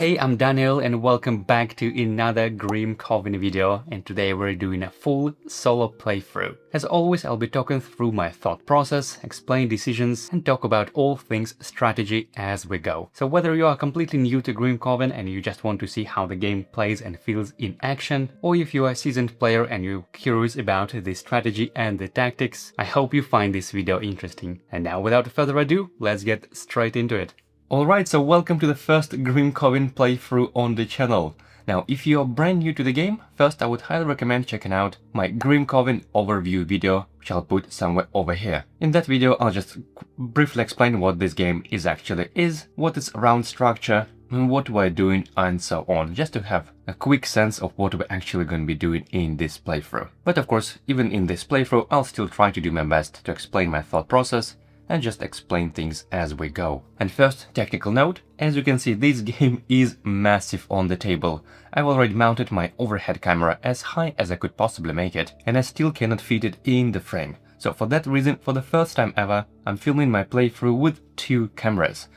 Hey, I'm Daniel and welcome back to another Grimcoven video, and today we're doing a full solo playthrough. As always, I'll be talking through my thought process, explain decisions and talk about all things strategy as we go. So whether you are completely new to Grimcoven and you just want to see how the game plays and feels in action, or if you are a seasoned player and you're curious about the strategy and the tactics, I hope you find this video interesting. And now without further ado, let's get straight into it. Alright, so welcome to the first Grimcoven playthrough on the channel. Now, if you are brand new to the game, first I would highly recommend checking out my Grimcoven Overview video, which I'll put somewhere over here. In that video, I'll just briefly explain what this game actually is, what its round structure, and what we're doing, and so on, just to have a quick sense of what we're actually going to be doing in this playthrough. But of course, even in this playthrough, I'll still try to do my best to explain my thought process and just explain things as we go. And first, technical note, as you can see, this game is massive on the table. I've already mounted my overhead camera as high as I could possibly make it, and I still cannot fit it in the frame. So for that reason, for the first time ever, I'm filming my playthrough with two cameras.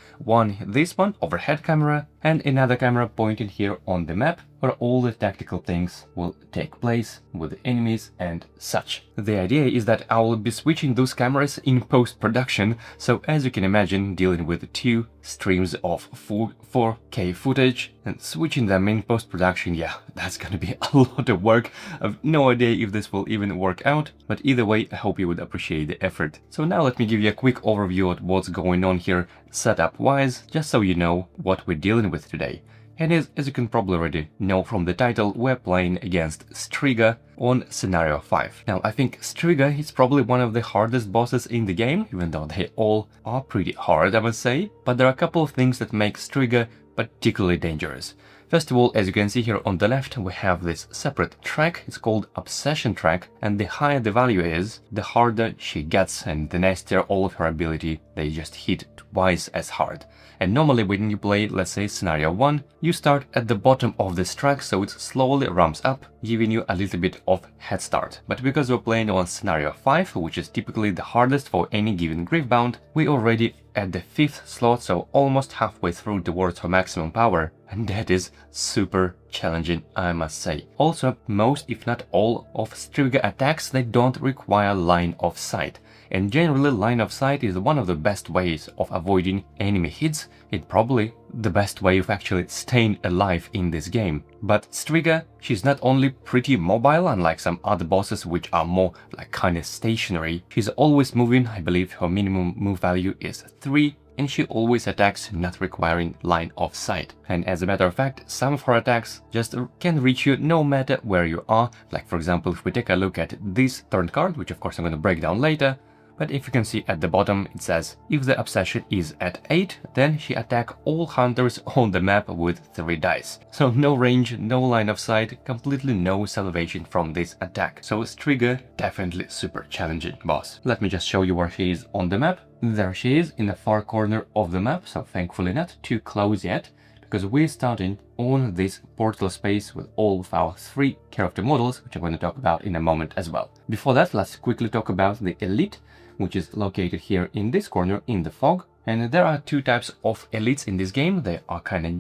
This one, overhead camera, and another camera pointing here on the map, where all the tactical things will take place with the enemies and such. The idea is that I will be switching those cameras in post-production, so as you can imagine, dealing with two streams of 4K footage and switching them in post-production, yeah, that's gonna be a lot of work. I've no idea if this will even work out, but either way, I hope you would appreciate the effort. So now let me give you a quick overview of what's going on here setup-wise, just so you know what we're dealing with today. And as you can probably already know from the title, we're playing against Striga on Scenario 5. Now, I think Striga is probably one of the hardest bosses in the game, even though they all are pretty hard, I must say. But there are a couple of things that make Striga particularly dangerous. First of all, as you can see here on the left, we have this separate track. It's called Obsession track, and the higher the value is, the harder she gets, and the nastier all of her ability, they just hit twice as hard. And normally when you play, let's say, Scenario 1, you start at the bottom of this track, so it slowly ramps up, giving you a little bit of head start. But because we're playing on Scenario 5, which is typically the hardest for any given Griefbound, we're already at the 5th slot, so almost halfway through towards her maximum power, and that is super challenging, I must say. Also, most if not all of Striga attacks, they don't require line of sight. And generally, line of sight is one of the best ways of avoiding enemy hits. It's probably the best way of actually staying alive in this game. But Striga, she's not only pretty mobile, unlike some other bosses which are more like kind of stationary, she's always moving. I believe her minimum move value is 3, and she always attacks not requiring line of sight. And as a matter of fact, some of her attacks just can reach you no matter where you are. Like for example, if we take a look at this third card, which of course I'm going to break down later, but if you can see at the bottom, it says, if the obsession is at 8, then she attack all hunters on the map with 3 dice. So no range, no line of sight, completely no salvation from this attack. So Striga, definitely super challenging boss. Let me just show you where she is on the map. There she is in the far corner of the map, so thankfully not too close yet, because we're starting on this portal space with all of our 3 character models, which I'm going to talk about in a moment as well. Before that, let's quickly talk about the elite, which is located here in this corner in the fog. And there are 2 types of elites in this game. They are kind of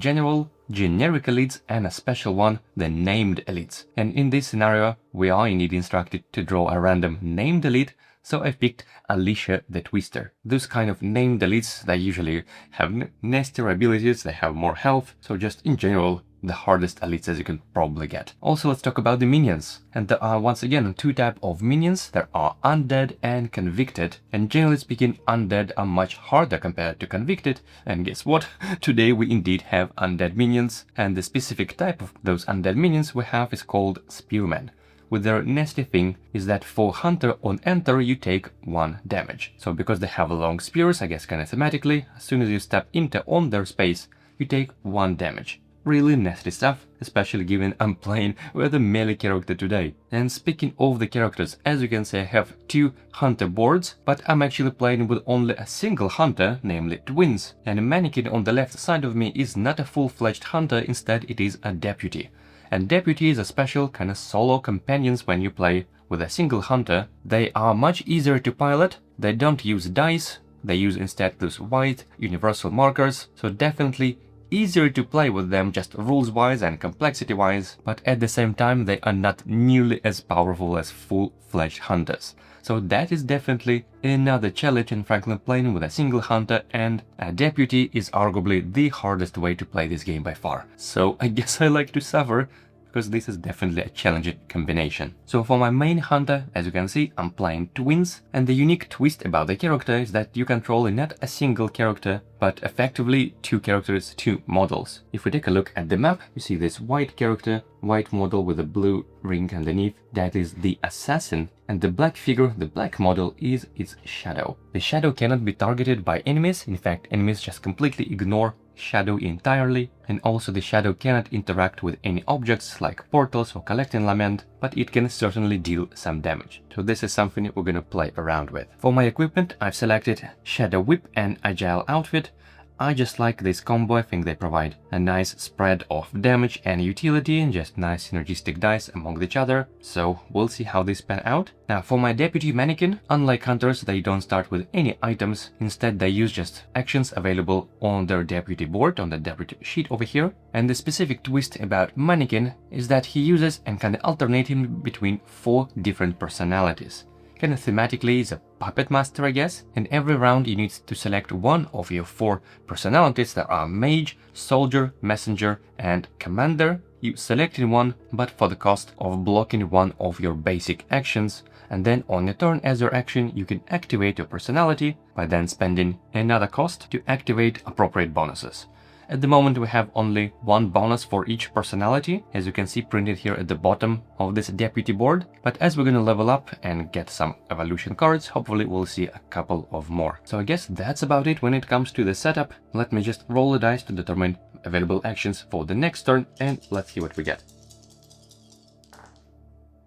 generic elites, and a special one, the named elites. And in this scenario, we are indeed instructed to draw a random named elite, so I picked Alicia the Twister. Those kind of named elites, they usually have nastier abilities, they have more health, so just in general, the hardest elites as you can probably get. Also, let's talk about the minions. And there are once again 2 types of minions. There are undead and convicted. And generally speaking, undead are much harder compared to convicted. And guess what? Today we indeed have undead minions. And the specific type of those undead minions we have is called spearmen. With their nasty thing is that for hunter on enter you take 1 damage. So because they have long spears, I guess kind of thematically, as soon as you step into on their space, you take 1 damage. Really nasty stuff, especially given I'm playing with a melee character today. And speaking of the characters, as you can see, I have 2 hunter boards, but I'm actually playing with only a single hunter, namely twins. And Mannequin on the left side of me is not a full-fledged hunter, instead it is a deputy. And deputies are special kind of solo companions when you play with a single hunter. They are much easier to pilot, they don't use dice, they use instead those white universal markers, so definitely easier to play with them just rules-wise and complexity-wise, but at the same time they are not nearly as powerful as full-fledged hunters. So that is definitely another challenge in Franklin playing with a single hunter, and a deputy is arguably the hardest way to play this game by far. So I guess I like to suffer, because this is definitely a challenging combination. So for my main hunter, as you can see, I'm playing twins, and the unique twist about the character is that you control not a single character, but effectively two characters, two models. If we take a look at the map, you see this white character, white model with a blue ring underneath, that is the assassin, and the black figure, the black model, is its shadow. The shadow cannot be targeted by enemies, in fact enemies just completely ignore shadow entirely, and also the shadow cannot interact with any objects like portals or collecting lament, but it can certainly deal some damage. So this is something we're gonna play around with. For my equipment, I've selected Shadow Whip and Agile Outfit. I just like this combo. I think they provide a nice spread of damage and utility and just nice synergistic dice among each other, so we'll see how this pan out. Now for my deputy Mannequin, unlike hunters, they don't start with any items, instead they use just actions available on their deputy board, on the deputy sheet over here. And the specific twist about Mannequin is that he uses and can alternate him between 4 different personalities. Kind of thematically is a puppet master, I guess, and every round you need to select one of your 4 personalities that are mage, soldier, messenger and commander. You select one, but for the cost of blocking one of your basic actions, and then on your turn as your action you can activate your personality by then spending another cost to activate appropriate bonuses. At the moment we have only 1 bonus for each personality, as you can see printed here at the bottom of this deputy board, but as we're gonna level up and get some evolution cards, hopefully we'll see a couple of more. So I guess that's about it when it comes to the setup. Let me just roll the dice to determine available actions for the next turn, and let's see what we get.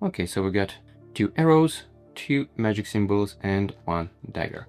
Okay, so we got 2 arrows, 2 magic symbols and 1 dagger.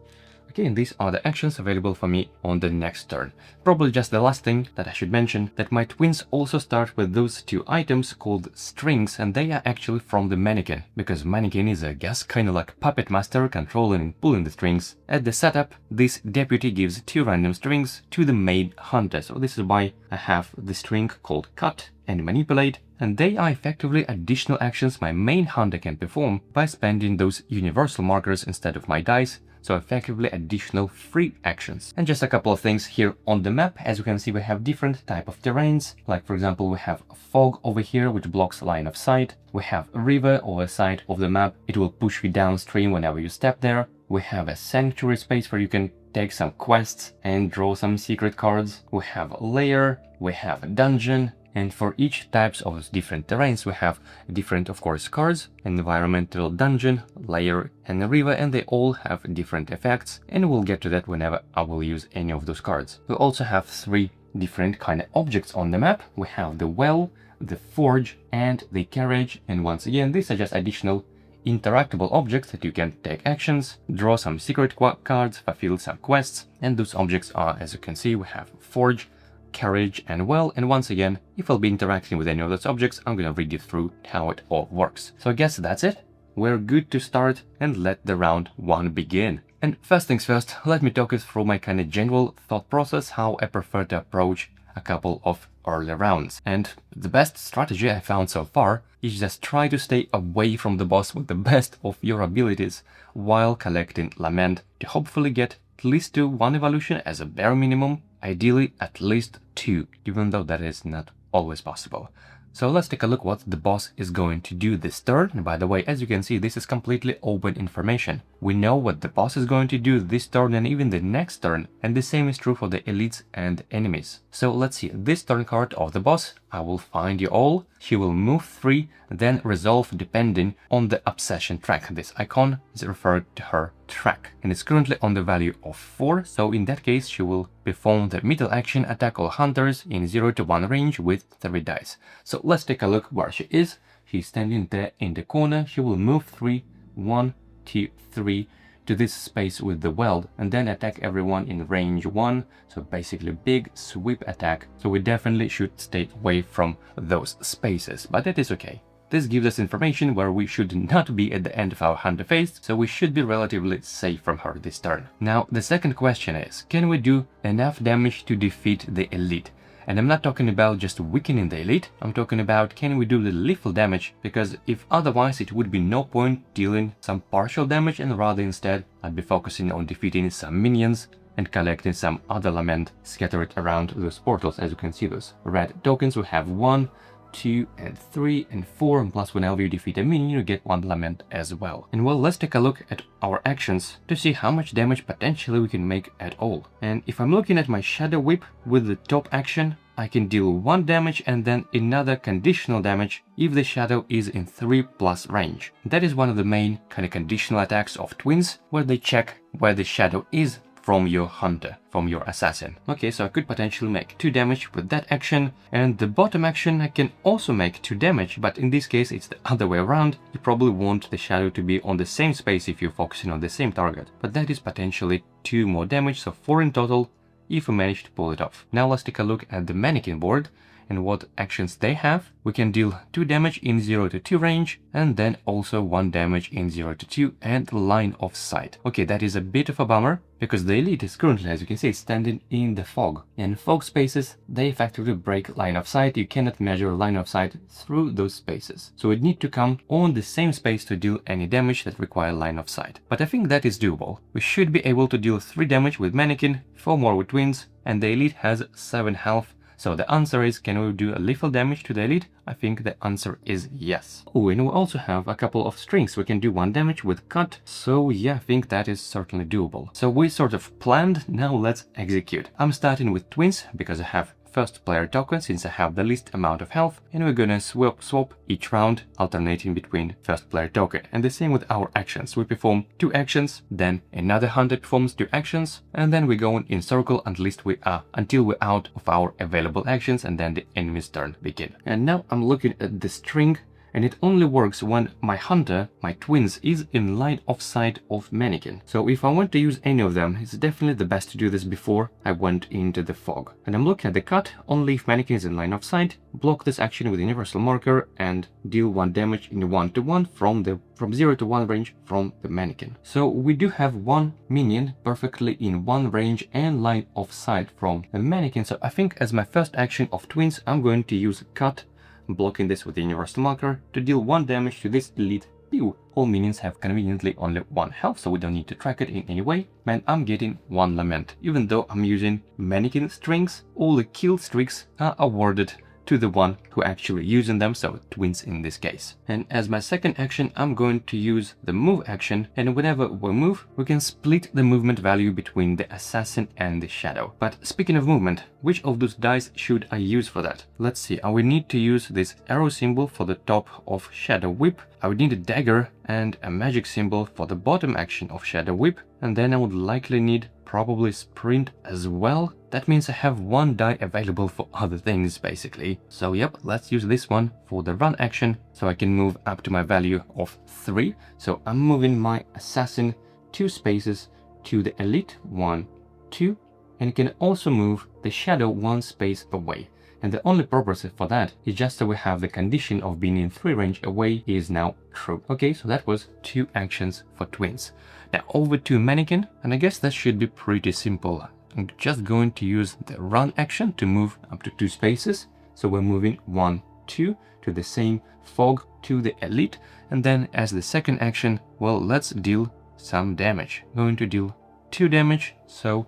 Okay, and these are the actions available for me on the next turn. Probably just the last thing that I should mention, that my twins also start with those 2 items called strings, and they are actually from the Mannequin, because Mannequin is, I guess, kind of like puppet master controlling and pulling the strings. At the setup, this deputy gives 2 random strings to the main hunter, so this is why I have the string called cut and manipulate, and they are effectively additional actions my main hunter can perform by spending those universal markers instead of my dice. So effectively additional free actions. And just a couple of things here on the map. As you can see, we have different type of terrains. Like for example, we have fog over here, which blocks line of sight. We have a river over the side of the map. It will push you downstream whenever you step there. We have a sanctuary space where you can take some quests and draw some secret cards. We have a lair. We have a dungeon. And for each types of different terrains, we have different, of course, cards: environmental, dungeon, layer, and river, and they all have different effects, and we'll get to that whenever I will use any of those cards. We also have 3 different kind of objects on the map. We have the well, the forge, and the carriage, and once again, these are just additional interactable objects that you can take actions, draw some secret cards, fulfill some quests, and those objects are, as you can see, we have forge, carriage and well, and once again, if I'll be interacting with any of those objects, I'm gonna read you through how it all works. So I guess that's it. We're good to start and let the round 1 begin. And first things first, let me talk you through my kind of general thought process, how I prefer to approach a couple of early rounds. And the best strategy I found so far is just try to stay away from the boss with the best of your abilities while collecting lament to hopefully get at least to 1 evolution as a bare minimum. Ideally at least 2, even though that is not always possible. So let's take a look what the boss is going to do this turn. And by the way, as you can see, this is completely open information. We know what the boss is going to do this turn and even the next turn, and the same is true for the elites and enemies. So let's see, this turn card of the boss, I will find you all. She will move 3, then resolve depending on the obsession track. This icon is referred to her track, and it's currently on the value of 4, so in that case she will perform the middle action, attack all hunters in 0 to 1 range with 3 dice. So let's take a look where she is. She's standing there in the corner. She will move 3, 1, 2, 3 to this space with the weld, and then attack everyone in range 1, so basically big sweep attack. So we definitely should stay away from those spaces, but that is okay. This gives us information where we should not be at the end of our hunter phase, so we should be relatively safe from her this turn. Now the second question is, can we do enough damage to defeat the elite? And I'm not talking about just weakening the elite, I'm talking about can we do the lethal damage, because if otherwise it would be no point dealing some partial damage, and rather instead I'd be focusing on defeating some minions and collecting some other lament scattered around those portals. As you can see, those red tokens, we have 1, 2 and 3 and 4, and plus whenever you defeat a minion you get 1 lament as well. And well, let's take a look at our actions to see how much damage potentially we can make at all. And if I'm looking at my Shadow Whip with the top action, I can deal 1 damage and then another conditional damage if the shadow is in 3+ range. That is one of the main kind of conditional attacks of twins, where they check where the shadow is from your hunter, from your assassin. Okay, so I could potentially make 2 damage with that action, and the bottom action I can also make 2 damage, but in this case it's the other way around. You probably want the shadow to be on the same space if you're focusing on the same target, but that is potentially 2 more damage, so 4 in total if we manage to pull it off. Now let's take a look at the Mannequin board and what actions they have. We can deal 2 damage in 0 to 2 range, and then also 1 damage in 0 to 2 and line of sight. Okay, that is a bit of a bummer, because the elite is currently, as you can see, standing in the fog. And fog spaces, they effectively break line of sight. You cannot measure line of sight through those spaces. So it need to come on the same space to deal any damage that require line of sight. But I think that is doable. We should be able to deal 3 damage with Mannequin, 4 more with twins, and the elite has 7 health. So the answer is, can we do a lethal damage to the elite? I think the answer is yes. Oh, and we also have a couple of strings. We can do 1 damage with cut. So yeah, I think that is certainly doable. So we sort of planned, now let's execute. I'm starting with twins because I have first player token, since I have the least amount of health, and we're gonna swap each round, alternating between first player token. And the same with our actions. We perform 2 actions, then another hunter performs 2 actions, and then we go in circle until we're out of our available actions, and then the enemy's turn begin. And now I'm looking at the string, and it only works when my hunter, my twins, is in line of sight of Mannequin. So if I want to use any of them, it's definitely the best to do this before I went into the fog. And I'm looking at the cut, only if Mannequin is in line of sight, block this action with universal marker and deal 1 damage in 1-to-1 from 0 to 1 range from the Mannequin. So we do have 1 minion perfectly in 1 range and line of sight from the Mannequin. So I think as my first action of twins, I'm going to use cut, blocking this with the universal marker to deal 1 damage to this elite. Pew! All minions have conveniently only 1 health, so we don't need to track it in any way. And I'm getting 1 lament. Even though I'm using Mannequin strings, all the kill streaks are awarded to the one who actually using them, so twins in this case. And as my second action, I'm going to use the move action, and whenever we move, we can split the movement value between the assassin and the shadow. But speaking of movement, which of those dice should I use for that? Let's see, I will need to use this arrow symbol for the top of Shadow Whip. I would need a dagger and a magic symbol for the bottom action of Shadow Whip, and then I would likely need probably sprint as well. That means I have 1 die available for other things, basically. So yep, let's use this one for the run action, so I can move up to my value of 3. So I'm moving my assassin 2 spaces to the elite, 1, 2, and can also move the shadow 1 space away. And the only purpose for that is just so we have the condition of being in 3 range away is now true. Okay, so that was 2 actions for twins. Now over to Mannequin, and I guess that should be pretty simple. I'm just going to use the run action to move up to 2 spaces. So we're moving 1, 2 to the same fog to the elite. And then as the second action, well, let's deal some damage. Going to deal 2 damage. So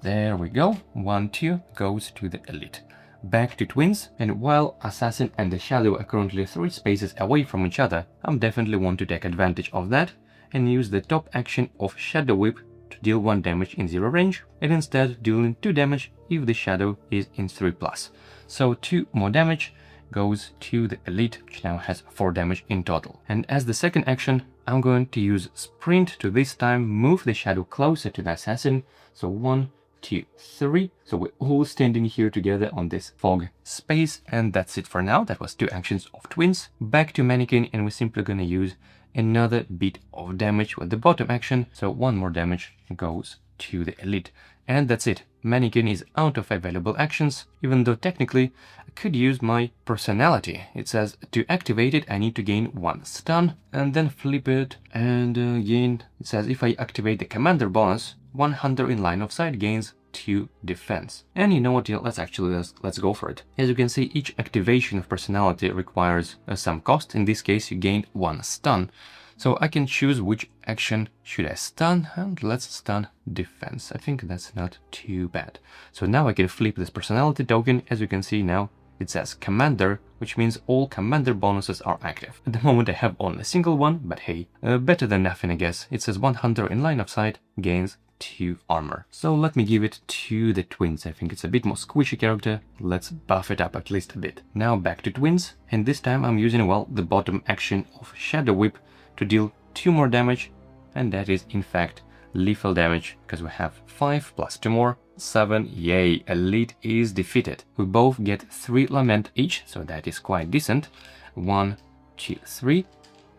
there we go. 1, 2 goes to the elite. Back to twins, and while assassin and the shadow are currently 3 spaces away from each other, I'm definitely want to take advantage of that and use the top action of Shadow Whip to deal 1 damage in 0 range, and instead dealing 2 damage if the shadow is in 3+. So 2 more damage goes to the elite, which now has 4 damage in total. And as the second action, I'm going to use sprint to this time move the shadow closer to the assassin. So 1, 2, 3. So we're all standing here together on this fog space, and that's it for now. That was 2 actions of twins. Back to Mannequin, and we're simply gonna use another bit of damage with the bottom action. So 1 more damage goes to the elite, and that's it. Mannequin is out of available actions, even though technically I could use my personality. It says to activate it I need to gain 1 stun, and then flip it and gain, it says if I activate the commander bonus, 1 hunter in line of sight gains 2 defense. And you know what, let's go for it. As you can see, each activation of personality requires some cost. In this case, you gained 1 stun. So I can choose which action should I stun, and let's stun defense. I think that's not too bad. So now I can flip this personality token. As you can see now, it says Commander, which means all Commander bonuses are active. At the moment I have only a single one, but hey, better than nothing I guess. It says 1 hunter in line of sight gains 2 armor. So let me give it to the twins. I think it's a bit more squishy character. Let's buff it up at least a bit. Now back to twins, and this time I'm using, well, the bottom action of Shadow Whip to deal 2 more damage, and that is in fact lethal damage, because we have 5 plus 2 more, 7, yay, elite is defeated. We both get 3 lament each, so that is quite decent. 1, 2, 3,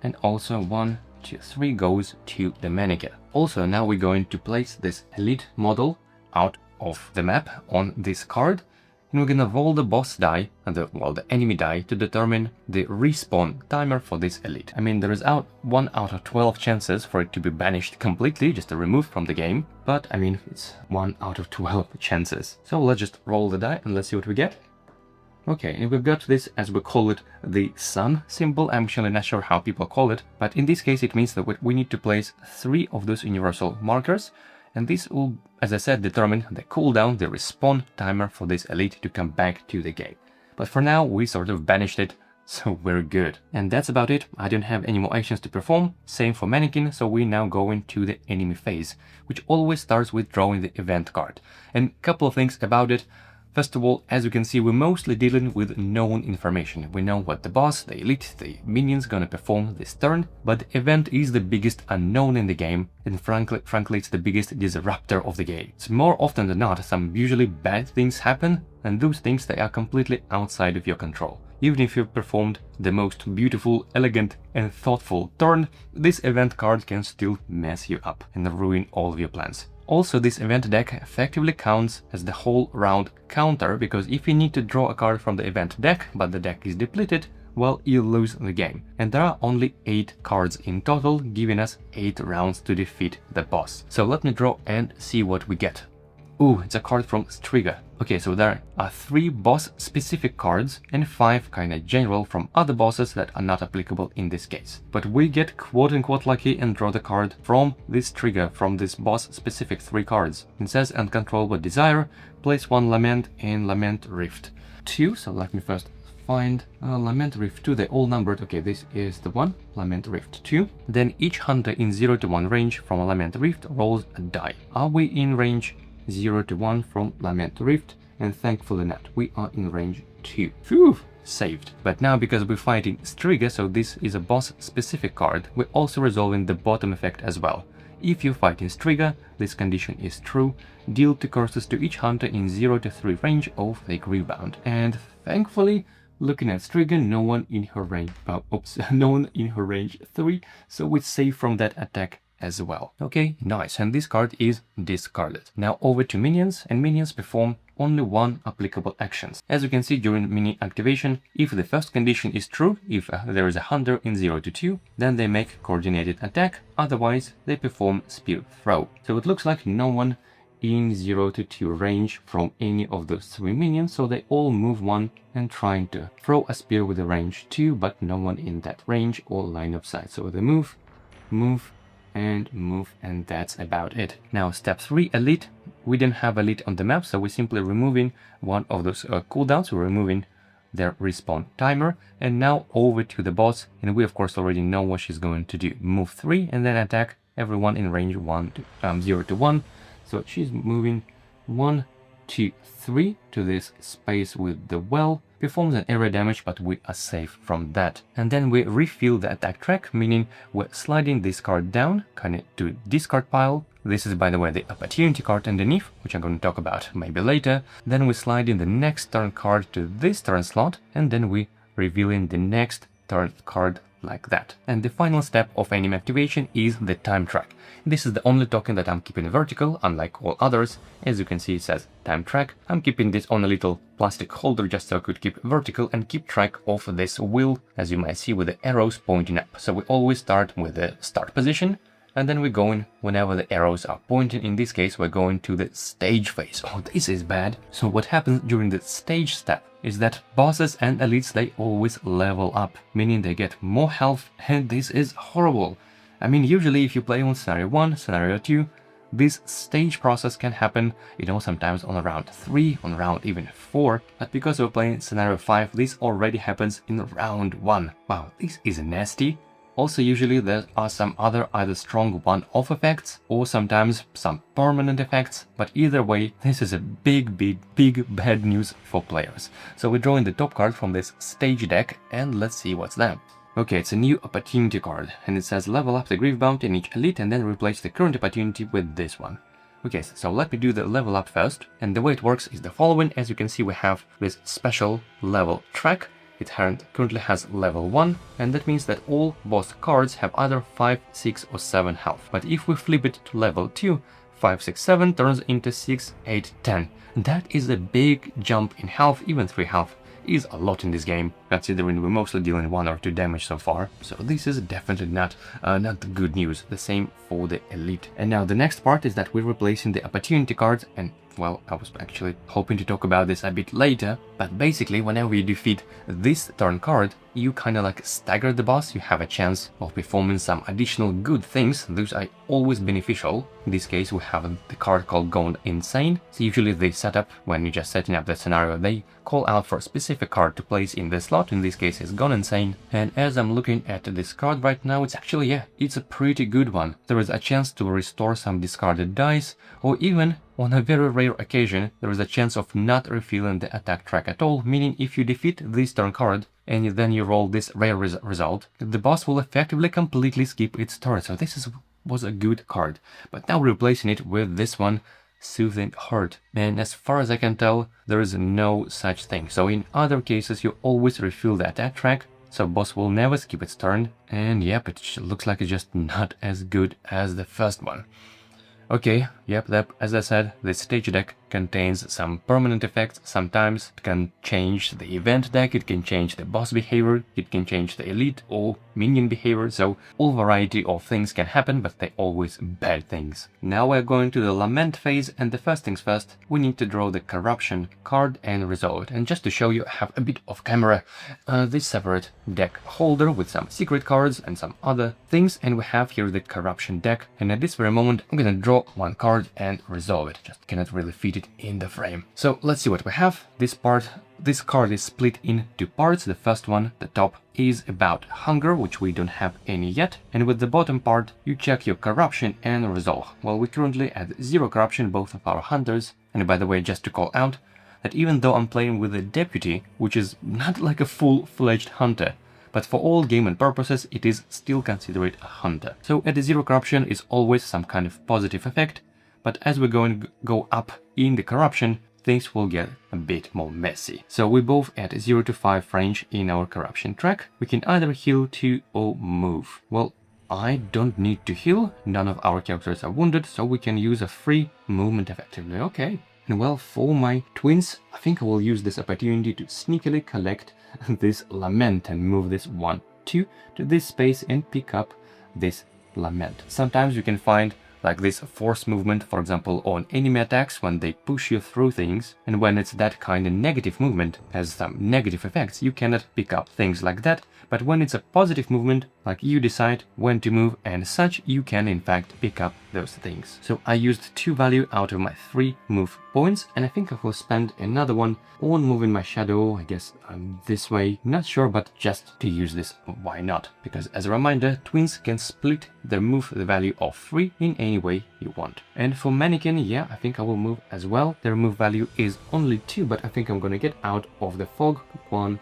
and also 1, 2, 3 goes to the Mannequin. Also, now we're going to place this elite model out of the map on this card, and we're gonna roll the boss die, the enemy die, to determine the respawn timer for this elite. I mean, there is 1 out of 12 chances for it to be banished completely, just removed from the game, but I mean, it's 1 out of 12 chances. So let's just roll the die and let's see what we get. Okay, and we've got this, as we call it, the sun symbol. I'm actually not sure how people call it, but in this case it means that we need to place 3 of those universal markers, and this will, as I said, determine the cooldown, the respawn timer for this elite to come back to the game. But for now, we sort of banished it, so we're good. And that's about it. I don't have any more actions to perform. Same for Mannequin, so we now go into the enemy phase, which always starts with drawing the event card. And a couple of things about it. First of all, as you can see, we're mostly dealing with known information. We know what the boss, the elite, the minions gonna perform this turn, but the event is the biggest unknown in the game, and frankly it's the biggest disruptor of the game. So more often than not, some usually bad things happen, and those things, they are completely outside of your control. Even if you've performed the most beautiful, elegant and thoughtful turn, this event card can still mess you up and ruin all of your plans. Also, this event deck effectively counts as the whole round counter, because if you need to draw a card from the event deck, but the deck is depleted, well, you lose the game. And there are only 8 cards in total, giving us 8 rounds to defeat the boss. So let me draw and see what we get. Ooh, it's a card from Striga. Okay, so there are 3 boss-specific cards and 5 kinda general from other bosses that are not applicable in this case. But we get quote-unquote lucky and draw the card from this trigger, from this boss-specific 3 cards. It says Uncontrollable Desire, place 1 Lament in Lament Rift 2, so let me first find Lament Rift 2, they're all numbered. Okay, this is the one, Lament Rift 2. Then each hunter in 0 to 1 range from a Lament Rift rolls a die. Are we in range 0 to 1 from Lament Rift? And thankfully not, we are in range 2. Phew, saved. But now, because we're fighting Striga, so this is a boss specific card, we're also resolving the bottom effect as well. If you fight in Striga, this condition is true, deal 2 curses to each hunter in 0 to 3 range of Fake Rebound. And thankfully, looking at Striga, no one in her range, no one in her range 3, so we're safe from that attack as well. Okay, nice, and this card is discarded. Now over to minions, and minions perform only 1 applicable actions. As you can see, during minion activation, if the first condition is true, if there is a hunter in 0 to 2, then they make coordinated attack, otherwise they perform spear throw. So it looks like no one in 0 to 2 range from any of those 3 minions, so they all move 1 and trying to throw a spear with a range 2, but no one in that range or line of sight. So they move, and that's about it. Now step 3, elite. We didn't have elite on the map, so we're simply removing one of those cooldowns. We're removing their respawn timer, and now over to the boss, and we of course already know what she's going to do. Move 3 and then attack everyone in range 0 to 1. So she's moving 1, 2, 3 to this space with the well, performs an area damage, but we are safe from that. And then we refill the attack track, meaning we're sliding this card down, kind of to discard pile. This is, by the way, the opportunity card underneath, which I'm going to talk about maybe later. Then we slide in the next turn card to this turn slot, and then we reveal in the next turn card like that. And the final step of enemy activation is the time track. This is the only token that I'm keeping vertical, unlike all others. As you can see, it says time track. I'm keeping this on a little plastic holder just so I could keep vertical and keep track of this wheel, as you might see with the arrows pointing up. So we always start with the start position, and then we're going whenever the arrows are pointing. In this case, we're going to the stage phase. Oh, this is bad. So what happens during the stage step is that bosses and elites, they always level up, meaning they get more health, and this is horrible. I mean, usually if you play on scenario 1, scenario 2, this stage process can happen, sometimes on round 3, on round even 4, but because we're playing scenario 5, this already happens in round 1. Wow, this is nasty. Also, usually there are some other either strong one-off effects or sometimes some permanent effects, but either way, this is a big bad news for players. So we're drawing the top card from this stage deck, and let's see what's there. Okay, it's a new opportunity card, and it says level up the grief bounty in each elite and then replace the current opportunity with this one. Okay, so let me do the level up first, and the way it works is the following. As you can see, we have this special level track. It currently has level 1, and that means that all boss cards have either 5, 6 or 7 health. But if we flip it to level 2, 5, 6, 7 turns into 6, 8, 10. That is a big jump in health. Even 3 health is a lot in this game, considering we're mostly dealing 1 or 2 damage so far. So this is definitely not the good news. The same for the elite. And now the next part is that we're replacing the opportunity cards, and well, I was actually hoping to talk about this a bit later, but basically whenever you defeat this turn card, you kind of like stagger the boss. You have a chance of performing some additional good things. Those are always beneficial. In this case, we have the card called Gone Insane. So usually the setup, when you're just setting up the scenario, they call out for a specific card to place in the slot. In this case, it's Gone Insane. And as I'm looking at this card right now, it's actually, yeah, it's a pretty good one. There is a chance to restore some discarded dice, or even on a very rare occasion, there is a chance of not refilling the attack track at all, meaning if you defeat this turn card and then you roll this rare result, the boss will effectively completely skip its turn. So this was a good card. But now replacing it with this one, Soothing Heart. And as far as I can tell, there is no such thing. So in other cases, you always refill the attack track, so boss will never skip its turn. And yep, it looks like it's just not as good as the first one. Okay, yep, as I said, the stage deck contains some permanent effects. Sometimes it can change the event deck, it can change the boss behavior, it can change the elite or minion behavior, so all variety of things can happen, but they're always bad things. Now we're going to the lament phase, and the first things first, we need to draw the corruption card and resolve it. And just to show you, I have a bit of camera, this separate deck holder with some secret cards and some other things, and we have here the corruption deck, and at this very moment I'm gonna draw one card and resolve it. Just cannot really fit it in the frame. So let's see what we have. This card is split in 2 parts. The first one, the top, is about hunger, which we don't have any yet, and with the bottom part you check your corruption and resolve. Well, we're currently at 0 corruption, both of our hunters, and by the way, just to call out that even though I'm playing with a deputy, which is not like a full-fledged hunter, but for all game and purposes, it is still considered a hunter. So at the 0 corruption is always some kind of positive effect, but as we're going to go up in the corruption, things will get a bit more messy. So we're both at 0 to 5 range in our corruption track. We can either heal 2 or move. Well, I don't need to heal, none of our characters are wounded, so we can use a free movement effectively. Okay. And well, for my twins, I think I will use this opportunity to sneakily collect this lament and move this 1, 2 to this space and pick up this lament. Sometimes you can find like this force movement, for example, on enemy attacks when they push you through things, and when it's that kind of negative movement, has some negative effects, you cannot pick up things like that, but when it's a positive movement, like you decide when to move and such, you can in fact pick up those things. So I used 2 value out of my 3 move points, and I think I will spend another one on moving my shadow, I guess this way, not sure, but just to use this, why not? Because as a reminder, twins can split their move the value of 3 in any way you want. And for Mannequin, yeah, I think I will move as well. Their move value is only 2, but I think I'm gonna get out of the fog 1,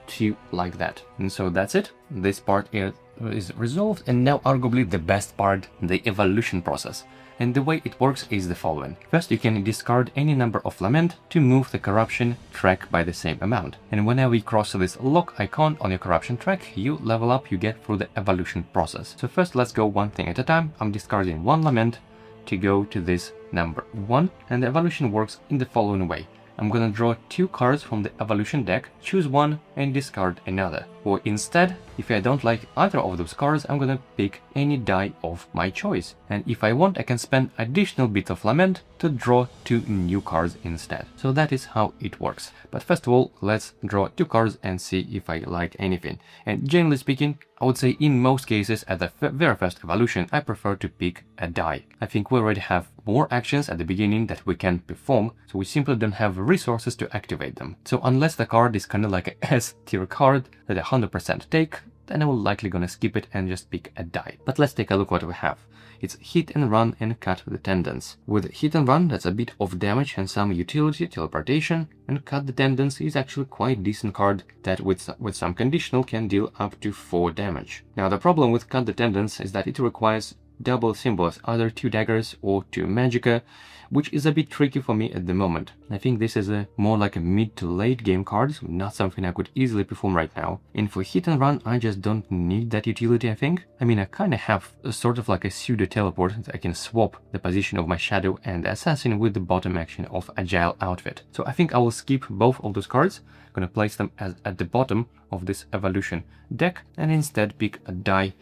2, like that. And so that's it. This part here is resolved, and now arguably the best part, the evolution process. And the way it works is the following. First, you can discard any number of lament to move the corruption track by the same amount. And whenever you cross this lock icon on your corruption track, you level up, you get through the evolution process. So first, let's go one thing at a time. I'm discarding 1 lament to go to this number 1, and the evolution works in the following way. I'm gonna draw 2 cards from the evolution deck, choose one and discard another. Or instead, If I don't like either of those cards, I'm gonna pick any die of my choice. And if I want, I can spend additional bits of lament to draw 2 new cards instead. So that is how it works. But first of all, let's draw 2 cards and see if I like anything. And generally speaking, I would say in most cases at the very first evolution, I prefer to pick a die. I think we already have more actions at the beginning that we can perform, so we simply don't have resources to activate them. So unless the card is kind of like a S tier card that I 100% take, then I will likely gonna skip it and just pick a die. But let's take a look what we have. It's hit and run and cut the tendons. With hit and run, that's a bit of damage and some utility, teleportation, and cut the tendons is actually quite decent card that with some conditional can deal up to 4 damage. Now the problem with cut the tendons is that it requires double symbols, either 2 daggers or 2 magicka, which is a bit tricky for me at the moment. I think this is more like a mid to late game card, so not something I could easily perform right now. And for hit and run, I just don't need that utility, I think. I mean, I kind of have a sort of like a pseudo teleport that I can swap the position of my shadow and assassin with the bottom action of agile outfit. So I think I will skip both of those cards. I'm gonna place them at the bottom of this evolution deck and instead pick a die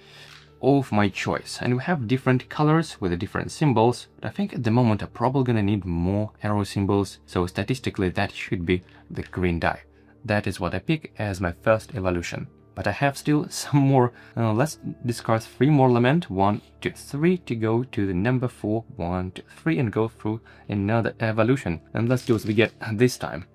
of my choice. And we have different colors with the different symbols, but I think at the moment I'm probably gonna need more arrow symbols, so statistically that should be the green die. That is what I pick as my first evolution. But I have still some more. Let's discard 3 more lament, 1, 2, 3 to go to the number 4, 1, 2, 3 and go through another evolution. And let's see what we get this time.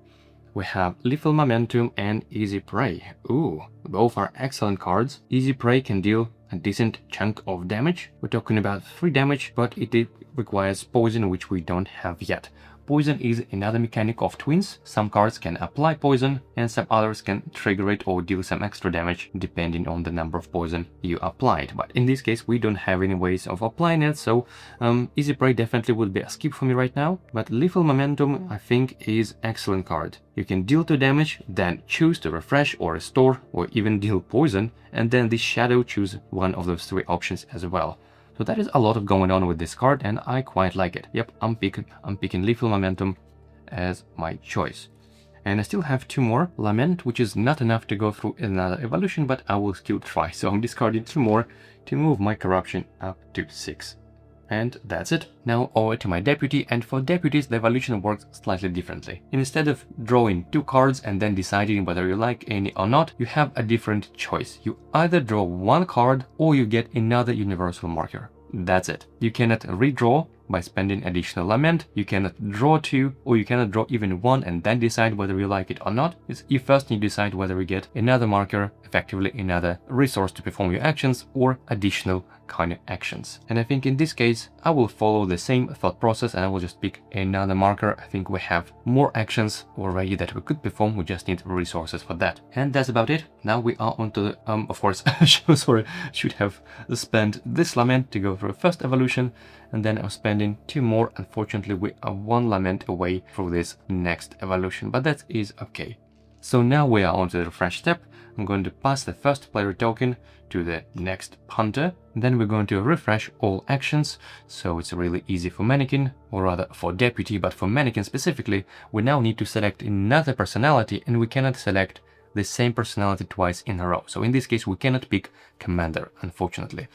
We have Lethal Momentum and Easy Prey. Ooh, both are excellent cards. Easy Prey can deal a decent chunk of damage. We're talking about 3 damage, but it requires poison, which we don't have yet. Poison is another mechanic of twins. Some cards can apply poison and some others can trigger it or deal some extra damage depending on the number of poison you applied. But in this case we don't have any ways of applying it, so Easy Prey definitely would be a skip for me right now. But Lethal Momentum I think is excellent card. You can deal 2 damage, then choose to refresh or restore or even deal poison, and then this shadow choose one of those 3 options as well. So that is a lot of going on with this card and I quite like it. Yep, I'm picking Lethal Momentum as my choice. And I still have 2 more. Lament, which is not enough to go through another evolution, but I will still try. So I'm discarding 2 more to move my corruption up to 6. And that's it. Now over to my deputy, and for deputies the evolution works slightly differently. Instead of drawing 2 cards and then deciding whether you like any or not, you have a different choice. You either draw 1 card or you get another universal marker. That's it. You cannot redraw by spending additional lament, you cannot draw 2, or you cannot draw even 1 and then decide whether you like it or not. You first need to decide whether you get another marker, effectively another resource to perform your actions, or additional kind of actions. And I think in this case I will follow the same thought process and I will just pick another marker. I think we have more actions already that we could perform, we just need resources for that. And that's about it. Now we are onto the of course sorry, should have spent this lament to go through first evolution, and then I'm spending 2 more. Unfortunately we are 1 lament away for this next evolution, but that is okay. So now we are on to the refresh step. I'm going to pass the first player token to the next hunter. Then we're going to refresh all actions, so it's really easy for Mannequin, or rather for Deputy, but for Mannequin specifically, we now need to select another personality and we cannot select the same personality twice in a row. So in this case we cannot pick Commander, unfortunately.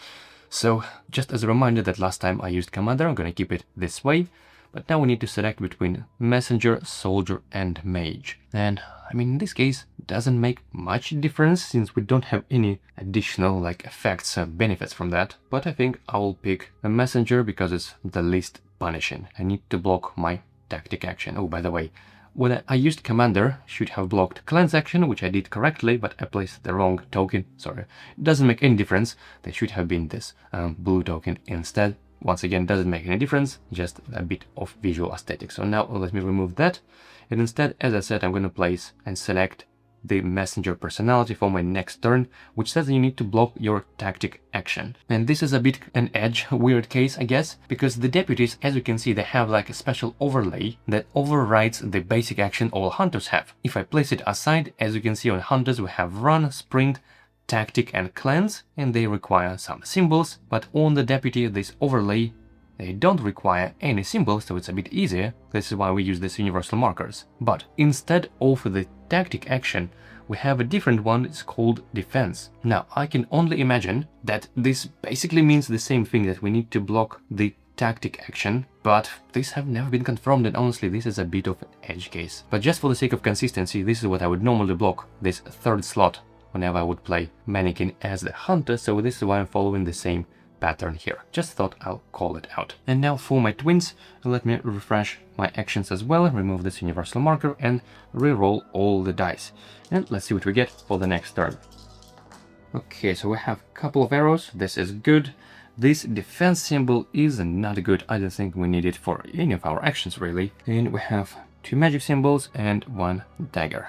So just as a reminder that last time I used Commander, I'm going to keep it this way. But now we need to select between Messenger, Soldier and Mage. And I mean, in this case, it doesn't make much difference since we don't have any additional like effects or benefits from that. But I think I will pick a Messenger because it's the least punishing. I need to block my tactic action. Oh, by the way, when I used Commander, should have blocked Cleanse action, which I did correctly, but I placed the wrong token. Sorry, it doesn't make any difference. They should have been this blue token instead. Once again, doesn't make any difference, just a bit of visual aesthetics. So now let me remove that. And instead, as I said, I'm going to place and select the Messenger personality for my next turn, which says you need to block your tactic action. And this is a bit an edge, weird case, I guess, because the deputies, as you can see, they have like a special overlay that overrides the basic action all hunters have. If I place it aside, as you can see on hunters, we have run, sprint, tactic and cleanse, and they require some symbols, but on the deputy this overlay They don't require any symbols, so it's a bit easier. This is why we use these universal markers. But instead of the tactic action, we have a different one. It's called defense. Now, I can only imagine that this basically means the same thing, that we need to block the tactic action, but these have never been confirmed, and honestly this is a bit of an edge case. But just for the sake of consistency, this is what I would normally block, this third slot, whenever I would play Mannequin as the hunter, so this is why I'm following the same pattern here. Just thought I'll call it out. And now for my twins, let me refresh my actions as well, remove this universal marker and re-roll all the dice. And let's see what we get for the next turn. Okay, so we have a couple of arrows, this is good. This defense symbol is not good. I don't think we need it for any of our actions really. And we have 2 magic symbols and 1 dagger.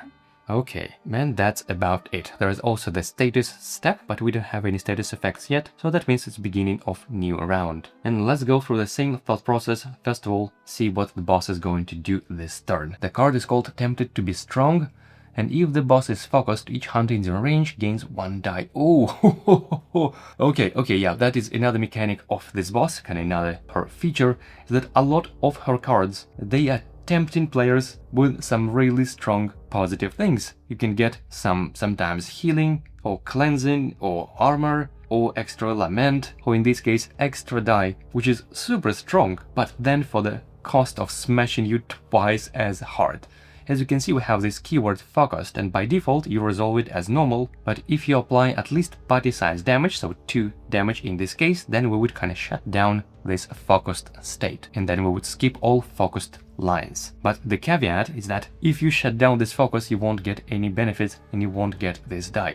Okay, man, that's about it. There is also the status step, but we don't have any status effects yet, so that means it's beginning of new round. And let's go through the same thought process. First of all, see what the boss is going to do this turn. The card is called Tempted to be Strong. And if the boss is focused, each hunter in their range gains 1 die. Oh, okay, yeah, that is another mechanic of this boss, kind of another her feature, is that a lot of her cards, they are tempting players with some really strong positive things. You can get sometimes healing, or cleansing, or armor, or extra lament, or in this case extra die, which is super strong, but then for the cost of smashing you twice as hard. As you can see, we have this keyword focused, and by default you resolve it as normal, but if you apply at least party size damage, so 2 damage in this case, then we would kind of shut down this focused state, and then we would skip all focused lines. But the caveat is that if you shut down this focus, you won't get any benefits and you won't get this die.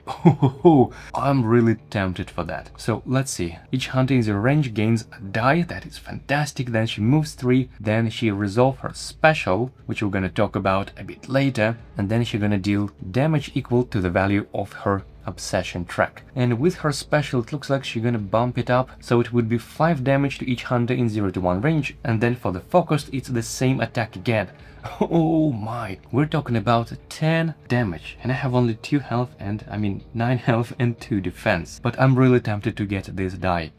I'm really tempted for that. So let's see. Each hunter in the range gains a die. That is fantastic. Then she moves 3. Then she resolves her special, which we're gonna talk about a bit later. And then she's gonna deal damage equal to the value of her obsession track. And with her special, it looks like she's gonna bump it up, so it would be 5 damage to each hunter in 0 to 1 range, and then for the focused it's the same attack again. Oh my, we're talking about 10 damage, and I have only 2 health, and I mean 9 health and 2 defense, but I'm really tempted to get this die.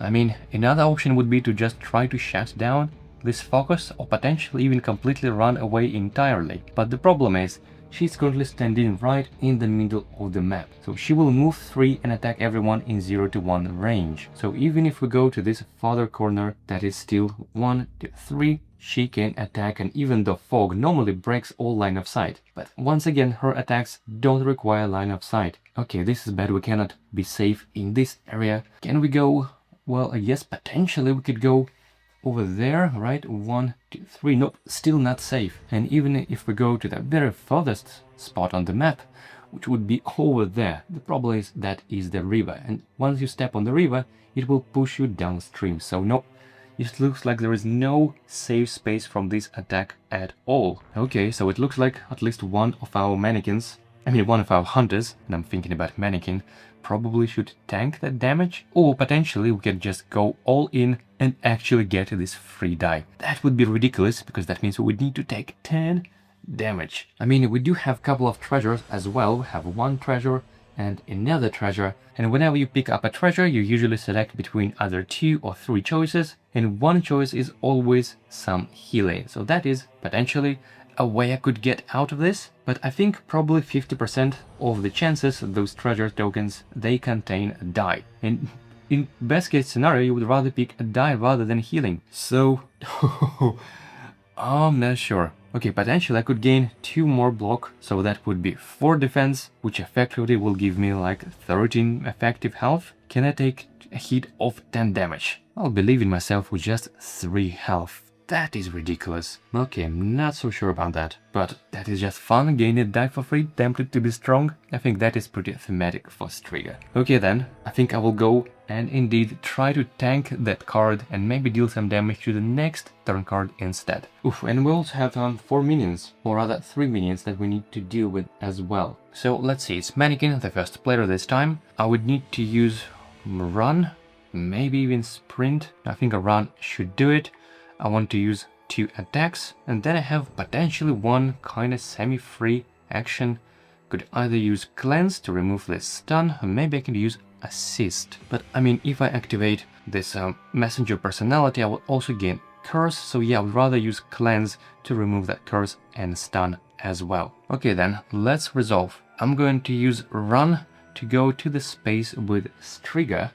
I mean, another option would be to just try to shut down this focus, or potentially even completely run away entirely, but the problem is she's currently standing right in the middle of the map, so she will move 3 and attack everyone in 0 to 1 range. So even if we go to this farther corner, that is still 1 to 3, she can attack, and even though fog normally breaks all line of sight, but once again her attacks don't require line of sight. Okay, this is bad, we cannot be safe in this area. Can we go? Well, yes, potentially we could go over there, right? 1, 2, 3. Nope, still not safe. And even if we go to the very furthest spot on the map, which would be over there, the problem is that is the river, and once you step on the river it will push you downstream. So nope, it looks like there is no safe space from this attack at all. Okay, so it looks like at least one of our mannequins, one of our hunters, and I'm thinking about Mannequin, probably should tank that damage, or potentially we can just go all in and actually get this free die. That would be ridiculous, because that means we would need to take 10 damage. We do have a couple of treasures as well. We have 1 treasure and another treasure, and whenever you pick up a treasure you usually select between either 2 or 3 choices, and one choice is always some healing. So that is potentially a way I could get out of this, but I think probably 50% of the chances those treasure tokens, they contain a die, and in best case scenario you would rather pick a die rather than healing. So I'm not sure. Okay, potentially I could gain 2 more block, so that would be 4 defense, which effectively will give me like 13 effective health. Can I take a hit of 10 damage? I'll believe in myself with just 3 health. That is ridiculous. Okay, I'm not so sure about that, but that is just fun. Gain a die for free, tempted to be strong. I think that is pretty thematic for Striga. Okay then, I think I will go and indeed try to tank that card and maybe deal some damage to the next turn card instead. Oof, and we also have 4 minions, or rather 3 minions that we need to deal with as well. So let's see, it's Mannequin, the first player this time. I would need to use run, maybe even sprint. I think a run should do it. I want to use 2 attacks, and then I have potentially 1 kind of semi-free action. Could either use cleanse to remove this stun, or maybe I can use assist. But I mean, if I activate this messenger personality, I will also gain curse. So yeah, I would rather use cleanse to remove that curse and stun as well. Okay, then let's resolve. I'm going to use run to go to the space with Striga.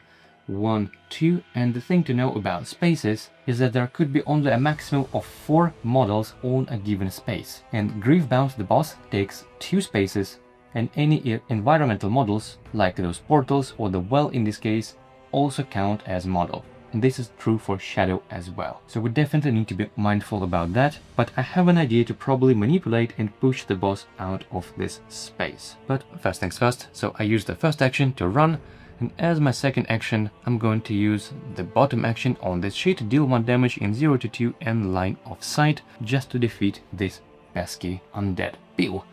1, 2, and the thing to know about spaces is that there could be only a maximum of 4 models on a given space. And Griefbound the boss takes 2 spaces, and any environmental models, like those portals or the well in this case, also count as model. And this is true for Shadow as well. So we definitely need to be mindful about that, but I have an idea to probably manipulate and push the boss out of this space. But first things first, so I use the first action to run, and as my second action, I'm going to use the bottom action on this sheet, deal 1 damage in 0 to 2 and line of sight, just to defeat this pesky undead. Pew!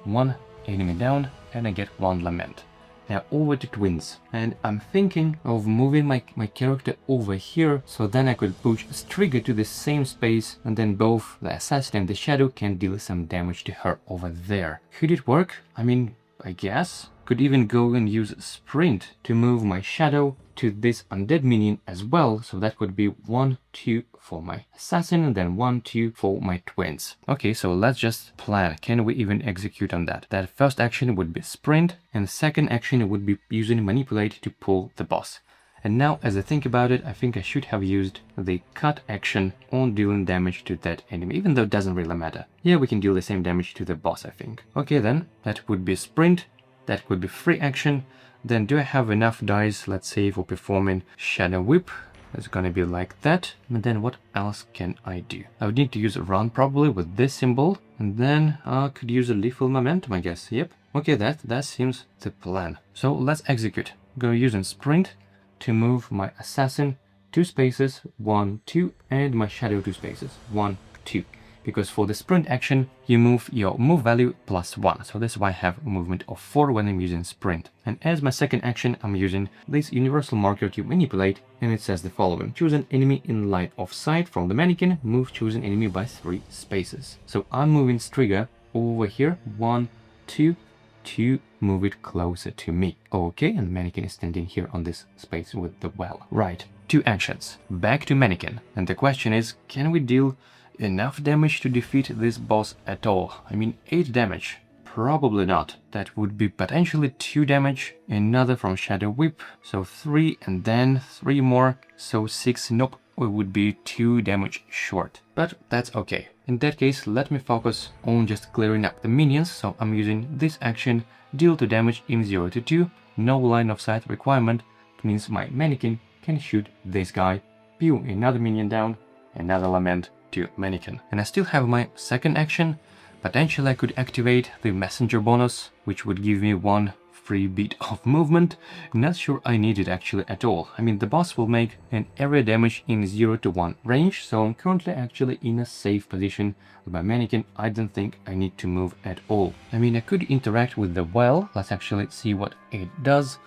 1 enemy down, and I get 1 lament. Now over to twins, and I'm thinking of moving my character over here, so then I could push Striga to the same space, and then both the assassin and the shadow can deal some damage to her over there. Could it work? I mean, I guess. Could even go and use sprint to move my shadow to this undead minion as well, so that would be 1, 2 for my assassin and then 1, 2 for my twins. Okay, so let's just plan. Can we even execute on that? That first action would be sprint, and the second action would be using manipulate to pull the boss. And now as I think about it, I think I should have used the cut action on dealing damage to that enemy, even though it doesn't really matter. Yeah, we can deal the same damage to the boss, I think. Okay then, that would be sprint. That would be free action. Then do I have enough dice, let's say, for performing Shadow Whip? It's gonna be like that. And then what else can I do? I would need to use a run probably with this symbol. And then I could use a lethal momentum, I guess. Yep. Okay, that seems the plan. So let's execute. Go using sprint to move my assassin 2 spaces, 1, 2, and my shadow 2 spaces, 1, 2. Because for the sprint action, you move your move value +1. So that's why I have a movement of 4 when I'm using sprint. And as my second action, I'm using this universal marker to manipulate, and it says the following. Choose an enemy in line of sight from the mannequin, move chosen enemy by 3 spaces. So I'm moving Striga over here, 1, 2, to move it closer to me. Okay, and mannequin is standing here on this space with the well. Right, 2 actions. Back to mannequin. And the question is, can we deal enough damage to defeat this boss at all? I mean, 8 damage. Probably not. That would be potentially 2 damage. Another from Shadow Whip. So 3 and then 3 more. So 6. Nope. We would be 2 damage short. But that's okay. In that case, let me focus on just clearing up the minions. So I'm using this action. Deal 2 damage in 0 to 2. No line of sight requirement. It means my mannequin can shoot this guy. Pew, another minion down. Another lament to mannequin. And I still have my second action. Potentially I could activate the messenger bonus, which would give me 1 free bit of movement. Not sure I need it actually at all. I mean, the boss will make an area damage in 0 to 1 range, so I'm currently actually in a safe position. With my mannequin, I don't think I need to move at all. I mean, I could interact with the well. Let's actually see what it does.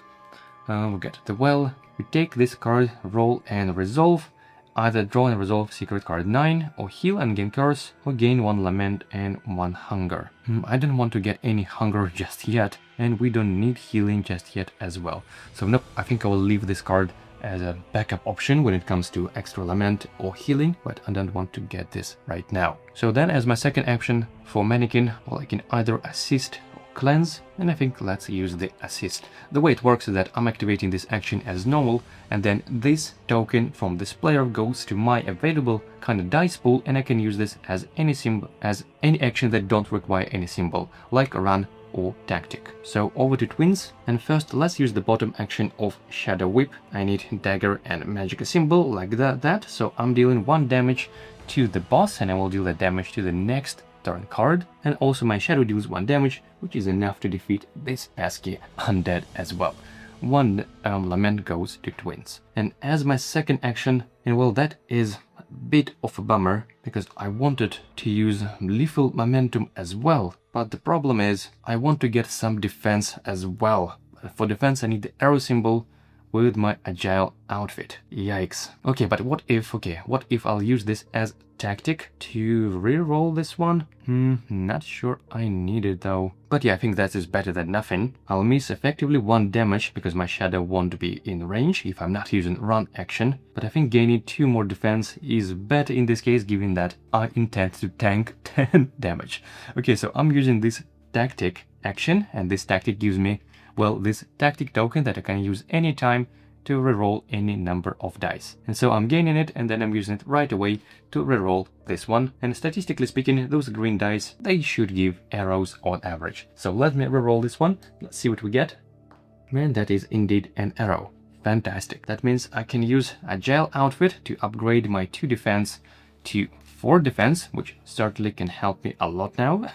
We'll get the well. We take this card, roll and resolve. Either draw and resolve secret card 9, or heal and gain curse, or gain 1 lament and 1 hunger. I don't want to get any hunger just yet, and we don't need healing just yet as well. So nope, I think I will leave this card as a backup option when it comes to extra lament or healing, but I don't want to get this right now. So then as my second action for mannequin, well, I can either assist cleanse, and I think let's use the assist. The way it works is that I'm activating this action as normal, and then this token from this player goes to my available kind of dice pool, and I can use this as any symbol, as any action that don't require any symbol, like run or tactic. So over to twins, and first let's use the bottom action of Shadow Whip. I need dagger and magic symbol like that. So I'm dealing 1 damage to the boss, and I will deal the damage to the next turn card, and also my shadow deals 1 damage, which is enough to defeat this pesky undead as well. 1 lament goes to twins. And as my second action, and well, that is a bit of a bummer, because I wanted to use lethal momentum as well, but the problem is I want to get some defense as well. For defense I need the arrow symbol, with my agile outfit. Yikes. Okay, but what if I'll use this as tactic to re-roll this one? Not sure I need it though. But yeah, I think that is better than nothing. I'll miss effectively 1 damage because my shadow won't be in range if I'm not using run action. But I think gaining 2 more defense is better in this case, given that I intend to tank 10 damage. Okay, so I'm using this tactic action, and this tactic gives me, well, this tactic token that I can use anytime to reroll any number of dice. And so I'm gaining it, and then I'm using it right away to reroll this one. And statistically speaking, those green dice, they should give arrows on average. So let me reroll this one. Let's see what we get. And that is indeed an arrow. Fantastic. That means I can use Agile Outfit to upgrade my 2 defense to 4 defense, which certainly can help me a lot now,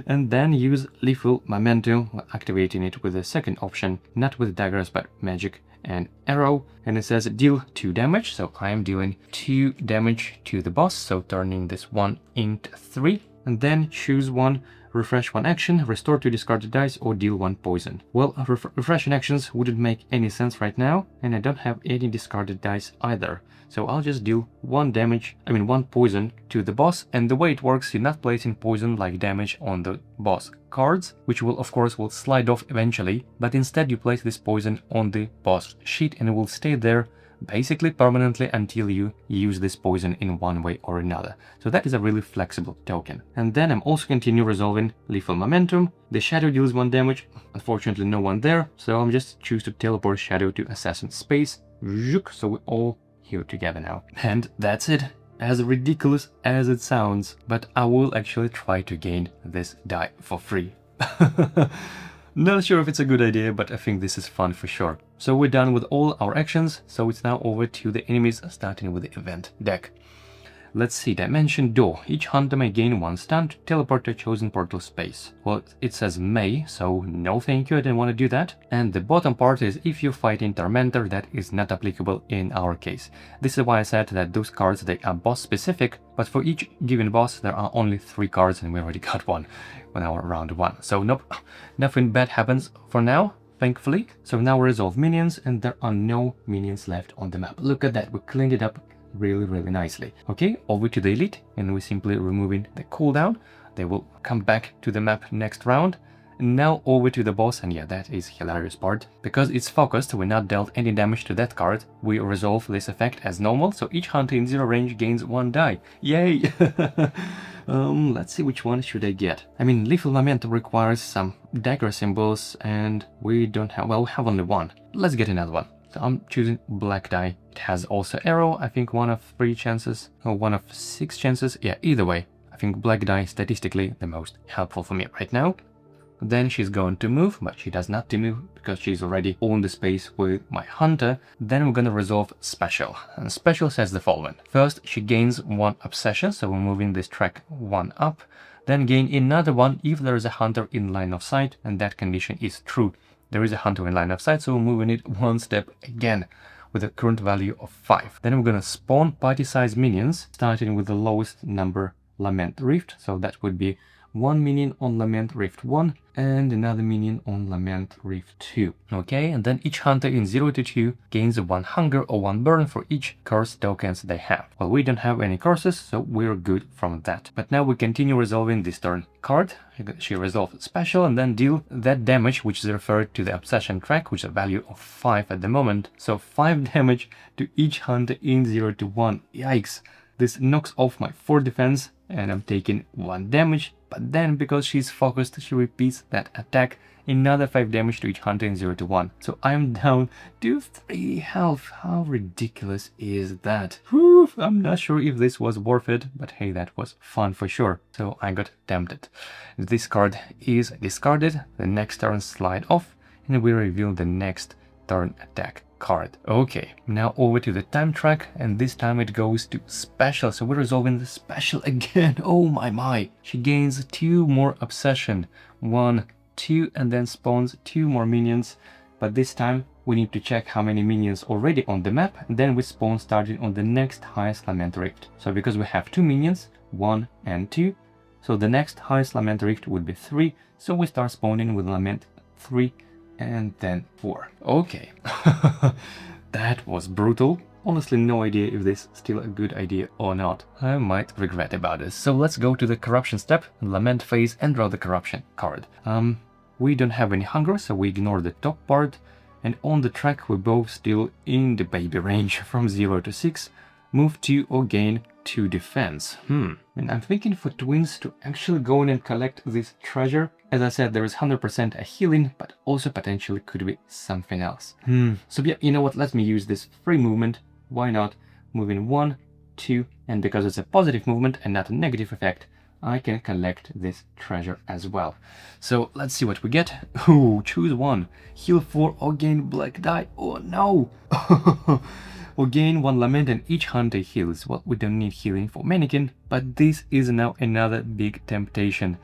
and then use Lethal Momentum, activating it with the second option, not with daggers but magic and arrow. And it says deal 2 damage, so I am dealing 2 damage to the boss, so turning this one into 3, and then choose one, refresh 1 action, restore 2 discarded dice, or deal 1 poison. Well, refreshing actions wouldn't make any sense right now, and I don't have any discarded dice either. So I'll just deal 1 poison to the boss, and the way it works, you're not placing poison like damage on the boss cards, which will of course slide off eventually, but instead you place this poison on the boss sheet and it will stay there basically permanently until you use this poison in one way or another. So that is a really flexible token. And then I'm also continue resolving Lethal Momentum. The shadow deals 1 damage, unfortunately no one there, so I'm just choose to teleport shadow to Assassin Space, so we're all here together now. And that's it. As ridiculous as it sounds, but I will actually try to gain this die for free. Not sure if it's a good idea, but I think this is fun for sure. So we're done with all our actions, so it's now over to the enemies, starting with the event deck. Let's see, Dimension Door. Each hunter may gain 1 stun to teleport to a chosen portal space. Well, it says may, so no thank you, I didn't want to do that. And the bottom part is if you're fighting Tormentor, that is not applicable in our case. This is why I said that those cards, they are boss specific, but for each given boss there are only 3 cards, and we already got one on our round 1. So nope, nothing bad happens for now, thankfully. So now we resolve minions, and there are no minions left on the map. Look at that, we cleaned it up really nicely. Okay, over to the elite, and we're simply removing the cooldown. They will come back to the map next round. And now over to the boss, and yeah, that is hilarious part. Because it's focused, we're not dealt any damage to that card. We resolve this effect as normal, so each hunter in 0 range gains 1 die. Yay! Let's see which one should I get. I mean, Lethal Momentum requires some dagger symbols, and we don't have, well, we have only 1. Let's get another one. So I'm choosing black die. It has also arrow, I think 1 of 3 chances, or 1 of 6 chances. Yeah, either way, I think black die statistically the most helpful for me right now. Then she's going to move, but she does not to move because she's already on the space with my hunter. Then we're gonna resolve special, and special says the following. First, she gains 1 obsession, so we're moving this track 1 up. Then gain another 1 if there is a hunter in line of sight, and that condition is true. There is a hunter in line of sight, so we're moving it 1 step again with a current value of 5. Then we're gonna spawn party-size minions, starting with the lowest number, Lament Rift. So that would be 1 minion on Lament Rift 1 and another minion on Lament Rift 2. Okay, and then each hunter in 0 to 2 gains 1 hunger or 1 burn for each curse tokens they have. Well, we don't have any curses, so we're good from that. But now we continue resolving this turn card. She resolved special and then deal that damage, which is referred to the obsession track, which is a value of 5 at the moment. So 5 damage to each hunter in 0 to 1. Yikes! This knocks off my 4 defense, and I'm taking 1 damage. But then, because she's focused, she repeats that attack, another 5 damage to each hunter in 0 to 1. So I'm down to 3 health. How ridiculous is that? Whew, I'm not sure if this was worth it, but hey, that was fun for sure. So I got tempted. This card is discarded, the next turn slide off, and we reveal the next turn attack card. Okay, now over to the time track, and this time it goes to special, so we're resolving the special again. Oh my. She gains 2 more obsession, 1, 2, and then spawns 2 more minions, but this time we need to check how many minions already on the map, and then we spawn starting on the next highest Lament Rift. So because we have 2 minions, 1 and 2, so the next highest Lament Rift would be 3, so we start spawning with Lament 3 and then 4. Okay. That was brutal. Honestly, no idea if this is still a good idea or not. I might regret about this. So let's go to the corruption step, lament phase, and draw the corruption card. We don't have any hunger, so we ignore the top part. And on the track, we're both still in the baby range from 0 to 6. Move 2 or gain 2 defense. And I'm thinking for twins to actually go in and collect this treasure. As I said, there is 100% a healing, but also potentially could be something else. So yeah, you know what, let me use this free movement. Why not? Moving 1, 2, and because it's a positive movement and not a negative effect, I can collect this treasure as well. So let's see what we get. Ooh, choose one. Heal 4 or gain black die. Oh no! Or gain 1 lament and each hunter heals. Well, we don't need healing for Mannequin, but this is now another big temptation.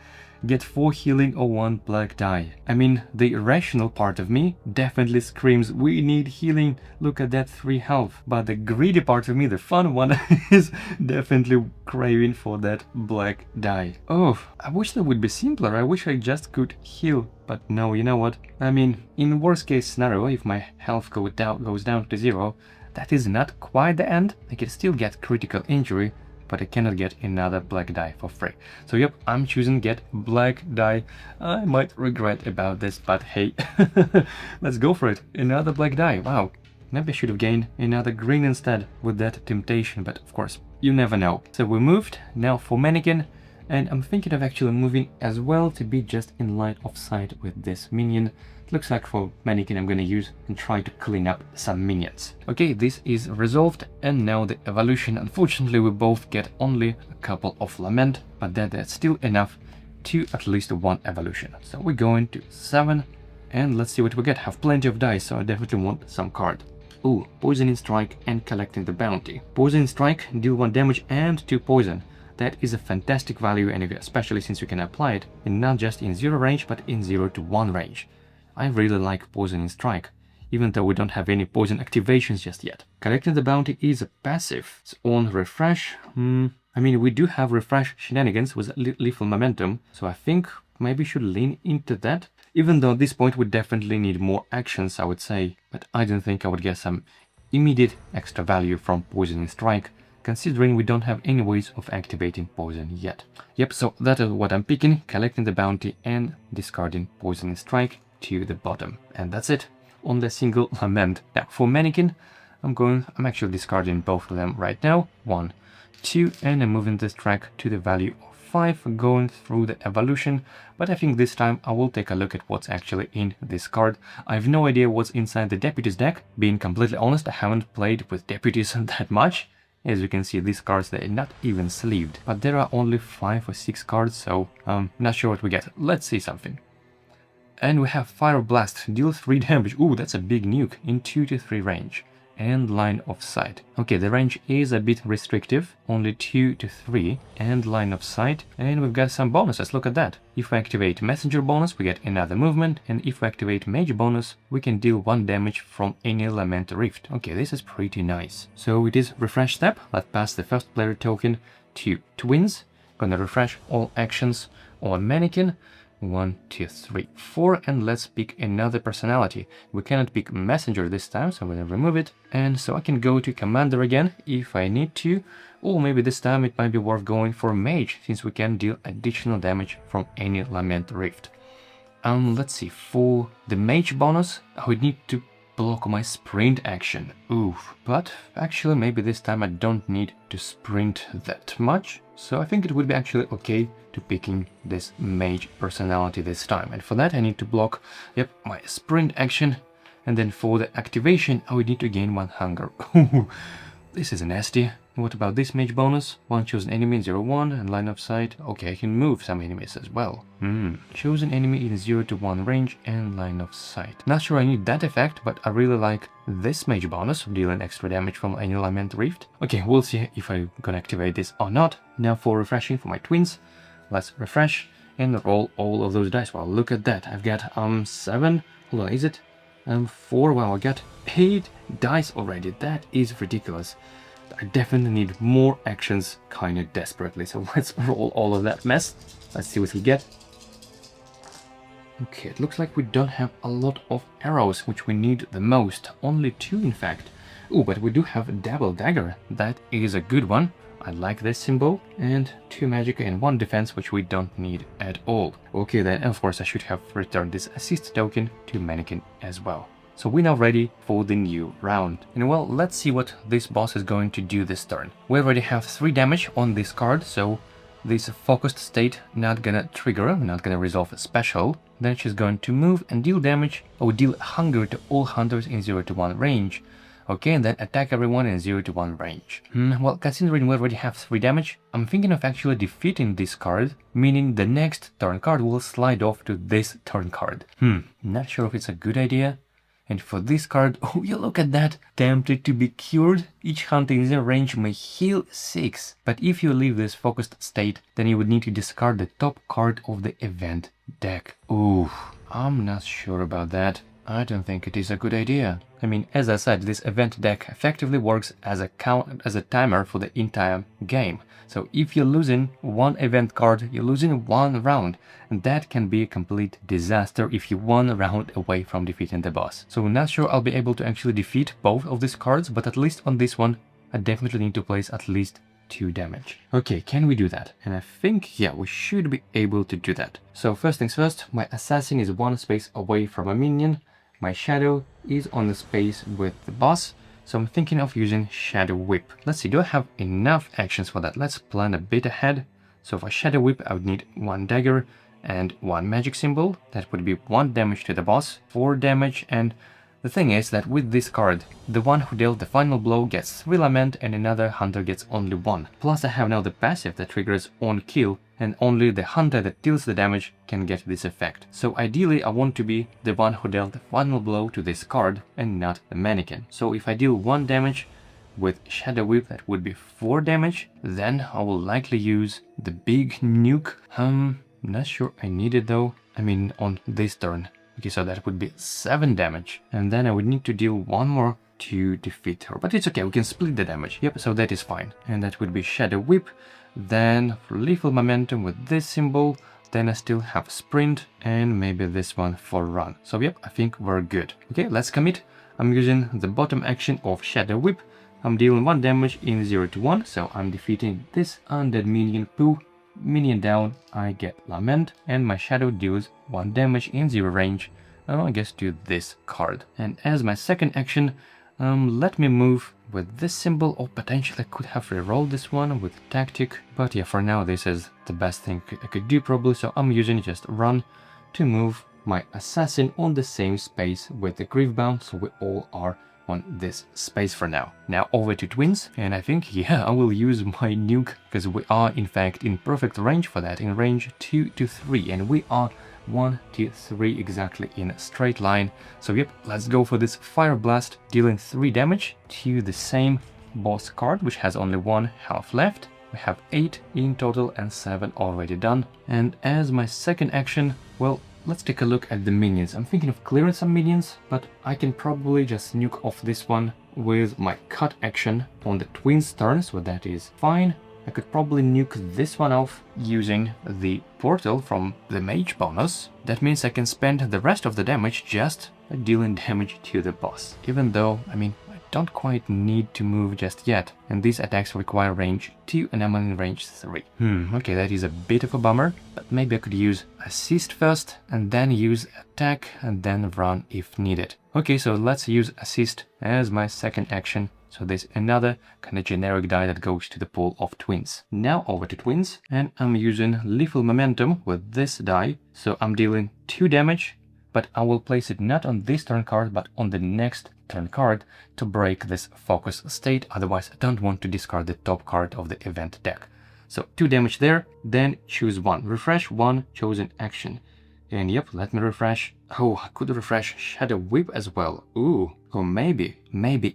Get 4 healing or 1 black die. I mean, the irrational part of me definitely screams, we need healing, look at that 3 health. But the greedy part of me, the fun one, is definitely craving for that black die. Oh, I wish that would be simpler, I wish I just could heal. But no, you know what? I mean, in worst case scenario, if my health goes down to 0, that is not quite the end. I can still get critical injury, but I cannot get another black die for free. So yep, I'm choosing get black die. I might regret about this, but hey, let's go for it. Another black die, wow. Maybe I should have gained another green instead with that temptation, but of course, you never know. So we moved, now for Mannequin, and I'm thinking of actually moving as well to be just in line of sight with this minion. It looks like for Mannequin I'm gonna use and try to clean up some minions. Okay, this is resolved, and now the evolution. Unfortunately, we both get only a couple of lament, but that's still enough to at least 1 evolution. So we're going to 7, and let's see what we get. Have plenty of dice, so I definitely want some card. Ooh, Poisoning Strike and collecting the bounty. Poisoning Strike, deal 1 damage and 2 poison. That is a fantastic value, and especially since you can apply it in not just in 0 range, but in 0 to 1 range. I really like Poisoning Strike, even though we don't have any poison activations just yet. Collecting the bounty is a passive. It's on refresh. I mean, we do have refresh shenanigans with lethal momentum, so I think maybe should lean into that. Even though at this point we definitely need more actions, I would say, but I don't think I would get some immediate extra value from Poisoning Strike, considering we don't have any ways of activating poison yet. Yep, so that is what I'm picking, collecting the bounty and discarding Poisoning Strike to the bottom. And that's it on the single lament. Now for Mannequin, I'm actually discarding both of them right now. 1, 2, and I'm moving this track to the value of 5, going through the evolution. But I think this time I will take a look at what's actually in this card. I have no idea what's inside the deputies deck. Being completely honest, I haven't played with deputies that much. As you can see, these cards, they're not even sleeved, but there are only 5 or 6 cards, so I'm not sure what we get. Let's see something. And we have Fire Blast, deal 3 damage. Ooh, that's a big nuke in 2 to 3 range. And line of sight. Okay, the range is a bit restrictive, only 2 to 3, and line of sight. And we've got some bonuses, look at that. If we activate Messenger bonus, we get another movement, and if we activate Mage bonus, we can deal 1 damage from any Lament Rift. Okay, this is pretty nice. So it is refresh step. Let's pass the first player token to Twins. Gonna refresh all actions on Mannequin. 1, 2, 3, 4, and let's pick another personality. We cannot pick Messenger this time, so I'm gonna remove it. And so I can go to Commander again if I need to, or maybe this time it might be worth going for Mage, since we can deal additional damage from any Lament Rift. Let's see, for the Mage bonus, I would need to block my sprint action. Oof, but actually maybe this time I don't need to sprint that much, so I think it would be actually okay to picking this Mage personality this time. And for that I need to block, yep, my sprint action, and then for the activation I would need to gain 1 hunger. This is nasty. What about this Mage bonus? 1 chosen enemy in 0-1 and line of sight. Okay, I can move some enemies as well. Chosen enemy in 0 to 1 range and line of sight. Not sure I need that effect, but I really like this Mage bonus, dealing extra damage from any Lament Rift. Okay, we'll see if I'm gonna activate this or not. Now for refreshing for my twins. Let's refresh and roll all of those dice. Wow, look at that. I've got 7. Hold on, is it? 4. Wow, I got 8 dice already. That is ridiculous. I definitely need more actions kind of desperately. So let's roll all of that mess. Let's see what we get. Okay, it looks like we don't have a lot of arrows, which we need the most. Only 2, in fact. Oh, but we do have a double dagger. That is a good one. I like this symbol. And 2 magic and 1 defense, which we don't need at all. Okay, then, of course, I should have returned this assist token to Mannequin as well. So we're now ready for the new round. And well, let's see what this boss is going to do this turn. We already have 3 damage on this card, so this focused state not gonna trigger, not gonna resolve a special. Then she's going to move and deal damage, or deal hunger to all hunters in 0 to 1 range. Okay, and then attack everyone in 0 to 1 range. Well, considering we already have 3 damage, I'm thinking of actually defeating this card, meaning the next turn card will slide off to this turn card. Not sure if it's a good idea. And for this card, oh, you look at that! Tempted to be cured? Each hunter in their range may heal 6. But if you leave this focused state, then you would need to discard the top card of the event deck. Ooh, I'm not sure about that. I don't think it is a good idea. I mean, as I said, this event deck effectively works as a timer for the entire game. So if you're losing 1 event card, you're losing 1 round. And that can be a complete disaster if you're 1 round away from defeating the boss. So I'm not sure I'll be able to actually defeat both of these cards, but at least on this one, I definitely need to place at least 2 damage. Okay, can we do that? And I think, yeah, we should be able to do that. So first things first, my assassin is 1 space away from a minion. My shadow is on the space with the boss, so I'm thinking of using Shadow Whip. Let's see, do I have enough actions for that? Let's plan a bit ahead. So for Shadow Whip, I would need 1 dagger and 1 magic symbol. That would be 1 damage to the boss, 4 damage, and the thing is that with this card, the one who dealt the final blow gets 3 lament and another hunter gets only 1. Plus I have now the passive that triggers on kill, and only the hunter that deals the damage can get this effect. So ideally I want to be the one who dealt the final blow to this card and not the mannequin. So if I deal 1 damage with Shadow Whip, that would be 4 damage, then I will likely use the big nuke. Not sure I need it though. I mean on this turn. Okay, so that would be 7 damage. And then I would need to deal 1 more to defeat her. But it's okay, we can split the damage. Yep, so that is fine. And that would be Shadow Whip. Then for lethal momentum with this symbol. Then I still have sprint and maybe this one for run. So yep, I think we're good. Okay, let's commit. I'm using the bottom action of Shadow Whip. I'm dealing 1 damage in 0 to 1. So I'm defeating this undead minion Pooh. Minion down, I get Lament, and my shadow deals 1 damage in 0 range, I guess to this card. And as my second action, let me move with this symbol, or potentially I could have rerolled this one with Tactic, but yeah, for now this is the best thing I could do probably, so I'm using just Run to move my assassin on the same space with the Griefbound, so we all are on this space for now. Now over to twins, and I think, yeah, I will use my nuke, because we are in fact in perfect range for that, in range 2 to 3, and we are 1 to 3 exactly in a straight line. So yep, let's go for this Fire Blast, dealing 3 damage to the same boss card, which has only 1 health left. We have 8 in total and 7 already done. And as my second action, well, let's take a look at the minions. I'm thinking of clearing some minions, but I can probably just nuke off this one with my cut action on the twins turn, so that is fine. I could probably nuke this one off using the portal from the mage bonus. That means I can spend the rest of the damage just dealing damage to the boss. Even though, I mean, I don't quite need to move just yet. And these attacks require range 2 and I'm in range 3. Okay, that is a bit of a bummer. But maybe I could use assist first and then use attack and then run if needed. Okay, so let's use assist as my second action. So there's another kind of generic die that goes to the pool of twins. Now over to twins, and I'm using lethal momentum with this die. So I'm dealing 2 damage, but I will place it not on this turn card, but on the next turn card to break this focus state. Otherwise, I don't want to discard the top card of the event deck. So 2 damage there, then choose 1. Refresh 1 chosen action. And yep, let me refresh. Oh, I could refresh Shadow Whip as well. Ooh, or maybe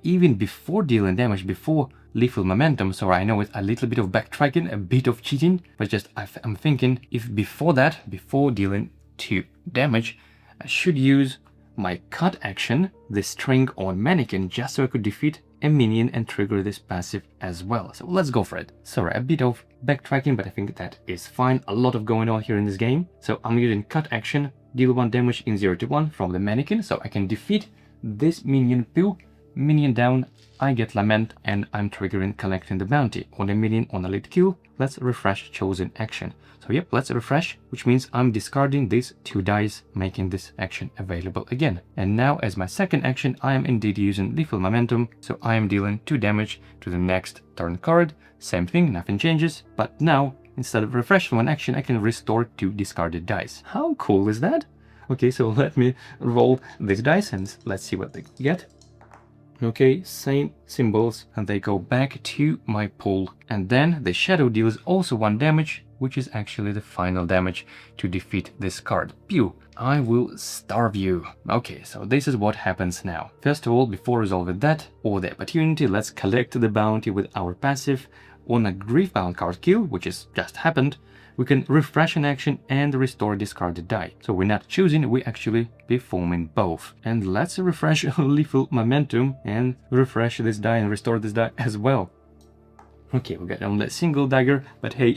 even before dealing damage, before lethal momentum. So I know it's a little bit of backtracking, a bit of cheating, but just I'm thinking if before that, before dealing 2 damage, I should use my cut action, the string on Mannequin, just so I could defeat a minion and trigger this passive as well. So let's go for it. Sorry, a bit of backtracking, but I think that is fine. A lot of going on here in this game. So I'm using cut action, deal 1 damage in 0 to 1 from the Mannequin, so I can defeat this minion pool. Minion down, I get Lament, and I'm triggering collecting the bounty on a minion on a lead kill. Let's refresh chosen action. So yep, let's refresh, which means I'm discarding these 2 dice, making this action available again. And now as my second action, I am indeed using Lethal Momentum, so I am dealing 2 damage to the next turn card. Same thing, nothing changes, but now instead of refresh one action, I can restore 2 discarded dice. How cool is that? Okay, so let me roll these dice and let's see what they get. Okay, same symbols, and they go back to my pool. And then the shadow deals also 1 damage, which is actually the final damage to defeat this card. Pew! I will starve you. Okay, so this is what happens now. First of all, before resolving that, or the opportunity, let's collect the bounty with our passive. On a Griefbound card kill, which has just happened, we can refresh an action and restore discarded die. So we're not choosing, we're actually performing both. And let's refresh Lethal Momentum and refresh this die and restore this die as well. Okay, we got only a single dagger, but hey,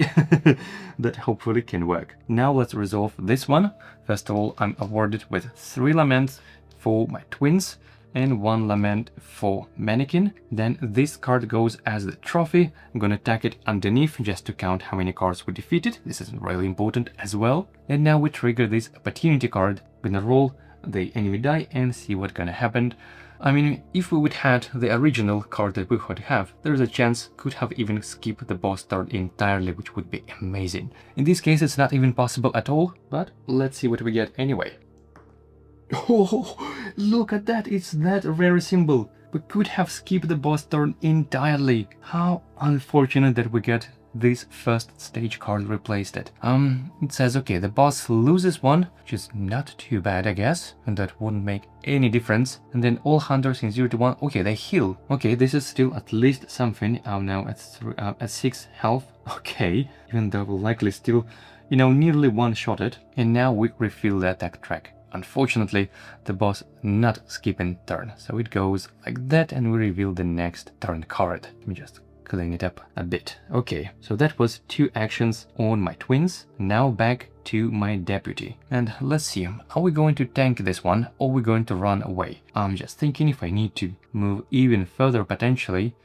that hopefully can work. Now let's resolve this one. First of all, I'm awarded with 3 laments for my twins and 1 lament for Mannequin. Then this card goes as the trophy. I'm gonna tack it underneath just to count how many cards we defeated. This is really important as well. And now we trigger this opportunity card. We're gonna roll the enemy die and see what's gonna happen. I mean, if we would had the original card that we would have, there's a chance could have even skipped the boss turn entirely, which would be amazing. In this case, it's not even possible at all, but let's see what we get anyway. Oh, look at that, it's that rare symbol. We could have skipped the boss turn entirely. How unfortunate that we get this first stage card replaced it. It says, okay, the boss loses 1, which is not too bad, I guess, and that wouldn't make any difference. And then all hunters in 0 to 1, okay, they heal. Okay, this is still at least something. I'm now at 6 health. Okay, even though we'll likely still, you know, nearly one-shot it. And now we refill the attack track. Unfortunately, the boss not skipping turn, so it goes like that, and we reveal the next turn card. Let me just clean it up a bit. Okay, so that was 2 actions on my twins. Now back to my deputy. And let's see, are we going to tank this one or are we going to run away? I'm just thinking if I need to move even further potentially,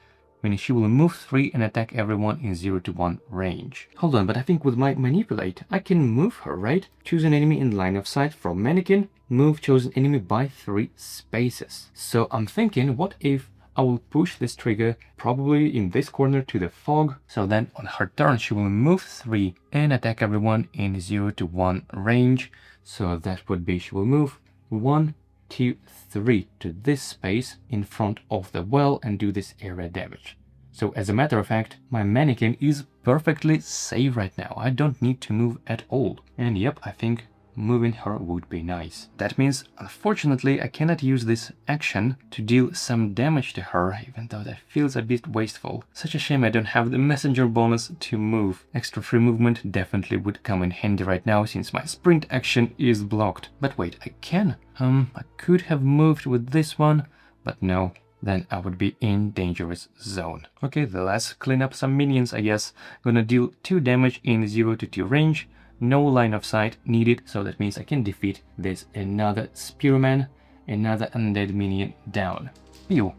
meaning she will move 3 and attack everyone in 0 to 1 range. Hold on, but I think with my manipulate, I can move her, right? Choose an enemy in line of sight from Mannequin, move chosen enemy by 3 spaces. So I'm thinking, what if I will push this trigger probably in this corner to the fog, so then on her turn she will move 3 and attack everyone in 0 to 1 range. So that would be, she will move 1, 2, 3 to this space in front of the well and do this area damage. So as a matter of fact, my Mannequin is perfectly safe right now. I don't need to move at all. And yep, I think moving her would be nice. That means, unfortunately, I cannot use this action to deal some damage to her, even though that feels a bit wasteful. Such a shame I don't have the messenger bonus to move. Extra free movement definitely would come in handy right now, since my sprint action is blocked. But wait, I can. I could have moved with this one, but no, then I would be in dangerous zone. Okay, let's clean up some minions, I guess. Gonna deal 2 damage in 0 to 2 range. No line of sight needed, so that means I can defeat this another Spearman, another undead minion down. Pew.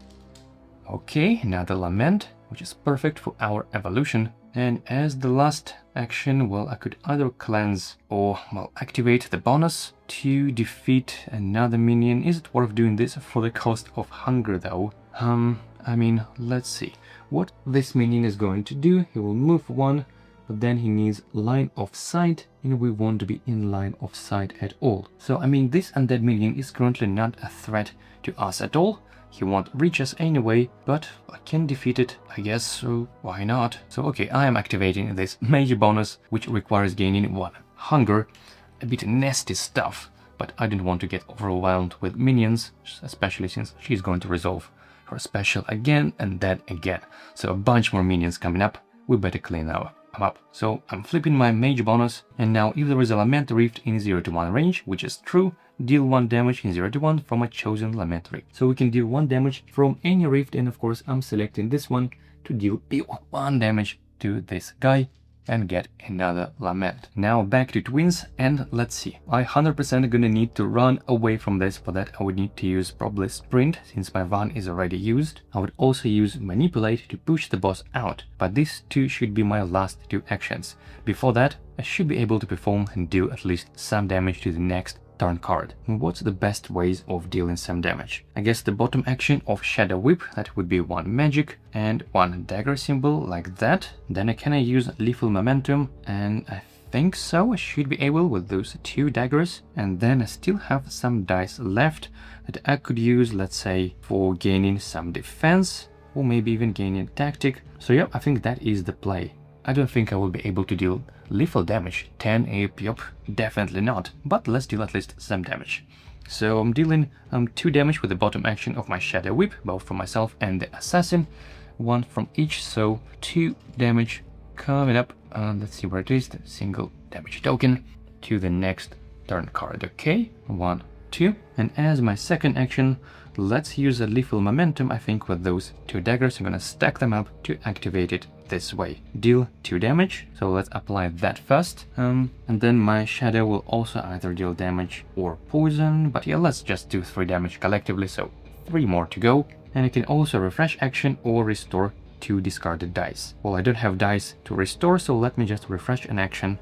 Okay, another Lament, which is perfect for our evolution. And as the last action, well, I could either cleanse or, well, activate the bonus to defeat another minion. Is it worth doing this for the cost of hunger, though? I mean, let's see. What this minion is going to do, he will move 1, but then he needs line of sight, and we won't be in line of sight at all. So, I mean, this undead minion is currently not a threat to us at all. He won't reach us anyway, but I can defeat it, I guess, so why not? So, okay, I am activating this major bonus, which requires gaining 1 hunger. A bit nasty stuff, but I didn't want to get overwhelmed with minions, especially since she's going to resolve her special again and that again. So a bunch more minions coming up. We better clean our I'm up. So I'm flipping my mage bonus, and now if there is a Lament Rift in 0 to 1 range, which is true, deal 1 damage in 0 to 1 from a chosen Lament Rift. So we can deal 1 damage from any rift, and of course I'm selecting this one to deal 1 damage to this guy and get another Lament. Now back to twins, and let's see. I 100% gonna need to run away from this. For that I would need to use probably Sprint, since my run is already used. I would also use Manipulate to push the boss out, but these two should be my last 2 actions. Before that, I should be able to perform and do at least some damage to the next turn card. What's the best ways of dealing some damage? I guess the bottom action of Shadow Whip, that would be 1 magic and 1 dagger symbol like that. Then I can use Lethal Momentum, and I think so I should be able with those 2 daggers. And then I still have some dice left that I could use, let's say, for gaining some defense or maybe even gaining tactic. So yeah, I think that is the play. I don't think I will be able to deal lethal damage, 10 AP, yup, definitely not, but let's deal at least some damage. So I'm dealing 2 damage with the bottom action of my Shadow Whip, both from myself and the assassin, 1 from each, so 2 damage coming up. Let's see where it is, the single damage token to the next turn card. Okay, 1, 2, and as my second action, let's use a Lethal Momentum. I think with those 2 daggers I'm gonna stack them up to activate it this way. Deal 2 damage, so let's apply that first, and then my shadow will also either deal damage or poison, but yeah, let's just do 3 damage collectively, so 3 more to go. And I can also refresh action or restore 2 discarded dice. Well, I don't have dice to restore, so let me just refresh an action.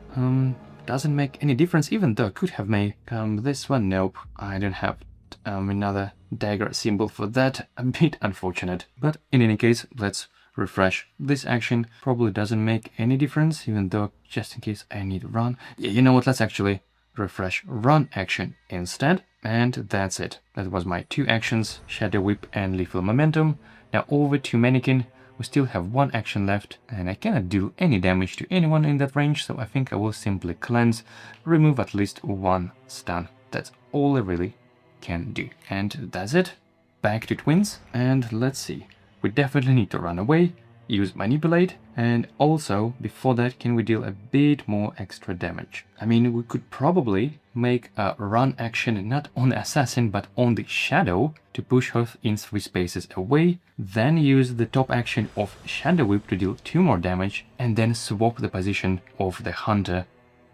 Doesn't make any difference, even though I could have made this one. Nope, I don't have another dagger symbol for that. A bit unfortunate, but in any case, let's refresh this action. Probably doesn't make any difference, even though just in case I need run. Yeah, you know what, let's actually refresh run action instead, and that's it. That was my 2 actions, Shadow Whip and Lethal Momentum. Now over to Mannequin. We still have 1 action left, and I cannot do any damage to anyone in that range, so I think I will simply cleanse, remove at least 1 stun. That's all I really can do. And that's it. Back to twins, and let's see. We definitely need to run away, use Manipulate, and also, before that, can we deal a bit more extra damage? I mean, we could probably make a run action not on the assassin, but on the shadow to push her in 3 spaces away, then use the top action of Shadow Whip to deal 2 more damage, and then swap the position of the hunter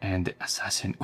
and the assassin.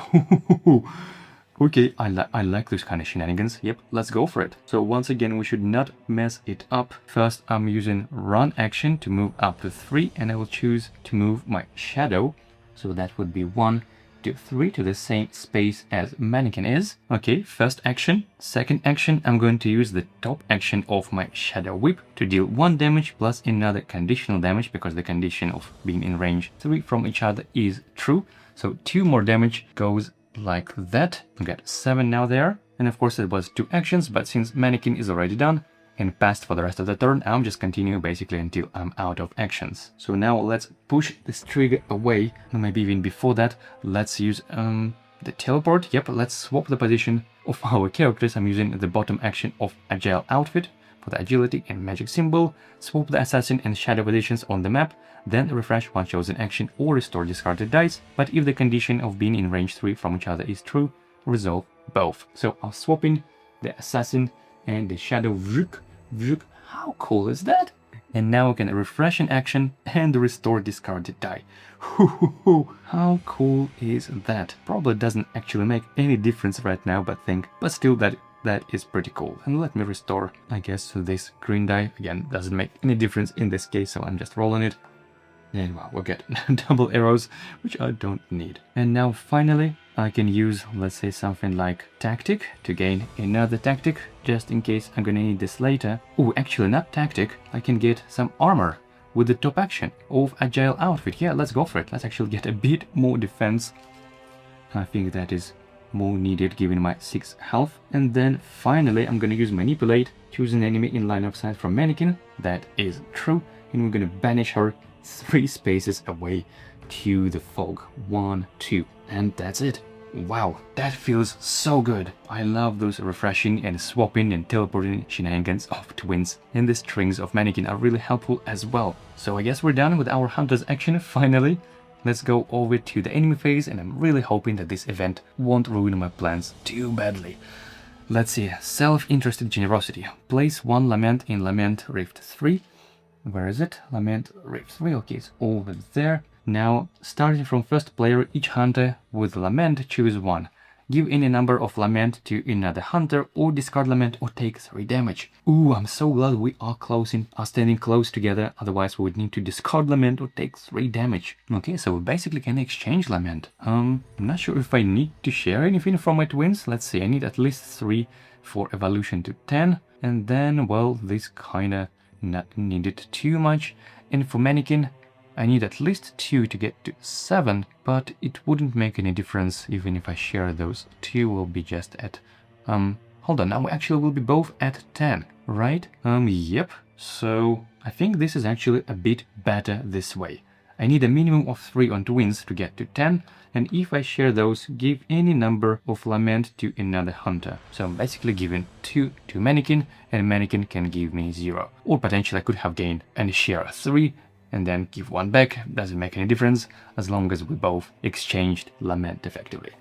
Okay, I like those kind of shenanigans. Yep, let's go for it. So once again, we should not mess it up. First, I'm using run action to move up to 3, and I will choose to move my shadow. So that would be 1, 2, 3 to the same space as Mannequin is. Okay, first action. Second action, I'm going to use the top action of my Shadow Whip to deal 1 damage plus another conditional damage, because the condition of being in range 3 from each other is true. So 2 more damage goes like that. I got 7 now there, and of course it was 2 actions, but since Mannequin is already done and passed for the rest of the turn, I'm just continuing basically until I'm out of actions. So now let's push the Striga away, and maybe even before that, let's use the teleport. Yep, let's swap the position of our characters. I'm using the bottom action of Agile Outfit for the agility and magic symbol, swap the assassin and shadow positions on the map, then refresh 1 chosen action or restore discarded dice, but if the condition of being in range 3 from each other is true, resolve both. So I'm swapping the assassin and the shadow. How cool is that? And now I can refresh an action and restore discarded die. How cool is that? Probably doesn't actually make any difference right now, but still that is pretty cool. And let me restore, I guess, this green die. Again, doesn't make any difference in this case, so I'm just rolling it. And well, we'll get double arrows, which I don't need. And now finally, I can use, let's say, something like tactic to gain another tactic, just in case I'm gonna need this later. Oh, actually not tactic, I can get some armor with the top action of Agile Outfit. Yeah, let's go for it. Let's actually get a bit more defense. I think that is more needed given my 6 health. And then finally, I'm gonna use Manipulate, choose an enemy in line of sight from Mannequin. That is true. And we're gonna banish her 3 spaces away to the fog. 1, 2, and that's it. Wow, that feels so good. I love those refreshing and swapping and teleporting shenanigans of twins, and the strings of Mannequin are really helpful as well. So I guess we're done with our hunter's action finally, let's go over to the enemy phase, and I'm really hoping that this event won't ruin my plans too badly. Let's see, self-interested generosity. Place 1 Lament in Lament Rift 3. Where is it? Lament Rift 3, okay, it's over there. Now, starting from first player, each hunter with Lament choose 1. Give any number of Lament to another hunter, or discard Lament, or take 3 damage. Ooh, I'm so glad we are standing close together, otherwise we would need to discard Lament or take 3 damage. Okay, so we basically can exchange Lament. I'm not sure if I need to share anything from my twins. Let's see, I need at least 3 for evolution to 10, and then, well, this kinda not needed too much. And for Mannequin, I need at least 2 to get to 7, but it wouldn't make any difference even if I share those. 2 will be just at, hold on, now we actually will be both at 10, right? Yep, so I think this is actually a bit better this way. I need a minimum of 3 on twins to get to 10, and if I share those, give any number of Lament to another hunter. So I'm basically giving 2 to Mannequin, and Mannequin can give me 0. Or potentially I could have gained and share 3, and then give 1 back. Doesn't make any difference as long as we both exchanged Lament effectively.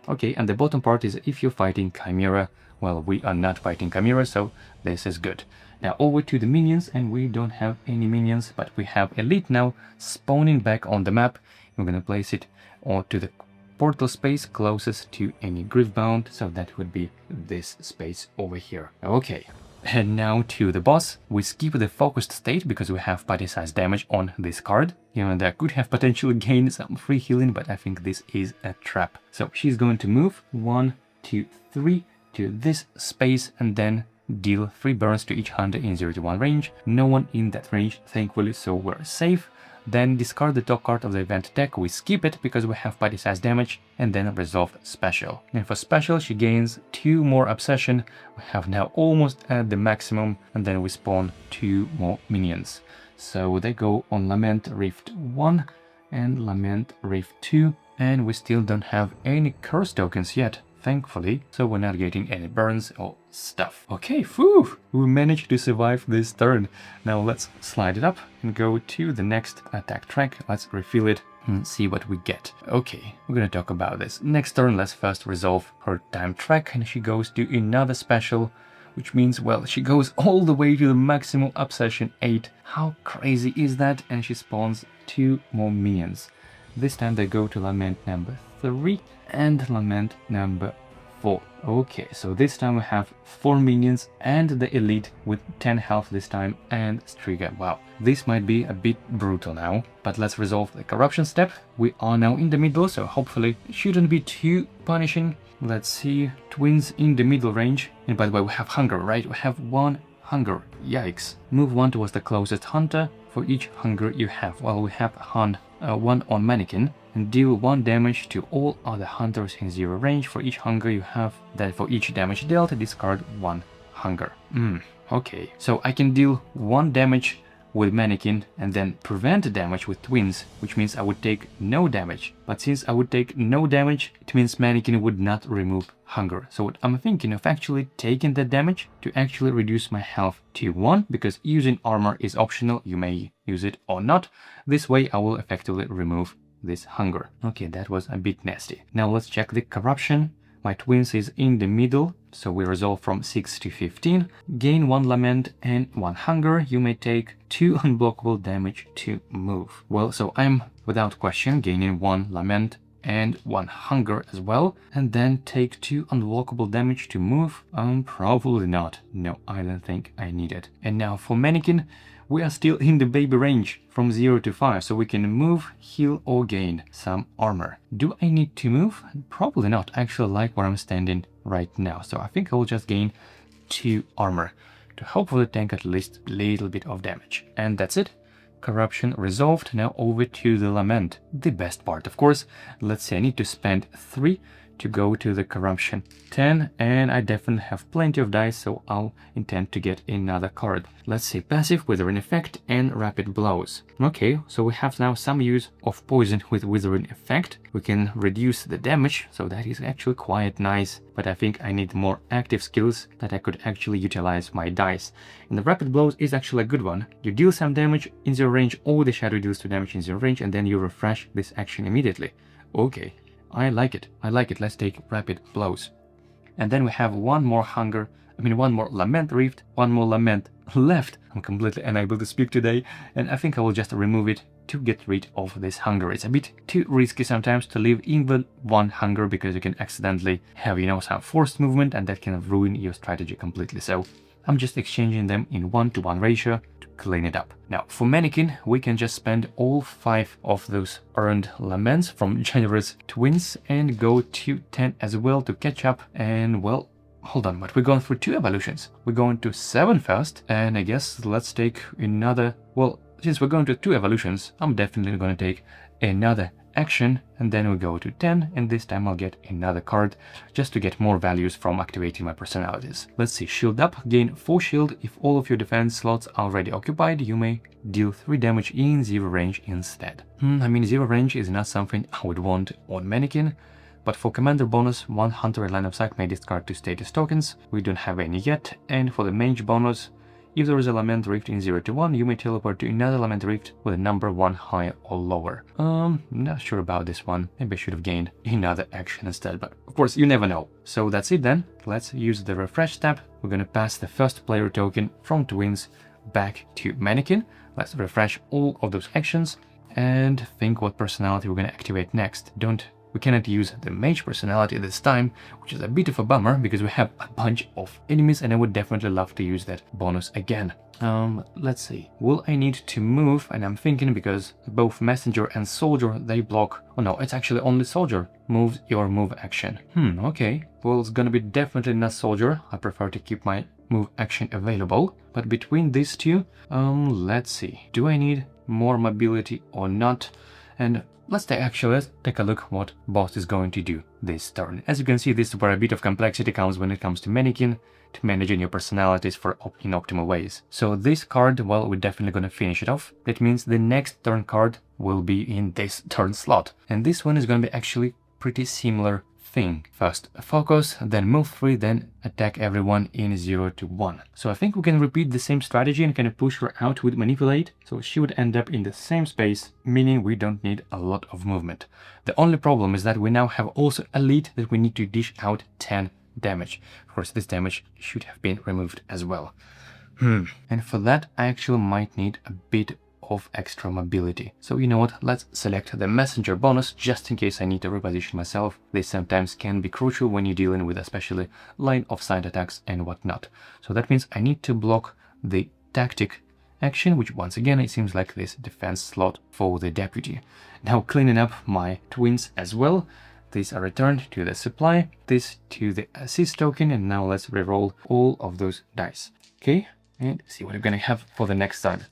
Okay, and the bottom part is if you're fighting Chimera. Well, we are not fighting Chimera, so this is good. Now over to the minions, and we don't have any minions, but we have Elite now spawning back on the map. We're gonna place it to the portal space closest to any Griffbound, so that would be this space over here. Okay. And now to the boss. We skip the focused state because we have party size damage on this card. You know, that could have potentially gained some free healing, but I think this is a trap. So she's going to move 1, 2, 3 to this space and then deal 3 burns to each hunter in 0 to 1 range. No one in that range, thankfully, so we're safe. Then discard the top card of the event deck. We skip it because we have party size damage, and then resolve special. And for special, she gains 2 more obsession. We have now almost at the maximum, and then we spawn 2 more minions. So they go on Lament Rift 1 and Lament Rift 2, and we still don't have any curse tokens yet, thankfully, so we're not getting any burns or stuff. Okay, whew, we managed to survive this turn. Now let's slide it up and go to the next attack track. Let's refill it and see what we get. Okay, we're gonna talk about this. Next turn, let's first resolve her time track, and she goes to another special, which means, well, she goes all the way to the maximum obsession 8. How crazy is that? And she spawns 2 more minions. This time they go to Lament number 3 and Lament number 4. Okay, so this time we have 4 minions and the Elite with 10 health this time and Striga. Wow, this might be a bit brutal now, but let's resolve the corruption step. We are now in the middle, so hopefully it shouldn't be too punishing. Let's see, twins in the middle range. And by the way, we have hunger, right? We have 1 hunger. Yikes. Move 1 towards the closest hunter for each hunger you have. Well, we have 1 on Mannequin, and deal 1 damage to all other hunters in 0 range for each hunger you have. Then for each damage dealt, discard 1 hunger. Okay, so I can deal 1 damage with Mannequin and then prevent damage with twins, which means I would take no damage. But since I would take no damage, it means Mannequin would not remove hunger. So what I'm thinking of actually taking that damage to actually reduce my health to 1, because using armor is optional, you may use it or not. This way I will effectively remove this hunger. Okay, that was a bit nasty. Now let's check the corruption. My twins is in the middle, so we resolve from 6 to 15. Gain 1 lament and 1 hunger. You may take 2 unblockable damage to move. Well, so I'm without question gaining 1 lament and 1 hunger as well, and then take 2 unblockable damage to move. Probably not. No, I don't think I need it. And now for Mannequin, we are still in the baby range from 0 to 5, so we can move, heal, or gain some armor. Do I need to move? Probably not. I actually like where I'm standing right now, so I think I will just gain 2 armor to hopefully tank at least a little bit of damage. And that's it. Corruption resolved. Now over to the lament. The best part, of course. Let's say I need to spend 3 to go to the corruption 10, and I definitely have plenty of dice, so I'll intend to get another card. Let's see, passive, withering effect, and rapid blows. Okay, so we have now some use of poison with withering effect. We can reduce the damage, so that is actually quite nice, but I think I need more active skills that I could actually utilize my dice. And the rapid blows is actually a good one. You deal some damage in zero range, or the shadow deals 2 damage in zero range, and then you refresh this action immediately. Okay, I like it. I like it. Let's take rapid blows. And then we have one more one more lament rift, one more lament left. I'm completely unable to speak today, and I think I will just remove it to get rid of this hunger. It's a bit too risky sometimes to leave even one hunger, because you can accidentally have, some forced movement, and that can ruin your strategy completely. So I'm just exchanging them in 1-to-1 ratio to clean it up. Now, for Mannequin, we can just spend all 5 of those earned laments from generous twins and go to 10 as well to catch up. And, well, hold on, but we're going through 2 evolutions. We're going to 7 first, and I guess let's take another... Well, since we're going to 2 evolutions, I'm definitely going to take another action, and then we go to 10, and this time I'll get another card just to get more values from activating my personalities. Let's see, shield up, gain 4 shield. If all of your defense slots are already occupied, you may deal 3 damage in 0 range instead. 0 range is not something I would want on Mannequin, but for commander bonus, 1 hunter in line of sight may discard 2 status tokens. We don't have any yet. And for the mage bonus, if there is a lament rift in 0-1, you may teleport to another lament rift with a number 1 higher or lower. Not sure about this one. Maybe I should have gained another action instead, but of course you never know. So that's it then. Let's use the refresh tab. We're gonna pass the first player token from twins back to Mannequin. Let's refresh all of those actions and think what personality we're gonna activate next. We cannot use the mage personality this time, which is a bit of a bummer because we have a bunch of enemies and I would definitely love to use that bonus again. Let's see. Will I need to move? And I'm thinking, because both messenger and soldier, they block... Oh no, it's actually only soldier moves your move action. Okay. Well, it's gonna be definitely not soldier. I prefer to keep my move action available. But between these two, let's see. Do I need more mobility or not? And let's take a look what boss is going to do this turn. As you can see, this is where a bit of complexity comes when it comes to Mannequin, to managing your personalities in optimal ways. So this card, well, we're definitely gonna finish it off. That means the next turn card will be in this turn slot. And this one is gonna be actually pretty similar thing. First focus, then move 3, then attack everyone in 0-1. So I think we can repeat the same strategy and kind of push her out with manipulate. So she would end up in the same space, meaning we don't need a lot of movement. The only problem is that we now have also a lead that we need to dish out 10 damage. Of course, this damage should have been removed as well. And for that, I actually might need a bit of extra mobility. So you know what, let's select the messenger bonus just in case I need to reposition myself. This sometimes can be crucial when you're dealing with especially line of sight attacks and whatnot. So that means I need to block the tactic action, which once again it seems like this defense slot for the deputy. Now cleaning up my twins as well. These are returned to the supply, this to the assist token, and now let's reroll all of those dice. Okay, and see what we're gonna have for the next turn.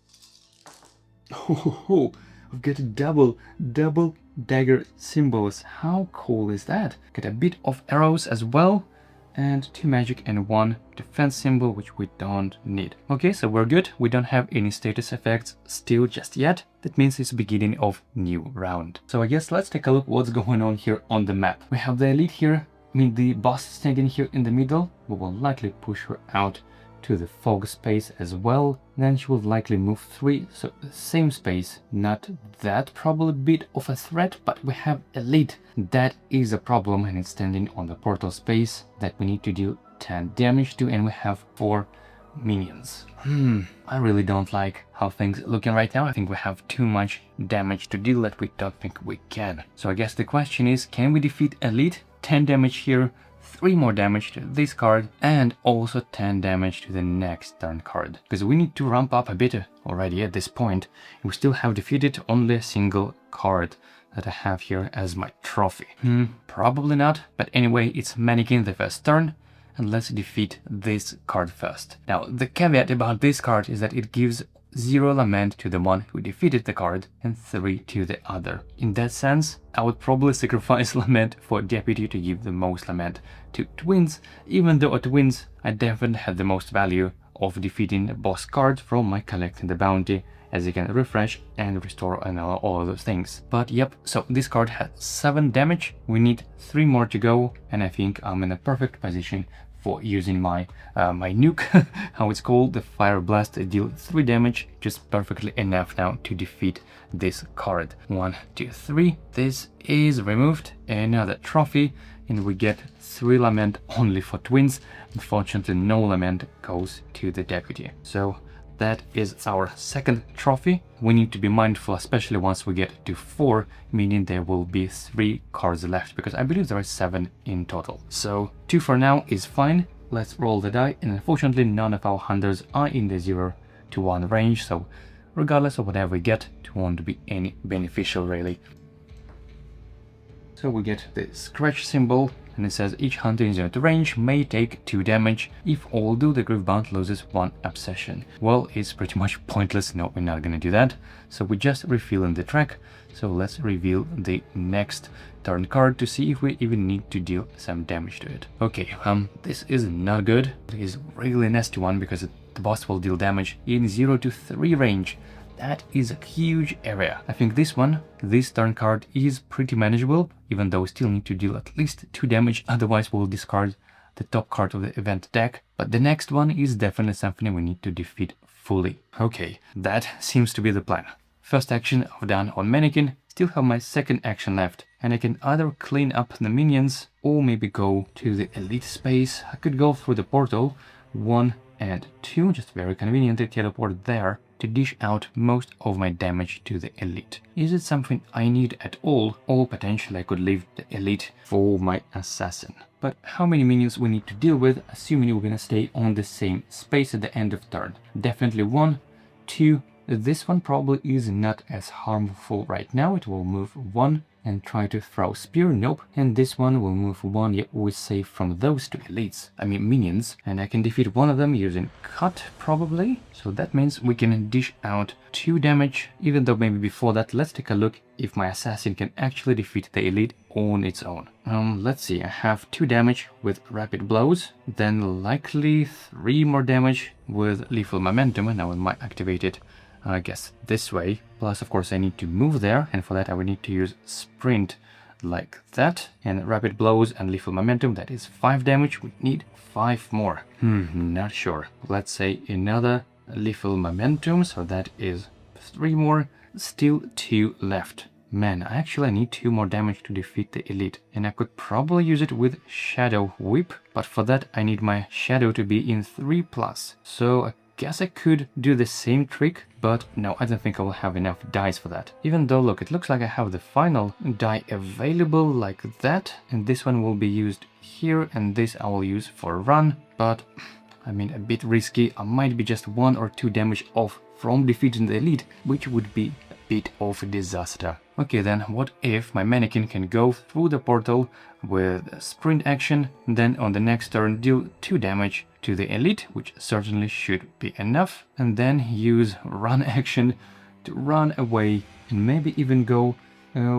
Oh, I've got double dagger symbols. How cool is that? Get a bit of arrows as well, and 2 magic and 1 defense symbol, which we don't need. Okay, so we're good. We don't have any status effects still just yet. That means it's the beginning of new round. So I guess let's take a look what's going on here on the map. We have the elite here, the boss standing here in the middle. We will likely push her out to the fog space as well. Then she will likely move 3, so the same space. Not that probably bit of a threat, but we have elite. That is a problem, and it's standing on the portal space that we need to deal 10 damage to, and we have 4 minions. I really don't like how things are looking right now. I think we have too much damage to deal that we don't think we can. So I guess the question is, can we defeat elite? 10 damage here, 3 more damage to this card, and also 10 damage to the next turn card. Because we need to ramp up a bit already at this point. We still have defeated only a single card that I have here as my trophy. Probably not, but anyway, it's Mannequin the first turn, and let's defeat this card first. Now, the caveat about this card is that it gives 0 lament to the one who defeated the card and 3 to the other. In that sense, I would probably sacrifice lament for deputy to give the most lament to twins, even though at twins I definitely had the most value of defeating a boss card from my collecting the bounty, as you can refresh and restore and all of those things. But yep, so this card has 7 damage, we need 3 more to go, and I think I'm in a perfect position for using my my nuke, how it's called, the Fire Blast, to deal 3 damage, just perfectly enough now to defeat this card. 1, 2, 3, this is removed, another trophy, and we get 3 lament only for twins. Unfortunately, no lament goes to the deputy. So that is our second trophy. We need to be mindful, especially once we get to 4, meaning there will be 3 cards left, because I believe there are 7 in total. So 2 for now is fine. Let's roll the die, and unfortunately none of our hunters are in the 0 to 1 range, so regardless of whatever we get, it won't be any beneficial really. So we get the scratch symbol, and it says each hunter in 0 to range may take 2 damage. If all do, the Griefbound loses 1 obsession. Well, it's pretty much pointless. No, we're not gonna do that. So we just refill in the track. So let's reveal the next turn card to see if we even need to deal some damage to it. Okay, this is not good. It is really nasty one because the boss will deal damage in 0 to 3 range. That is a huge area. I think this turn card is pretty manageable, even though we still need to deal at least 2 damage, otherwise we'll discard the top card of the event deck. But the next one is definitely something we need to defeat fully. Okay, that seems to be the plan. First action I've done on Mannequin, still have my second action left, and I can either clean up the minions or maybe go to the elite space. I could go through the portal 1 and 2, just very conveniently teleport there to dish out most of my damage to the elite. Is it something I need at all, or potentially I could leave the elite for my assassin? But how many minions we need to deal with, assuming we're gonna stay on the same space at the end of turn? Definitely 1, 2, this one probably is not as harmful right now, it will move 1 and try to throw spear, nope. And this one will move 1, yet we're safe from those 2 elites, I mean minions, and I can defeat one of them using cut probably. So that means we can dish out 2 damage, even though maybe before that let's take a look if my assassin can actually defeat the elite on its own. Let's see, I have 2 damage with rapid blows, then likely 3 more damage with lethal momentum, and now we might activate it I guess this way. Plus, of course, I need to move there, and for that I would need to use sprint like that, and rapid blows and lethal momentum, that is 5 damage. We need 5 more. Not sure. Let's say another lethal momentum, so that is 3 more. Still 2 left. Man, I actually need 2 more damage to defeat the elite, and I could probably use it with Shadow Whip, but for that I need my Shadow to be in 3+. So I guess I could do the same trick, but no, I don't think I will have enough dice for that. Even though, look, it looks like I have the final die available like that, and this one will be used here, and this I will use for run, but I mean, a bit risky. I might be just 1 or 2 damage off from defeating the elite, which would be a bit of a disaster. Okay then, what if my Mannequin can go through the portal with a sprint action, then on the next turn deal 2 damage to the elite, which certainly should be enough, and then use run action to run away, and maybe even go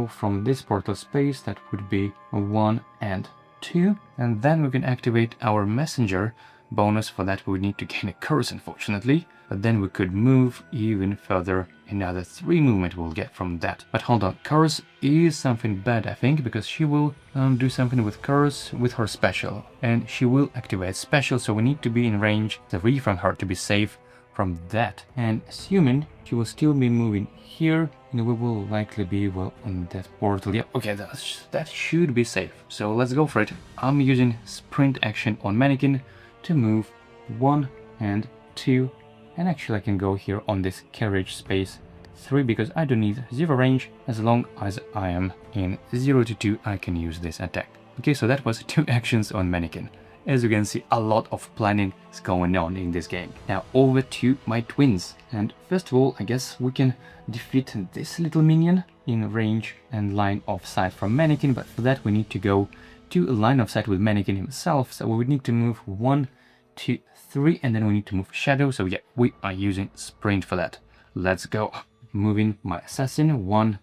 from this portal space, that would be 1 and 2, and then we can activate our messenger bonus. For that we would need to gain a curse, unfortunately, but then we could move even further. Another 3 movement we'll get from that. But hold on, curse is something bad, I think, because she will do something with curse with her special, and she will activate special, so we need to be in range 3 from her to be safe from that. And assuming she will still be moving here, and we will likely be, well, on that portal. Yeah, okay, that should be safe. So let's go for it. I'm using sprint action on Mannequin to move 1 and 2, and actually I can go here on this carriage space 3, because I don't need 0 range. As long as I am in 0 to 2, I can use this attack. Okay, so that was 2 actions on Mannequin. As you can see, a lot of planning is going on in this game. Now over to my twins, and first of all I guess we can defeat this little minion in range and line of sight from Mannequin, but for that we need to go to a line of sight with Mannequin himself, so we would need to move 1, 2, 3, and then we need to move Shadow. So yeah, we are using sprint for that. let's go. Moving my assassin 1,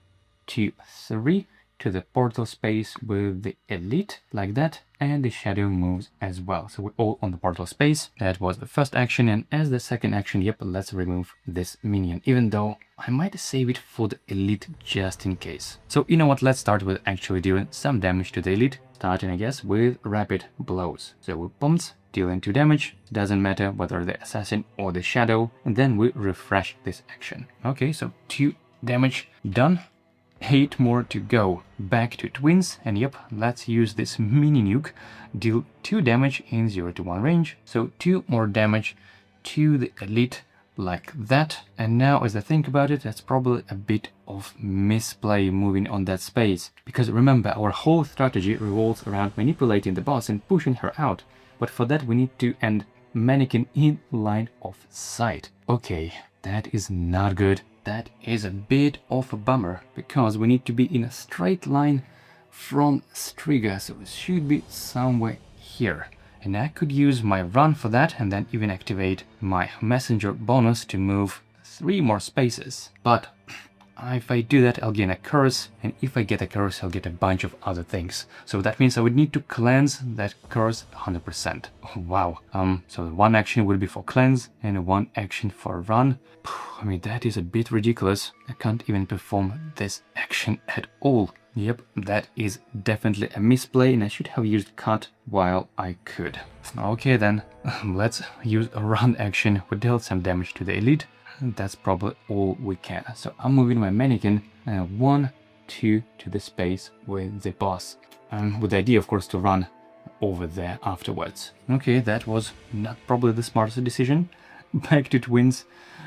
2, 3 to the portal space with the elite, like that, and the shadow moves as well. So we're all on the portal space. That was the first action, and as the second action, yep, let's remove this minion, even though I might save it for the elite just in case. So you know what, let's start with actually doing some damage to the elite, starting I guess with rapid blows. So we pumped, dealing 2 damage, doesn't matter whether the assassin or the shadow, and then we refresh this action. Okay, so 2 damage done. 8 more to go. Back to twins, and yep, let's use this mini nuke. Deal 2 damage in 0 to 1 range, so 2 more damage to the elite, like that. And now as I think about it, that's probably a bit of misplay moving on that space, because remember, our whole strategy revolves around manipulating the boss and pushing her out, but for that we need to end Mannequin in line of sight. Okay, that is not good. That is a bit of a bummer, because we need to be in a straight line from Striga, so it should be somewhere here. And I could use my run for that, and then even activate my messenger bonus to move 3 more spaces. But if I do that, I'll gain a curse, and if I get a curse, I'll get a bunch of other things. So that means I would need to cleanse that curse 100%. Wow. So 1 action would be for cleanse, and 1 action for run. I mean, that is a bit ridiculous. I can't even perform this action at all. Yep, that is definitely a misplay, and I should have used cut while I could. Okay then, let's use a run action. We dealt some damage to the elite. That's probably all we can. So I'm moving my mannequin 1, 2 to the space with the boss. With the idea, of course, to run over there afterwards. Okay, that was not probably the smartest decision. Back to twins.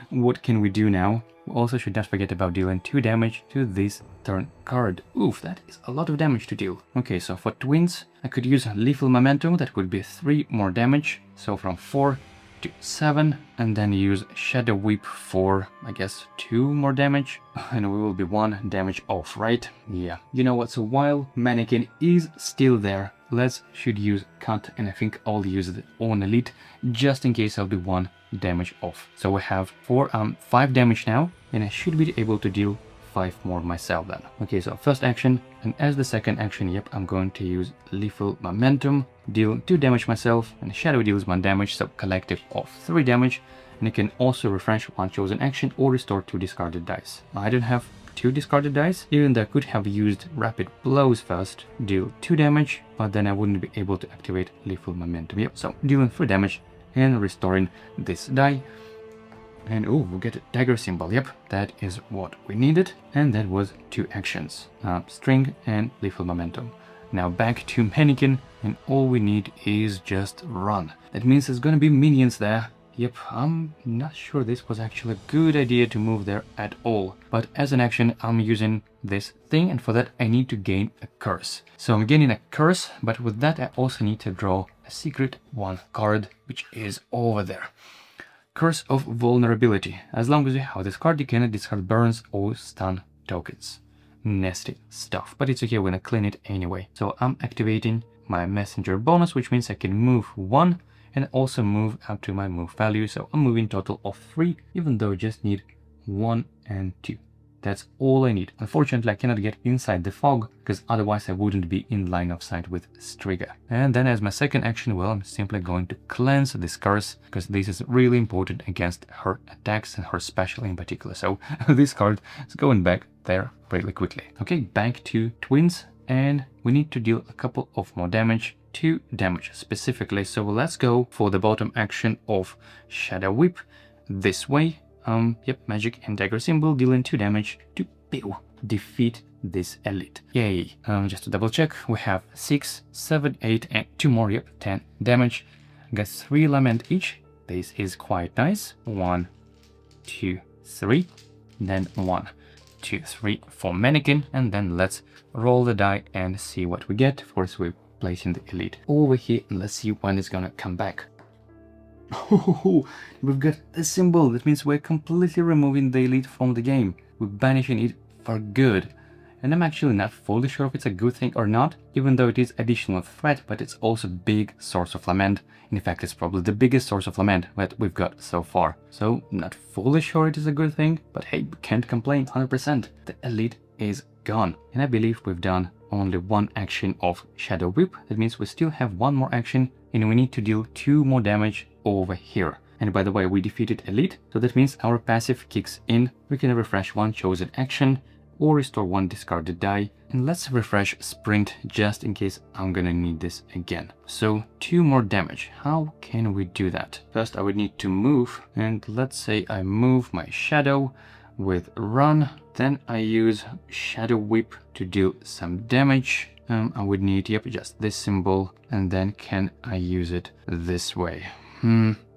What can we do now? We also should not forget about dealing 2 damage to this turn card. Oof, that is a lot of damage to deal. Okay, so for twins, I could use lethal momentum. That would be 3 more damage. So from 4 to 7, and then use Shadow Whip for, I guess, 2 more damage, and we will be 1 damage off, right? Yeah. You know what, so while Mannequin is still there, let's should use cut, and I think I'll use it on elite, just in case I'll be 1 damage off. So we have 5 damage now, and I should be able to deal 5 more myself then. Okay, so first action, and as the second action, yep, I'm going to use lethal momentum, deal 2 damage myself, and shadow deals 1 damage, so collective of 3 damage. And you can also refresh 1 chosen action or restore 2 discarded dice. I don't have 2 discarded dice, even though I could have used rapid blows first, deal 2 damage, but then I wouldn't be able to activate lethal momentum. Yep, so dealing 3 damage and restoring this die. And oh, we'll get a dagger symbol. Yep, that is what we needed. And that was 2 actions, string and lethal momentum. Now back to Mannequin, and all we need is just run. That means there's gonna be minions there. Yep, I'm not sure this was actually a good idea to move there at all. But as an action, I'm using this thing, and for that I need to gain a curse. So I'm gaining a curse, but with that I also need to draw a secret 1 card, which is over there. Curse of Vulnerability. As long as you have this card, you cannot discard burns or stun tokens. Nasty stuff, but it's okay, we're gonna clean it anyway. So I'm activating my messenger bonus, which means I can move 1 and also move up to my move value. So I'm moving total of 3, even though I just need 1 and 2. That's all I need. Unfortunately, I cannot get inside the fog, because otherwise I wouldn't be in line of sight with Striga. And then as my second action, well, I'm simply going to cleanse this curse, because this is really important against her attacks and her special in particular. So this card is going back there really quickly. Okay, back to twins, and we need to deal a couple of more damage. 2 damage specifically. So let's go for the bottom action of Shadow Whip this way. Yep, magic and dagger symbol, dealing 2 damage to defeat this elite. Yay. Just to double check, we have 6, 7, 8, and 2 more, yep, 10 damage. Got 3 lament each. This is quite nice. 1, 2, 3. Then 1, 2, 3 for Mannequin. And then let's roll the die and see what we get. Of course, we're placing the elite over here, and let's see when it's gonna come back. Oh, we've got a symbol. That means we're completely removing the elite from the game. We're banishing it for good. and I'm actually not fully sure if it's a good thing or not, even though it is additional threat, but it's also big source of lament. In fact, it's probably the biggest source of lament that we've got so far. So not fully sure it is a good thing, but hey, can't complain 100%. The elite is gone. And I believe we've done only one action of Shadow Whip. That means we still have one more action and we need to deal 2 more damage over here. And by the way, we defeated elite, so that means our passive kicks in. We can refresh one chosen action or restore one discarded die. And let's refresh sprint just in case I'm gonna need this again. So 2 more damage. How can we do that? First I would need to move, and let's say I move my shadow with run. Then I use Shadow Whip to deal some damage. I would need, yep, just this symbol. And then can I use it this way?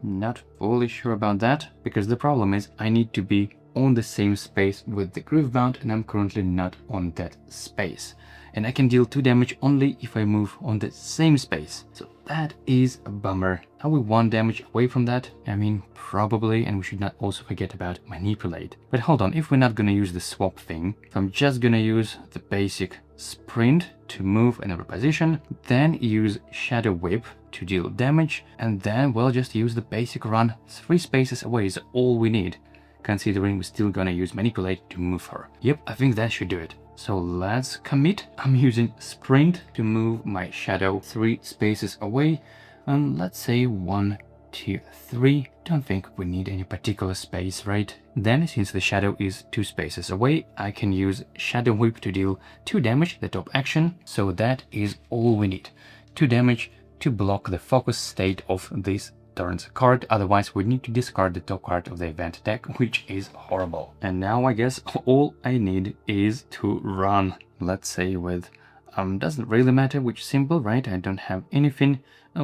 Not fully sure about that, because the problem is I need to be on the same space with the Groovebound, and I'm currently not on that space. And I can deal 2 damage only if I move on the same space. So that is a bummer. Are we 1 damage away from that? I mean, probably, and we should not also forget about Manipulate. But hold on, if we're not gonna use the swap thing, if I'm just gonna use the basic sprint to move in every position, then use Shadow Whip to deal damage, and then we'll just use the basic run. 3 spaces away is all we need, considering we're still gonna use Manipulate to move her. Yep, I think that should do it. So let's commit. I'm using sprint to move my shadow 3 spaces away, and let's say 1, 2, 3. Don't think we need any particular space, right? Then, since the shadow is 2 spaces away, I can use Shadow Whip to deal 2 damage, the top action. So that is all we need. 2 damage to block the focus state of this turn's card, otherwise we need to discard the top card of the event deck, which is horrible. And now I guess all I need is to run. Let's say with, doesn't really matter which symbol, right? I don't have anything.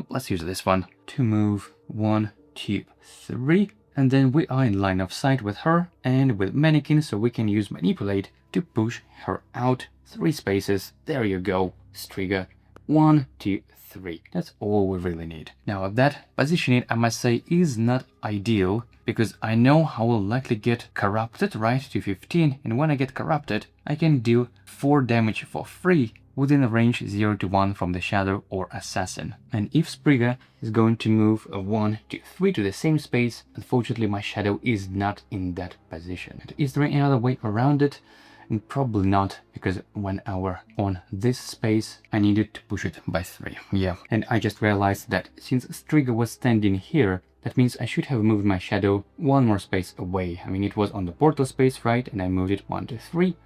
Let's use this one to move 1, 2, 3. And then we are in line of sight with her and with Mannequin, so we can use Manipulate to push her out 3 spaces. There you go, Striga. 1, 2, 3. That's all we really need. Now that positioning, I must say, is not ideal, because I know I will likely get corrupted right to 15, and when I get corrupted, I can deal 4 damage for free within a range 0 to 1 from the Shadow or Assassin. And if Striga is going to move a 1, 2, 3 to the same space, unfortunately my Shadow is not in that position. Is there any other way around it? And probably not, because when I were on this space, I needed to push it by 3. Yeah, and I just realized that since Striga was standing here, that means I should have moved my shadow 1 more space away. I mean, it was on the portal space, right? And I moved it 1 to 3,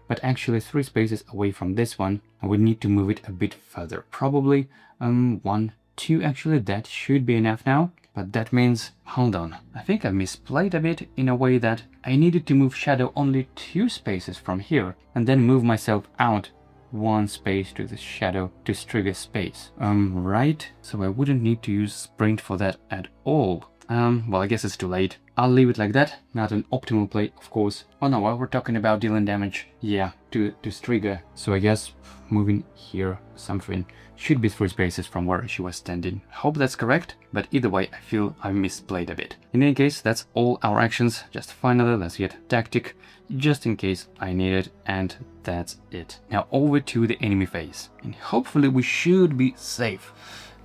but actually 3 spaces away from this one. I would need to move it a bit further, probably 1, 2. Actually, that should be enough now. But that means, hold on, I think I misplayed a bit in a way that I needed to move shadow only 2 spaces from here and then move myself out 1 space to the shadow to Striga space. Right? So I wouldn't need to use sprint for that at all. Well, I guess it's too late. I'll leave it like that. Not an optimal play, of course. Oh no, while we're talking about dealing damage, yeah, to Striga. So I guess moving here, something should be 3 spaces from where she was standing. Hope that's correct, but either way, I feel I misplayed a bit. In any case, that's all our actions. Just finally, let's get tactic, just in case I need it, and that's it. Now over to the enemy phase, and hopefully we should be safe.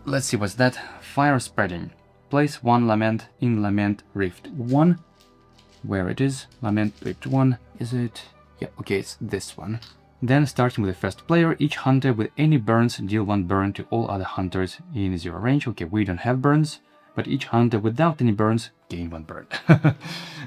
Let's see what's that. Fire spreading. Place 1 lament in Lament Rift 1. Where it is? Lament Rift 1. Is it? Yeah, okay, it's this one. Then, starting with the first player, each hunter with any burns deal 1 burn to all other hunters in 0 range. Okay, we don't have burns, but each hunter without any burns gain 1 burn.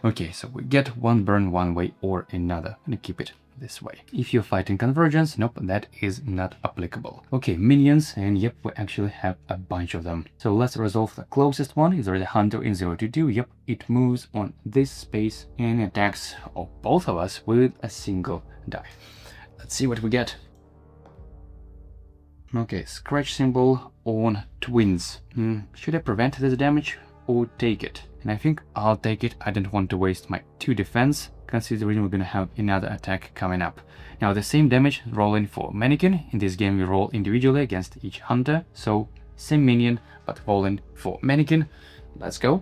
Okay, so we get 1 burn one way or another. I'm gonna keep it this way. If you're fighting convergence, nope, that is not applicable. Okay, minions, and yep, we actually have a bunch of them. So let's resolve the closest one. Is there the hunter in 0 to 2? Yep, it moves on this space and attacks both of us with a single die. Let's see what we get. Okay, scratch symbol on twins. Should I prevent this damage or take it? And I think I'll take it. I don't want to waste my 2 defense, considering we're gonna have another attack coming up. Now the same damage rolling for Mannequin. In this game we roll individually against each hunter, so same minion but rolling for Mannequin. Let's go.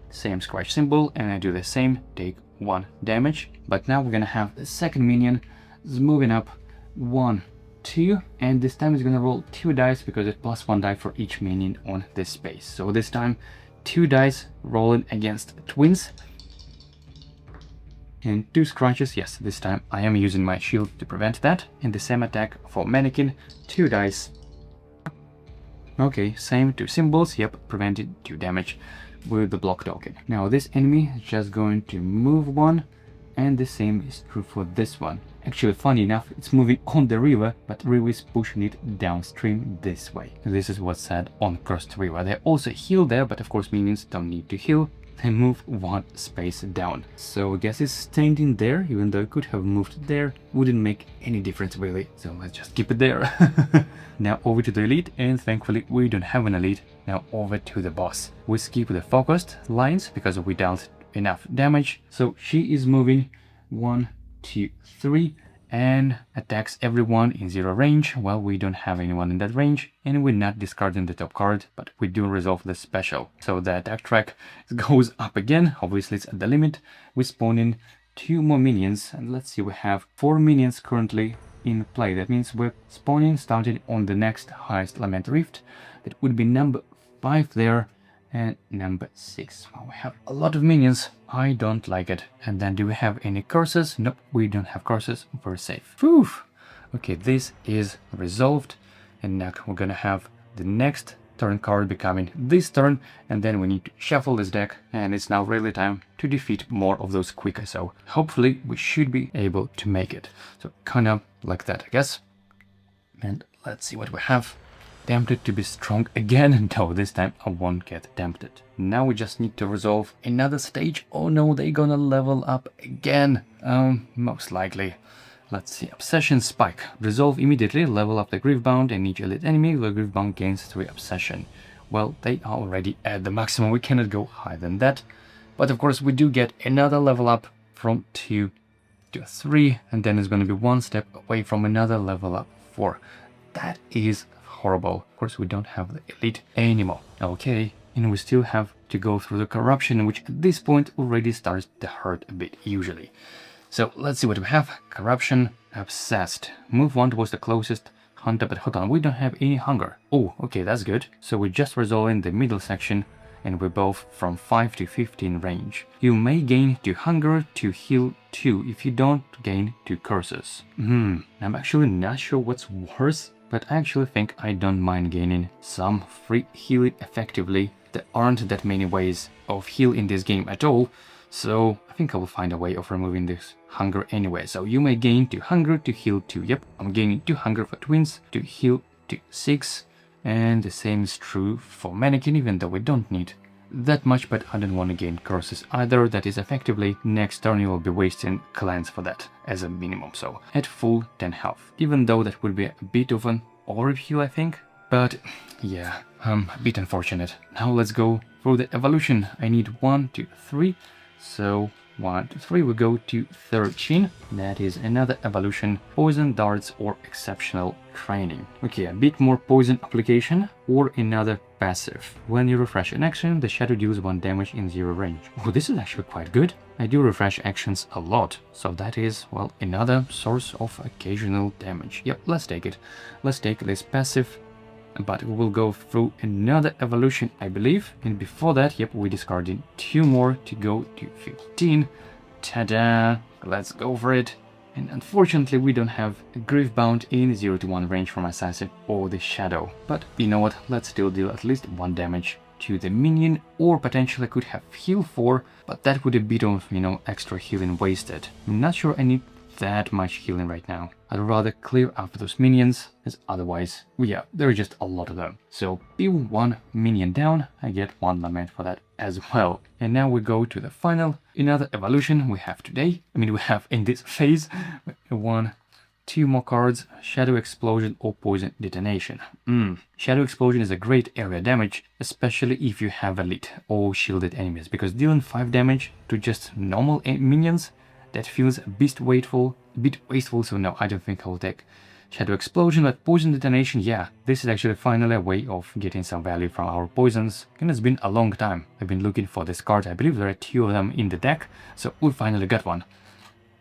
Same scratch symbol, and I do the same, take 1 damage. But now we're gonna have the second minion is moving up 1, 2, and this time it's gonna roll 2 dice because it's +1 die for each minion on this space. So this time 2 dice rolling against twins and 2 scratches. Yes, this time I am using my shield to prevent that. And the same attack for Mannequin, 2 dice. Okay, same 2 symbols. Yep, prevented 2 damage with the block token. Now this enemy is just going to move 1, and the same is true for this one. Actually, funny enough, it's moving on the river, but river is pushing it downstream this way. This is what's said on Cursed River. They also heal there, but of course minions don't need to heal. They move 1 space down. So I guess it's standing there, even though it could have moved there. Wouldn't make any difference really, so let's just keep it there. Now over to the elite, and thankfully we don't have an elite. Now over to the boss. We skip the focused lines because we dealt enough damage. So she is moving 1, 2, 3 and attacks everyone in 0 range. Well, we don't have anyone in that range, and we're not discarding the top card, but we do resolve the special. So the attack track goes up again. Obviously it's at the limit. We're spawning 2 more minions, and let's see, we have 4 minions currently in play. That means we're spawning starting on the next highest Lament Rift. That would be number 5 there, and number 6. Well, we have a lot of minions. I don't like it. And then do we have any curses? Nope, we don't have curses. We're safe. Whew. Okay, this is resolved. And now we're gonna have the next turn card becoming this turn. And then we need to shuffle this deck. And it's now really time to defeat more of those quicker. So hopefully we should be able to make it. So kind of like that, I guess. And let's see what we have. Tempted to be strong again. No, this time I won't get tempted. Now we just need to resolve another stage. Oh no, they're gonna level up again. Most likely. Let's see. Obsession Spike. Resolve immediately, level up the Griefbound, and each elite enemy the Griefbound gains 3 Obsession. Well, they are already at the maximum. We cannot go higher than that. But of course we do get another level up from 2 to 3, and then it's gonna be 1 step away from another level up 4. That is horrible. Of course we don't have the elite anymore. Okay, and we still have to go through the corruption, which at this point already starts to hurt a bit usually. So let's see what we have. Corruption, obsessed. Move 1 was the closest hunter, but hold on, we don't have any hunger. Oh, okay, that's good. So we're just resolving the middle section, and we're both from 5 to 15 range. You may gain 2 hunger to heal 2 if you don't gain 2 curses. I'm actually not sure what's worse, but I actually think I don't mind gaining some free healing effectively. There aren't that many ways of heal in this game at all, so I think I will find a way of removing this hunger anyway. So you may gain 2 hunger to heal 2. Yep, I'm gaining 2 hunger for twins to heal to 6. And the same is true for Mannequin, even though we don't need that much, but I don't want to gain curses either. That is effectively next turn you will be wasting cleanse for that as a minimum. So at full 10 health, even though that would be a bit of an overheal, I think. But yeah, a bit unfortunate. Now let's go through the evolution. I need 1, 2, 3. So 1, 2, 3, we go to 13. That is another evolution, poison darts or exceptional training. Okay, a bit more poison application or another passive. When you refresh an action, the shadow deals 1 damage in 0 range. Oh, this is actually quite good. I do refresh actions a lot, so that is, well, another source of occasional damage. Yep, let's take it. Let's take this passive. But we will go through another evolution, I believe. And before that, yep, we discarded 2 more to go to 15. Ta-da! Let's go for it. And unfortunately, we don't have a Griefbound in 0 to 1 range from Assassin or the Shadow. But you know what? Let's still deal at least 1 damage to the minion, or potentially could have heal 4, but that would be a bit of, extra healing wasted. I'm not sure I need that much healing right now. I'd rather clear up those minions, as otherwise, yeah, there are just a lot of them. So be 1 minion down, I get 1 lament for that as well. And now we go to the final, another evolution we have today. We have in this phase 1, 2 more cards, Shadow Explosion or Poison Detonation. Shadow Explosion is a great area damage, especially if you have elite or shielded enemies, because dealing 5 damage to just normal minions, that feels a bit wasteful, so no, I don't think I will take Shadow Explosion. But Poison Detonation, yeah, this is actually finally a way of getting some value from our poisons, and it's been a long time. I've been looking for this card. I believe there are 2 of them in the deck, so we finally got one.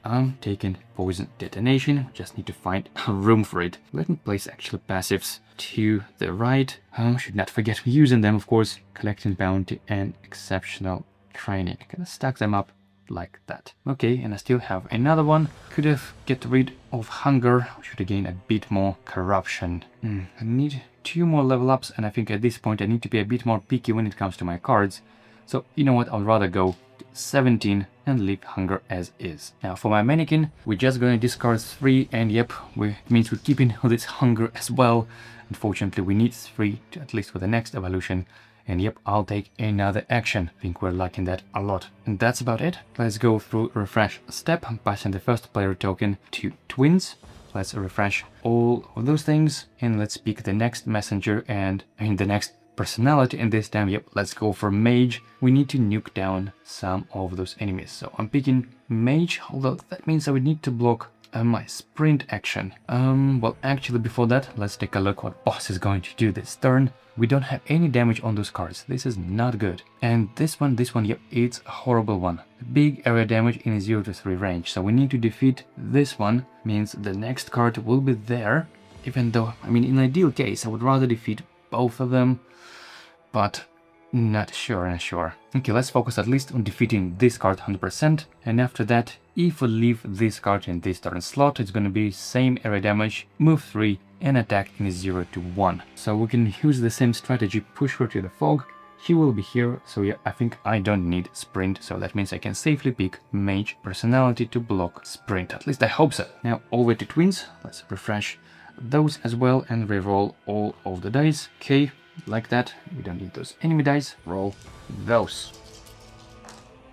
I'm taking poison detonation. Just need to find room for it. Let me place actual passives to the right. Should not forget using them, of course. Collecting bounty and exceptional training. Gonna stack them up like that. Okay, and I still have another one. Could have get rid of hunger. Should gain a bit more corruption. I need 2 more level ups, and I think at this point I need to be a bit more picky when it comes to my cards. So you know what, I'd rather go to 17 and leave hunger as is. Now for my mannequin, we're just going to discard 3, and yep, it means we're keeping this hunger as well. Unfortunately, we need 3 to, at least for the next evolution. And yep, I'll take another action. I think we're liking that a lot. And that's about it. Let's go through refresh step. I'm passing the first player token to twins. Let's refresh all of those things. And let's pick the next messenger and the next personality. And this time, yep, let's go for mage. We need to nuke down some of those enemies. So I'm picking mage, although that means I would need to block my sprint action. Well, actually before that, let's take a look what boss is going to do this turn. We don't have any damage on those cards. This is not good. And this one, yep, it's a horrible one. Big area damage in a 0 to 3 range. So we need to defeat this one. Means the next card will be there. Even though, I mean, in ideal case, I would rather defeat both of them. But not sure. Okay, let's focus at least on defeating this card 100%. And after that, if we leave this card in this turn slot, it's going to be same area damage, move 3, and attack in a 0 to 1. So we can use the same strategy, push her to the fog. She will be here, so yeah, I think I don't need sprint, so that means I can safely pick mage personality to block sprint. At least I hope so. Now over to twins. Let's refresh those as well and reroll all of the dice. Okay, like that. We don't need those enemy dice. Roll those.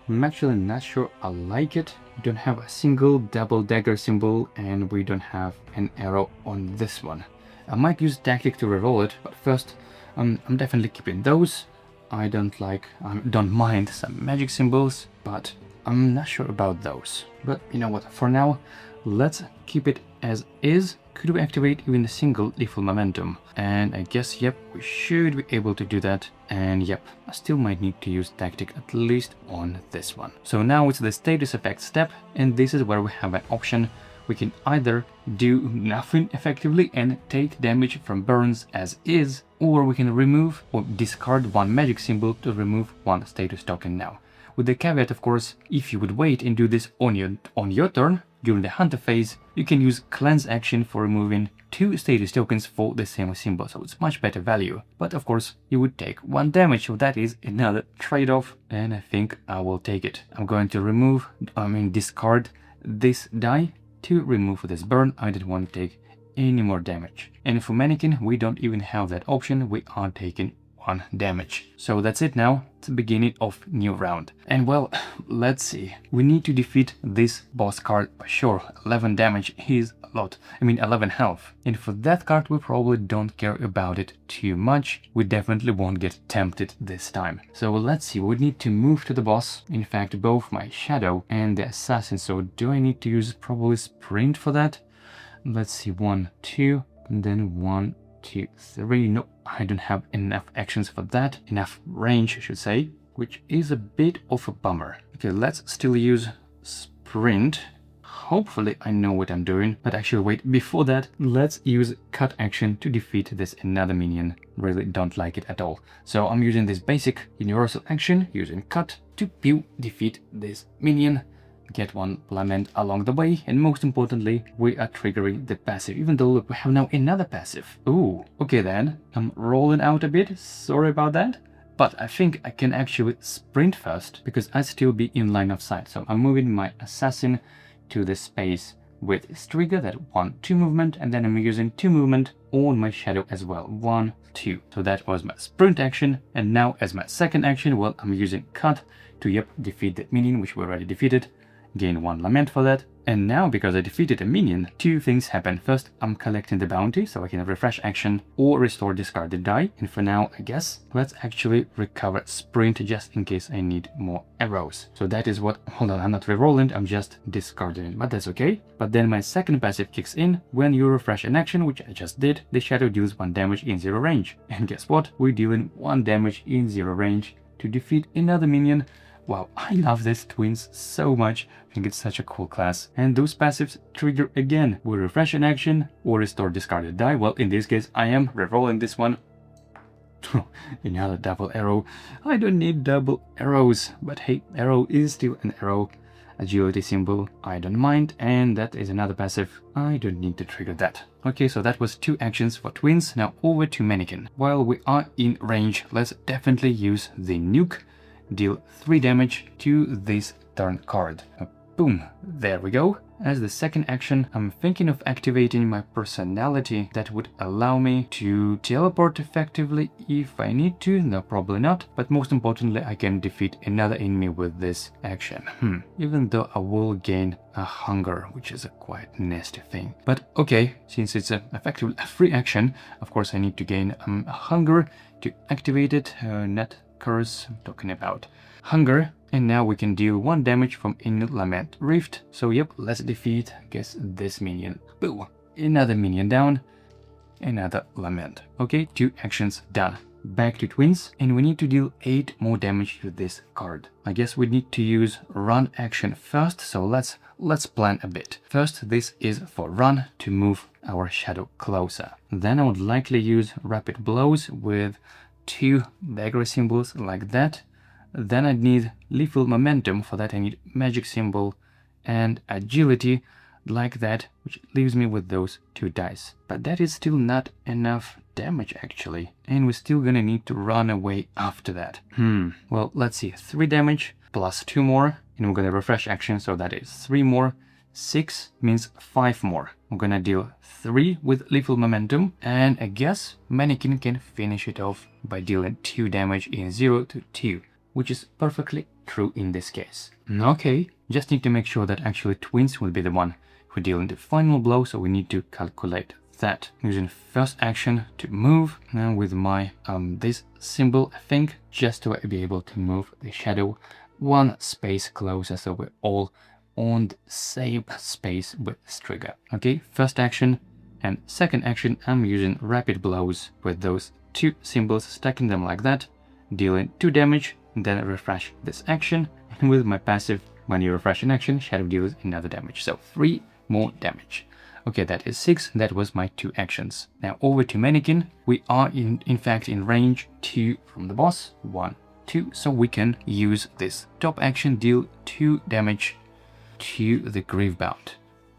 I'm actually not sure I like it. We don't have a single double dagger symbol, and we don't have an arrow on this one. I might use tactic to reroll it, but first I'm definitely keeping those. I don't mind some magic symbols, but I'm not sure about those. But you know what, for now, let's keep it as is. Could we activate even a single lethal momentum? And I guess, yep, we should be able to do that. And yep, I still might need to use tactic at least on this one. So now it's the status effect step, and this is where we have an option. We can either do nothing effectively and take damage from burns as is, or we can remove or discard 1 magic symbol to remove 1 status token now. With the caveat, of course, if you would wait and do this on your turn, during the hunter phase, you can use cleanse action for removing 2 status tokens for the same symbol, so it's much better value. But of course, you would take 1 damage, so that is another trade-off, and I think I will take it. I'm going to discard this die to remove this burn. I didn't want to take any more damage. And for Mannequin, we don't even have that option. We are taking 1 damage. So that's it now. It's the beginning of new round. And well, let's see. We need to defeat this boss card for sure. 11 damage is a lot. 11 health. And for that card, we probably don't care about it too much. We definitely won't get tempted this time. So let's see. We need to move to the boss. In fact, both my shadow and the assassin. So do I need to use probably sprint for that? Let's see. 1, 2, and then 1, 2, 3. No, I don't have enough actions for that. Enough range, I should say, which is a bit of a bummer. Okay, let's still use sprint. Hopefully I know what I'm doing, but actually wait, before that, let's use cut action to defeat this another minion. Really don't like it at all. So I'm using this basic universal action, using cut to defeat this minion. Get 1 lament along the way, and most importantly, we are triggering the passive, even though look, we have now another passive. Ooh, okay then, I'm rolling out a bit, sorry about that, but I think I can actually sprint first, because I'd still be in line of sight. So I'm moving my assassin to the space with Striga, that 1, 2 movement, and then I'm using 2 movement on my shadow as well, 1, 2. So that was my sprint action, and now as my second action, well, I'm using cut to, defeat that minion, which we already defeated. Gain 1 lament for that. And now, because I defeated a minion, 2 things happen. First, I'm collecting the bounty, so I can refresh action or restore discarded die. And for now, I guess, let's actually recover sprint just in case I need more arrows. So that is what, hold on, I'm not rerolling, I'm just discarding it, but that's okay. But then my second passive kicks in. When you refresh an action, which I just did, the shadow deals 1 damage in 0 range. And guess what? We're dealing 1 damage in 0 range to defeat another minion. Wow, I love this twins so much. I think it's such a cool class. And those passives trigger again. Will refresh an action or restore discarded die. Well, in this case, I am rerolling this one. Another double arrow. I don't need double arrows, but hey, arrow is still an arrow. Agility symbol, I don't mind, and that is another passive. I don't need to trigger that. Okay, so that was 2 actions for twins. Now over to Mannequin. While we are in range, let's definitely use the nuke. Deal 3 damage to this turn card. Boom, there we go. As the second action, I'm thinking of activating my personality that would allow me to teleport effectively if I need to. No, probably not. But most importantly, I can defeat another enemy with this action. Even though I will gain a hunger, which is a quite nasty thing. But okay, since it's effectively a free action, of course I need to gain a hunger to activate it. Not curse, I'm talking about hunger. And now we can deal 1 damage from any Lament Rift. So yep, let's defeat, I guess, this minion. Boom! Another minion down, another Lament. Okay, 2 actions done. Back to twins, and we need to deal 8 more damage to this card. I guess we need to use run action first, so let's plan a bit. First, this is for run to move our shadow closer. Then I would likely use rapid blows with 2 dagger symbols like that. Then I need lethal momentum. For that I need magic symbol and agility like that, which leaves me with those 2 dice. But that is still not enough damage actually, and we're still gonna need to run away after that. Well, let's see, 3 damage plus 2 more, and we're gonna refresh action, so that is 3 more. 6 means 5 more. I'm gonna deal 3 with lethal momentum, and I guess Mannequin can finish it off by dealing 2 damage in 0 to 2. Which is perfectly true in this case. Okay, just need to make sure that actually twins will be the one who deal the final blow, so we need to calculate that. Using first action to move, now with my this symbol, I think, just to be able to move the shadow 1 space closer, so we're all on the same space with Striga. Okay, first action and second action, I'm using rapid blows with those 2 symbols, stacking them like that, dealing 2 damage. Then refresh this action, and with my passive, when you refresh an action, shadow deals another damage, so 3 more damage. Okay, that is 6. That was my 2 actions. Now over to Mannequin. We are in fact in range 2 from the boss. 1, 2, so we can use this top action, deal 2 damage to the Grievebound.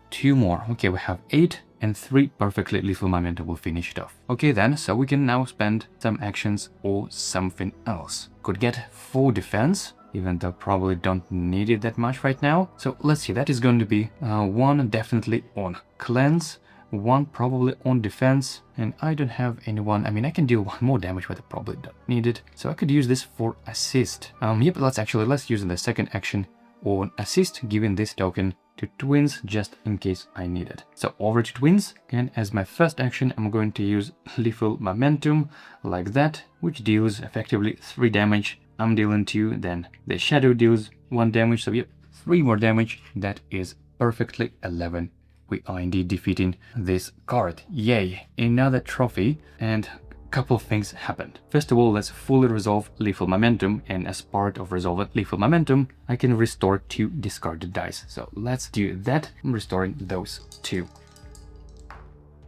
2 more. Okay, we have 8. And 3 perfectly lethal momentum will finish it off. Okay then, so we can now spend some actions or something else. Could get 4 defense, even though probably don't need it that much right now. So let's see, that is going to be 1 definitely on cleanse, 1 probably on defense, and I don't have anyone. I mean, I can deal 1 more damage, but I probably don't need it. So I could use this for assist. Yep, let's use the second action on assist, giving this token to twins just in case I need it. So over to twins, and as my first action I'm going to use lethal momentum like that, which deals effectively 3 damage. I'm dealing 2, then the shadow deals 1 damage, so yep, 3 more damage. That is perfectly 11. We are indeed defeating this card. Yay, another trophy, and couple of things happened. First of all, let's fully resolve lethal momentum, and as part of resolving lethal momentum, I can restore 2 discarded dice. So let's do that. I'm restoring those 2.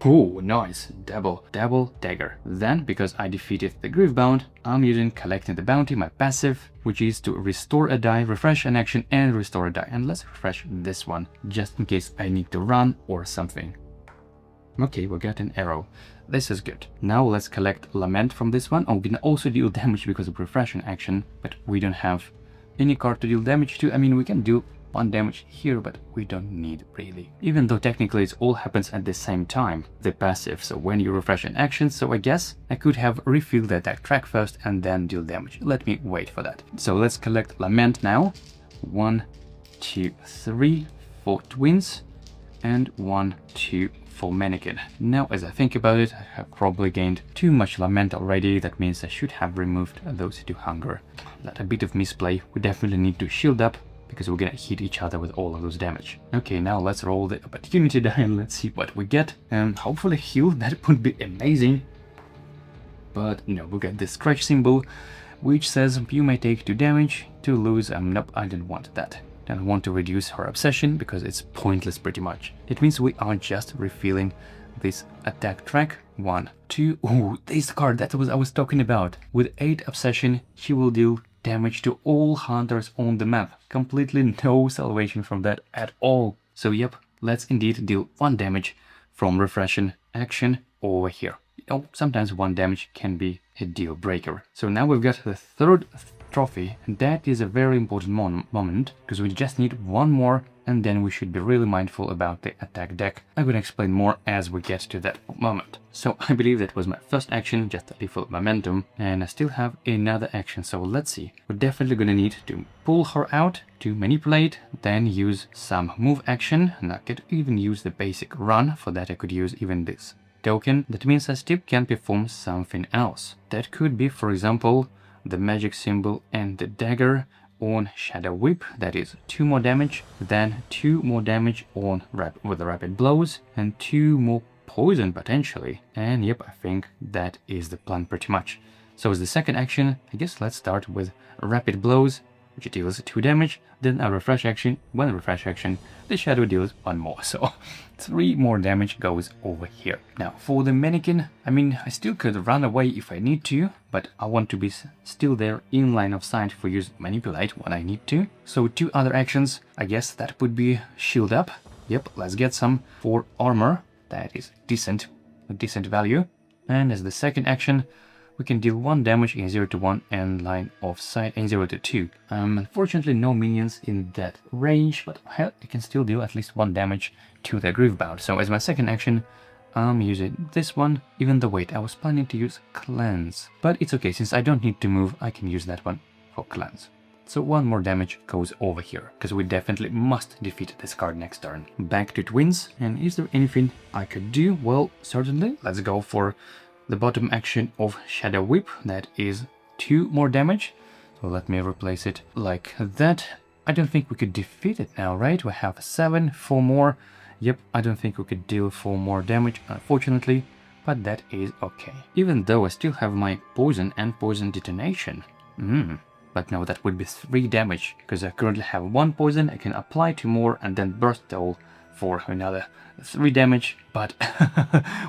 Oh, nice. Double dagger. Then, because I defeated the Grievebound, I'm using Collecting the Bounty, my passive, which is to restore a die, refresh an action, and restore a die. And let's refresh this one, just in case I need to run or something. Okay, we got an arrow. This is good. Now let's collect Lament from this one. I'm gonna also deal damage because of refresh an action, but we don't have any card to deal damage to. I mean, we can do 1 damage here, but we don't need really. Even though technically it all happens at the same time, the passive, so when you refresh an action, so I guess I could have refilled the attack track first and then deal damage. Let me wait for that. So let's collect Lament now. 1, 2, 3 for twins, and 1, 2 for Mannequin. Now, as I think about it, I have probably gained too much Lament already. That means I should have removed those 2 hunger. That's a bit of misplay. We definitely need to shield up, because we're gonna hit each other with all of those damage. Okay, now let's roll the opportunity die and let's see what we get. And hopefully heal, that would be amazing. But no, we got the scratch symbol, which says you may take 2 damage to lose. Nope, I didn't want that. I don't want to reduce her obsession because it's pointless pretty much. It means we are just refilling this attack track. 1, 2. Ooh, this card, that was I was talking about. With 8 obsession, she will deal damage to all hunters on the map. Completely no salvation from that at all. So yep, let's indeed deal 1 damage from refreshing action over here. You know, sometimes 1 damage can be a deal breaker. So now we've got the 3rd trophy, and that is a very important moment, because we just need 1 more, and then we should be really mindful about the attack deck. I'm gonna explain more as we get to that moment. So I believe that was my first action, just a little momentum, and I still have another action, so let's see. We're definitely gonna need to pull her out, to manipulate, then use some move action, and I could even use the basic run. For that I could use even this token. That means I still can perform something else. That could be, for example, the magic symbol and the dagger on Shadow Whip. That is 2 more damage, then 2 more damage on with the rapid blows, and 2 more poison potentially. And yep, I think that is the plan pretty much. So as the second action, I guess let's start with rapid blows, which deals 2 damage, then a refresh action. When refresh action, the shadow deals 1 more, so 3 more damage goes over here. Now for the mannequin, I mean, I still could run away if I need to, but I want to be still there in line of sight for use manipulate when I need to. So 2 other actions, I guess that would be shield up. Yep, let's get some for armor. That is a decent value. And as the second action, we can deal 1 damage in 0 to 1 and line of sight in 0 to 2. Unfortunately no minions in that range, but hell, you can still deal at least 1 damage to the Groovebound. So as my second action, I'm using this one, even though wait, I was planning to use Cleanse. But it's okay, since I don't need to move, I can use that one for Cleanse. So 1 more damage goes over here, because we definitely must defeat this card next turn. Back to Twins, and is there anything I could do? Well, certainly, let's go for the bottom action of Shadow Whip. That is 2 more damage. So let me replace it like that. I don't think we could defeat it now, right? We have 7, 4 more. Yep, I don't think we could deal 4 more damage, unfortunately, but that is okay. Even though I still have my poison and poison detonation. But no, that would be 3 damage, because I currently have 1 poison. I can apply 2 more and then burst all for another 3 damage, but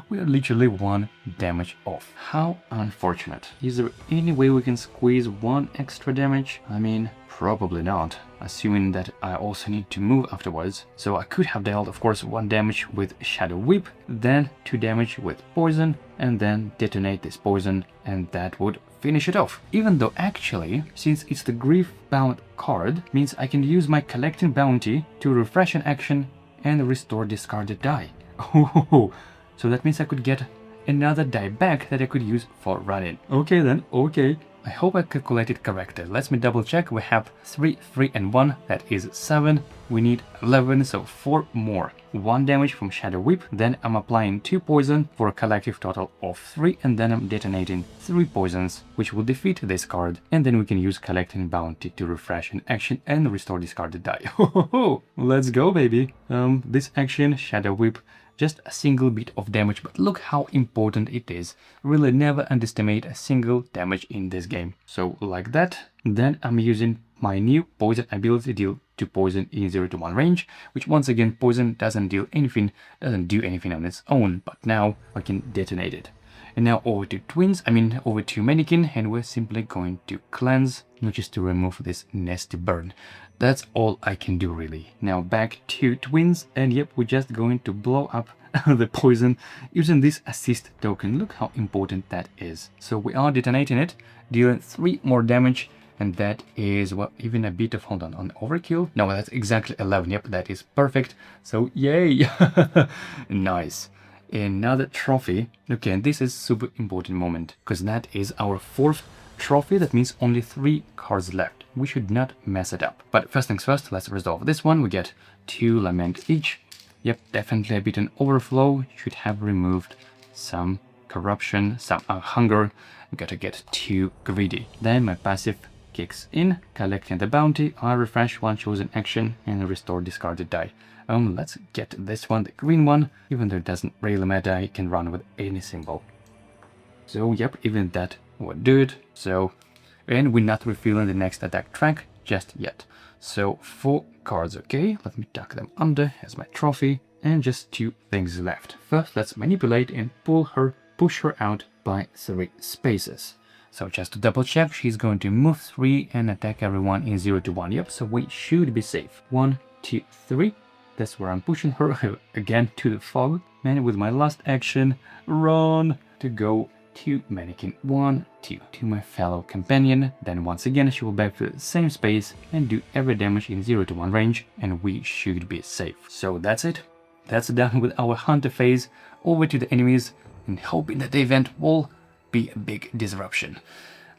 we are literally 1 damage off. How unfortunate. Is there any way we can squeeze 1 extra damage? I mean, probably not, assuming that I also need to move afterwards. So I could have dealt, of course, 1 damage with Shadow Whip, then 2 damage with poison, and then detonate this poison, and that would finish it off. Even though actually, since it's the Grief-bound card, means I can use my Collecting Bounty to refresh an action and restore discarded die. Oh, so that means I could get another die back that I could use for running. Okay then, okay. I hope I calculated correctly. Let me double check. We have 3, 3 and 1, that is 7. We need 11, so 4 more. 1 damage from Shadow Whip, then I'm applying 2 poison for a collective total of 3, and then I'm detonating 3 poisons, which will defeat this card, and then we can use Collecting Bounty to refresh an action and restore discarded die. Let's go, baby! This action, Shadow Whip, just a single bit of damage, but look how important it is. Really never underestimate a single damage in this game. So like that, then I'm using my new poison ability, deal 2 poison in 0 to 1 range, which once again, poison doesn't do anything on its own, but now I can detonate it. And now over to Twins, over to Mannequin, and we're simply going to cleanse, which is to remove this nasty burn. That's all I can do really. Now back to Twins, and yep, we're just going to blow up the poison using this assist token. Look how important that is. So we are detonating it, dealing 3 more damage, and that is, well, even a bit of, hold on overkill? No, that's exactly 11, yep, that is perfect. So yay! Nice. Another trophy. Okay, and this is super important moment, because that is our 4th trophy. That means only 3 cards left. We should not mess it up. But first things first, let's resolve this one. We get 2 lament each. Yep, definitely a bit an overflow. Should have removed some corruption, some hunger. We gotta get too greedy. Then my passive kicks in, collecting the bounty. I refresh 1 chosen action and restore discarded die. Let's get this one, the green one. Even though it doesn't really matter, I can run with any symbol. So yep, even that would do it. So and we're not refilling the next attack track just yet. So 4 cards, okay, let me tuck them under as my trophy, and just 2 things left. First, let's manipulate and push her out by 3 spaces. So just to double check, she's going to move 3 and attack everyone in 0 to 1. Yep, so we should be safe. 1, 2, 3. That's where I'm pushing her again to the fog. And with my last action, run to go to Mannequin 1, 2, to my fellow companion. Then once again she will back to the same space and do every damage in 0 to 1 range, and we should be safe. So that's it. That's done with our hunter phase. Over to the enemies and hoping that the event will be a big disruption.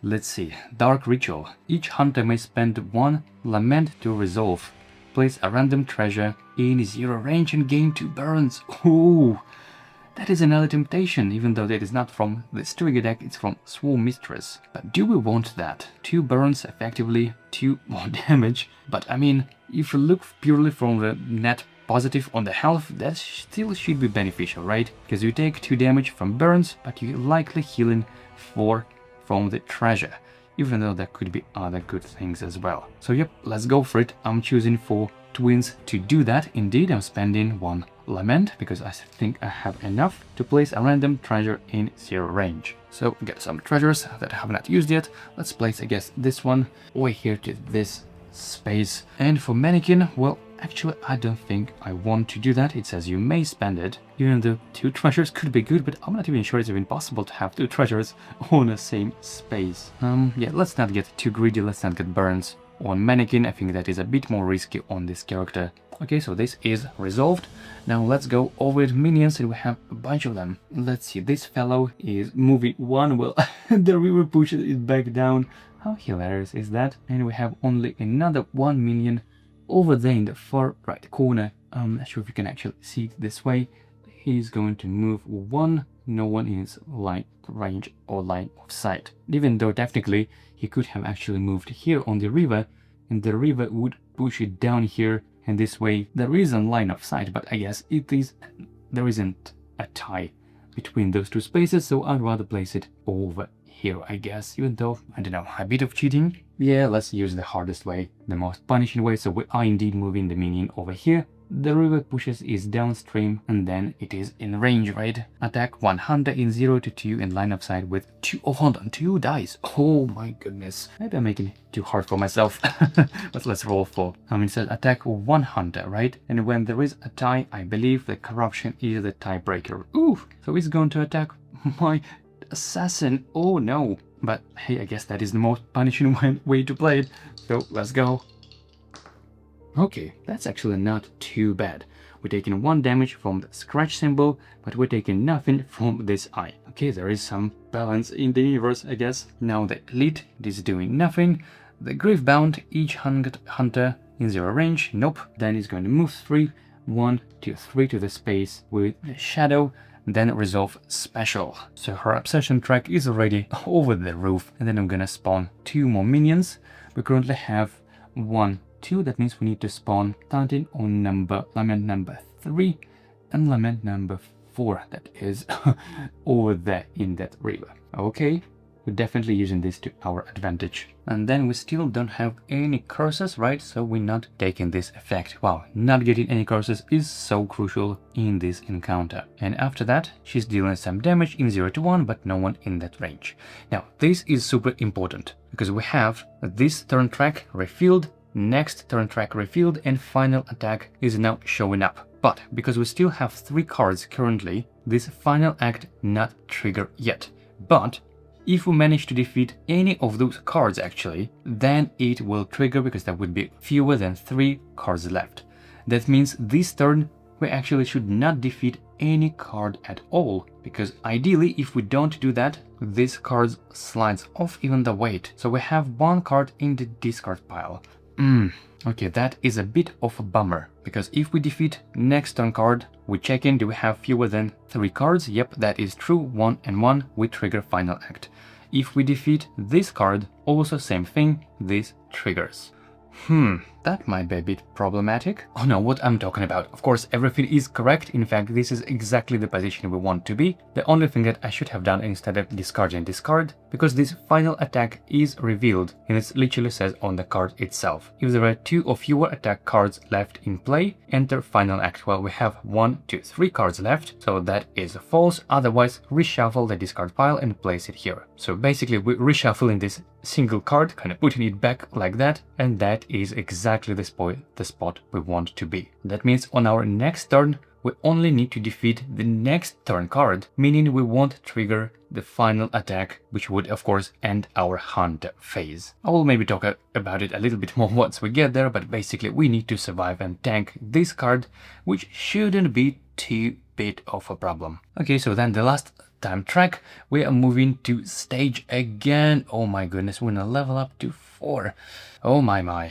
Let's see. Dark Ritual. Each hunter may spend 1 lament to resolve. Place a random treasure in 0 range and gain 2 burns. Ooh! That is another temptation, even though that is not from the Striga deck, it's from Swarm Mistress. But do we want that? 2 burns, effectively 2 more damage. But I mean, if you look purely from the net positive on the health, that still should be beneficial, right? Because you take 2 damage from burns, but you're likely healing 4 from the treasure. Even though there could be other good things as well. So yep, let's go for it. I'm choosing for twins to do that. Indeed, I'm spending 1 lament because I think I have enough to place a random treasure in 0 range. So get some treasures that I have not used yet. Let's place, I guess, this one over here to this space. And for Mannequin, well, actually, I don't think I want to do that. It says you may spend it. Even though 2 treasures could be good, but I'm not even sure it's even possible to have 2 treasures on the same space. Yeah, let's not get too greedy. Let's not get burns on Mannequin. I think that is a bit more risky on this character. Okay, so this is resolved. Now let's go over with minions, and we have a bunch of them. Let's see, this fellow is moving 1. Well, the river pushes it back down. How hilarious is that? And we have only another 1 minion over there in the far right corner. I'm not sure if you can actually see this way. He's going to move 1. No one is line range or line of sight. Even though technically he could have actually moved here on the river, and the river would push it down here, and this way there is a line of sight, but I guess there isn't a tie between those 2 spaces, so I'd rather place it over here, I guess, even though, I don't know, a bit of cheating. Yeah, let's use the hardest way, the most punishing way. So we are indeed moving the minion over here. The river pushes is downstream, and then it is in range, right? Attack 100 in 0 to 2 in line of sight with 2 on 2 dice. Oh my goodness. Maybe I'm making it too hard for myself. But let's roll for. Instead attack 100, right? And when there is a tie, I believe the corruption is the tiebreaker. Ooh, so he's going to attack my assassin. Oh no. But hey, I guess that is the most punishing way to play it. So let's go. Okay, that's actually not too bad. We're taking 1 damage from the scratch symbol, but we're taking nothing from this eye. Okay, there is some balance in the universe, I guess. Now the elite is doing nothing. The Griefbound, each hunter in 0 range, nope. Then he's going to move 3, 1, 2, 3 to the space with the shadow, then resolve special. So her obsession track is already over the roof. And then I'm gonna spawn 2 more minions. We currently have 1, 2, that means we need to spawn starting on lament number 3 and lament number 4, that is over there in that river. Okay, we're definitely using this to our advantage. And then we still don't have any curses, right? So we're not taking this effect. Wow, not getting any curses is so crucial in this encounter. And after that, she's dealing some damage in 0 to 1, but no one in that range. Now, this is super important because we have this turn track refilled, next turn track refilled, and final attack is now showing up. But because we still have 3 cards currently, this final act not trigger yet. But if we manage to defeat any of those cards actually, then it will trigger because there would be fewer than 3 cards left. That means this turn we actually should not defeat any card at all, because ideally if we don't do that, this card slides off even the weight. So we have 1 card in the discard pile. Okay, that is a bit of a bummer, because if we defeat next turn card, we check in, do we have fewer than 3 cards? Yep, that is true, 1 and 1, we trigger final act. If we defeat this card, also same thing, this triggers. That might be a bit problematic. Oh no, what I'm talking about. Of course, everything is correct. In fact, this is exactly the position we want to be. The only thing that I should have done instead of discarding discard, because this final attack is revealed, and it literally says on the card itself. If there are 2 or fewer attack cards left in play, enter final act. Well, we have 1, 2, 3 cards left, so that is false. Otherwise, reshuffle the discard pile and place it here. So basically, we're reshuffling this single card, kind of putting it back like that, and that is exactly the spot we want to be. That means on our next turn, we only need to defeat the next turn card, meaning we won't trigger the final attack, which would of course end our hunt phase. I will maybe talk about it a little bit more once we get there, but basically we need to survive and tank this card, which shouldn't be too big of a problem. Okay, so then the last time track, we are moving to stage again. Oh my goodness, we're gonna level up to 4. Oh my.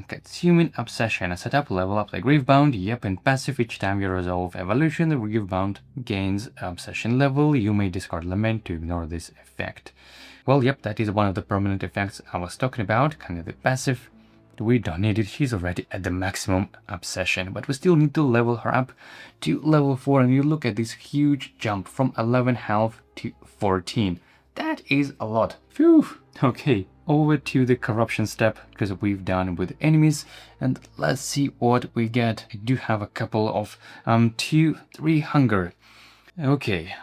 Consuming Obsession. Set up, level up the Griefbound. Yep, and passive, each time you resolve evolution, the Griefbound gains Obsession level. You may discard Lament to ignore this effect. Well, yep, that is one of the permanent effects I was talking about, kind of the passive. We don't need it, she's already at the maximum obsession, but we still need to level her up to level 4, and you look at this huge jump from 11 health to 14. That is a lot. Phew. Okay, over to the corruption step, because we've done with enemies, and let's see what we get. I do have a couple of 2, 3 hunger. Okay,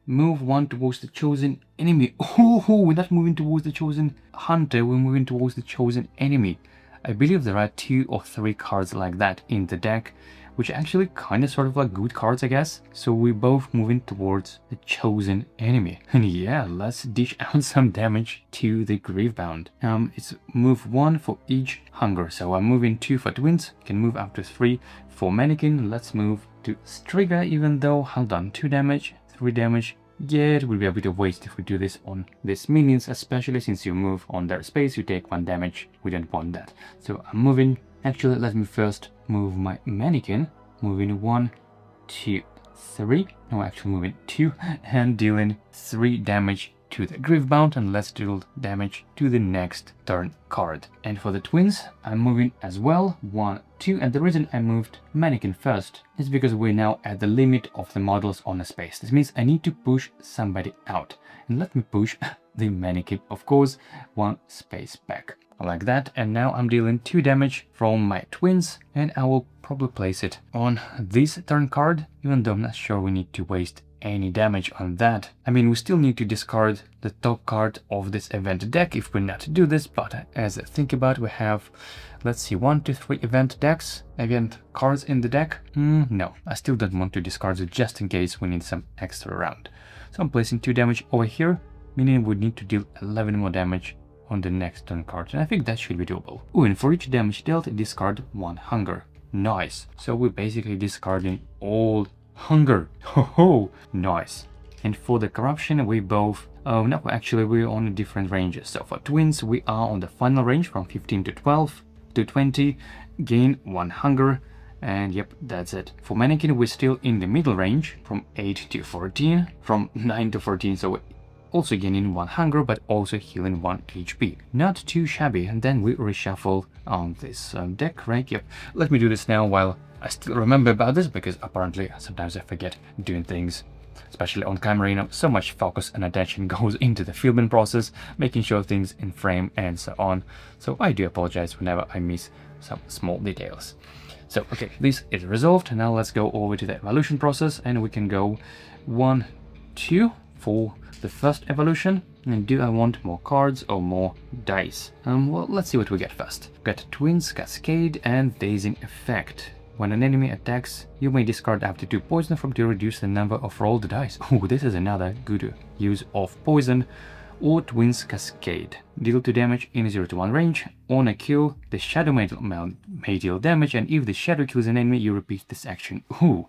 move 1 towards the chosen enemy. Oh, we're not moving towards the chosen hunter, we're moving towards the chosen enemy. I believe there are 2 or 3 cards like that in the deck, which are actually kind of sort of like good cards, I guess. So we're both moving towards the chosen enemy. And yeah, let's dish out some damage to the Griefbound. It's move 1 for each hunger. So I'm moving 2 for twins, can move up to 3 for Mannequin. Let's move to Striga, even though, hold on, 2 damage, 3 damage. Yeah, it will be a bit of waste if we do this on these minions, especially since you move on their space, you take 1 damage. We don't want that. So I'm moving. Actually, let me first move my Mannequin. Moving 1, 2, 3. No, actually moving 2 and dealing 3 damage to the Griefbound, and let's deal damage to the next turn card. And for the twins, I'm moving as well, 1, 2, and the reason I moved Mannequin first is because we're now at the limit of the models on a space. This means I need to push somebody out, and let me push the Mannequin, of course, 1 space back. Like that, and now I'm dealing 2 damage from my twins, and I will probably place it on this turn card, even though I'm not sure we need to waste any damage on that. I mean, we still need to discard the top card of this event deck if we not to do this, but as I think about, we have, let's see, 1, 2, 3 event cards in the deck. No, I still don't want to discard it just in case we need some extra around. So I'm placing 2 damage over here, meaning we need to deal 11 more damage on the next turn card, and I think that should be doable. Ooh, and for each damage dealt, discard 1 hunger. Nice. So we're basically discarding all hunger. Ho, nice. And for the corruption, we both, no, actually we're on different ranges. So for twins, we are on the final range from 15 to 12 to 20, gain 1 hunger, and yep, that's it. For Mannequin, we're still in the middle range from 8 to 14, from 9 to 14, so we're also gaining 1 hunger, but also healing 1 HP. Not too shabby. And then we reshuffle on this deck, right? Yep. Let me do this now while I still remember about this, because apparently sometimes I forget doing things, especially on camera. You know, so much focus and attention goes into the filming process, making sure things in frame and so on. So I do apologize whenever I miss some small details. So, okay, this is resolved. Now let's go over to the evolution process, and we can go 1, 2 for the first evolution. And do I want more cards or more dice? Well, let's see what we get first. Got Twins, Cascade, and Dazing Effect. When an enemy attacks, you may discard up to 2 poison from to reduce the number of rolled dice. Oh, this is another good use of poison. Or Twins Cascade. Deal 2 damage in 0 to 1 range. On a kill, the Shadow may deal damage, and if the Shadow kills an enemy, you repeat this action. Ooh,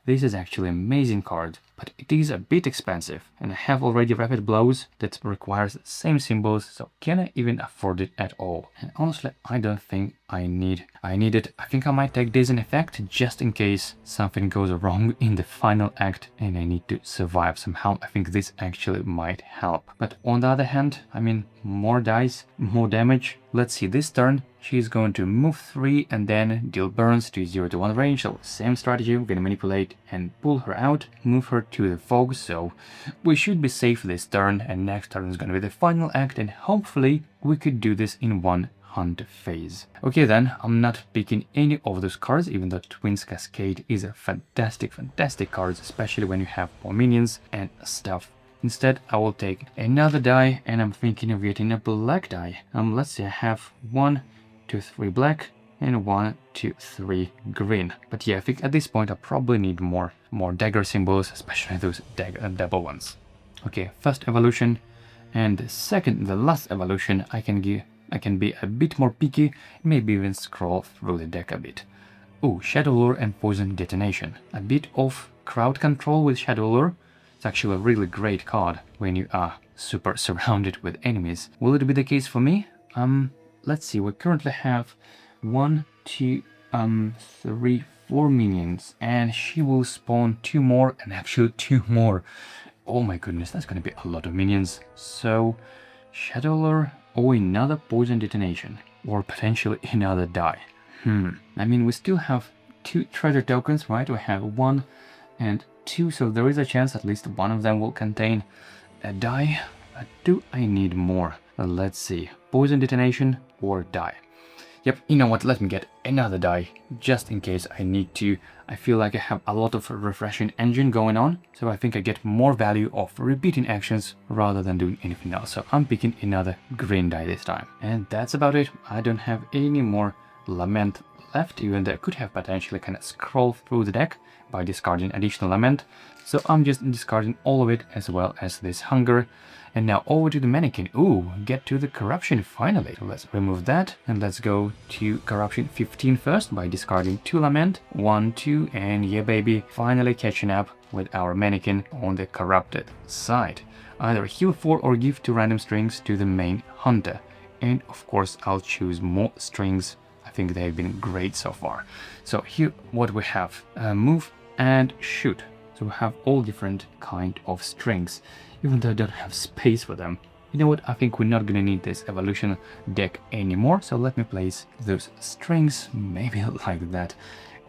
this is actually an amazing card, but it is a bit expensive, and I have already Rapid Blows that requires the same symbols, so can I even afford it at all? And honestly, I don't think I need it. I think I might take this in effect just in case something goes wrong in the final act and I need to survive somehow. I think this actually might help. But on the other hand, I mean, more dice, more damage. Let's see, this turn she's going to move 3 and then deal burns to 0 to 1 range. So same strategy, we're gonna manipulate and pull her out, move her to the fog, so we should be safe this turn, and next turn is gonna be the final act, and hopefully we could do this in one hunt phase. Okay then, I'm not picking any of those cards, even though Twins Cascade is a fantastic card, especially when you have more minions and stuff. Instead, I will take another die, and I'm thinking of getting a black die. Let's see, I have 1, 2, 3 black, and 1, 2, 3 green. But yeah, I think at this point I probably need more dagger symbols, especially those double ones. Okay, first evolution, and the last evolution, I can be a bit more picky, maybe even scroll through the deck a bit. Oh, Shadow Lure and Poison Detonation. A bit of crowd control with Shadow Lure. It's actually a really great card when you are super surrounded with enemies. Will it be the case for me? Let's see, we currently have 1, 2, 3, 4 minions, and she will spawn 2 more, and actually 2 more. Oh my goodness, that's gonna be a lot of minions. So, Shadow Lure or another Poison Detonation, or potentially another die. I mean, we still have 2 treasure tokens, right? We have 1 and 2, so there is a chance at least one of them will contain a die. But do I need more? Let's see, Poison Detonation or die. Yep, you know what, let me get another die, just in case I need to. I feel like I have a lot of refreshing engine going on, so I think I get more value of repeating actions rather than doing anything else. So I'm picking another green die this time. And that's about it. I don't have any more Lament left, even though I could have potentially kind of scroll through the deck by discarding additional Lament. So I'm just discarding all of it, as well as this Hunger. And now over to the Mannequin. Ooh, get to the Corruption finally. So let's remove that, and let's go to Corruption 15 first by discarding 2 Lament, 1, 2, and yeah baby, finally catching up with our Mannequin on the corrupted side. Either heal 4 or give 2 random strings to the main hunter. And of course I'll choose more strings. I think they've been great so far. So here what we have, move and shoot. So we have all different kind of strings, even though I don't have space for them. You know what, I think we're not gonna need this evolution deck anymore, so let me place those strings maybe like that.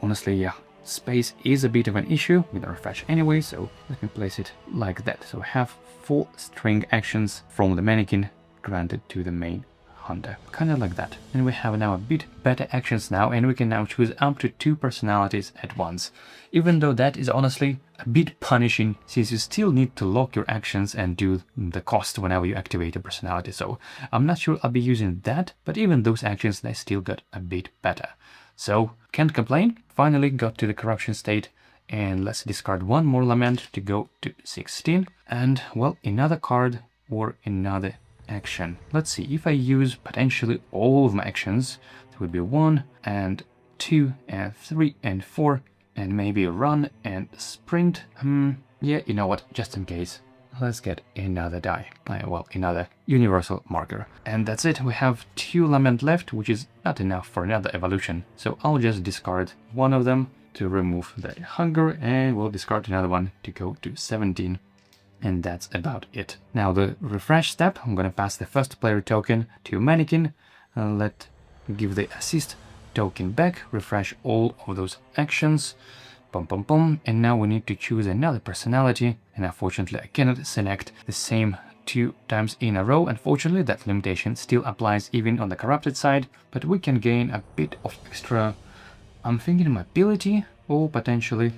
Honestly, yeah, space is a bit of an issue with the refresh anyway, so let me place it like that. So we have 4 string actions from the Mannequin granted to the main hunter, kind of like that. And we have now a bit better actions now, and we can now choose up to 2 personalities at once, even though that is honestly a bit punishing, since you still need to lock your actions and do the cost whenever you activate a personality. So I'm not sure I'll be using that, but even those actions, they still got a bit better. So can't complain. Finally got to the corruption state, and let's discard 1 more Lament to go to 16. And well, another card or another action. Let's see, if I use potentially all of my actions, it would be 1 and 2 and 3 and 4, and maybe run and sprint. Yeah, you know what, just in case, let's get another die. Well, another universal marker. And that's it, we have 2 Lament left, which is not enough for another evolution. So I'll just discard 1 of them to remove the Hunger, and we'll discard another one to go to 17. And that's about it. Now the refresh step, I'm gonna pass the first player token to Mannequin, give the assist token back, refresh all of those actions, and now we need to choose another personality, and unfortunately I cannot select the same 2 times in a row. Unfortunately, that limitation still applies even on the corrupted side, but we can gain a bit of extra, I'm thinking, mobility, or potentially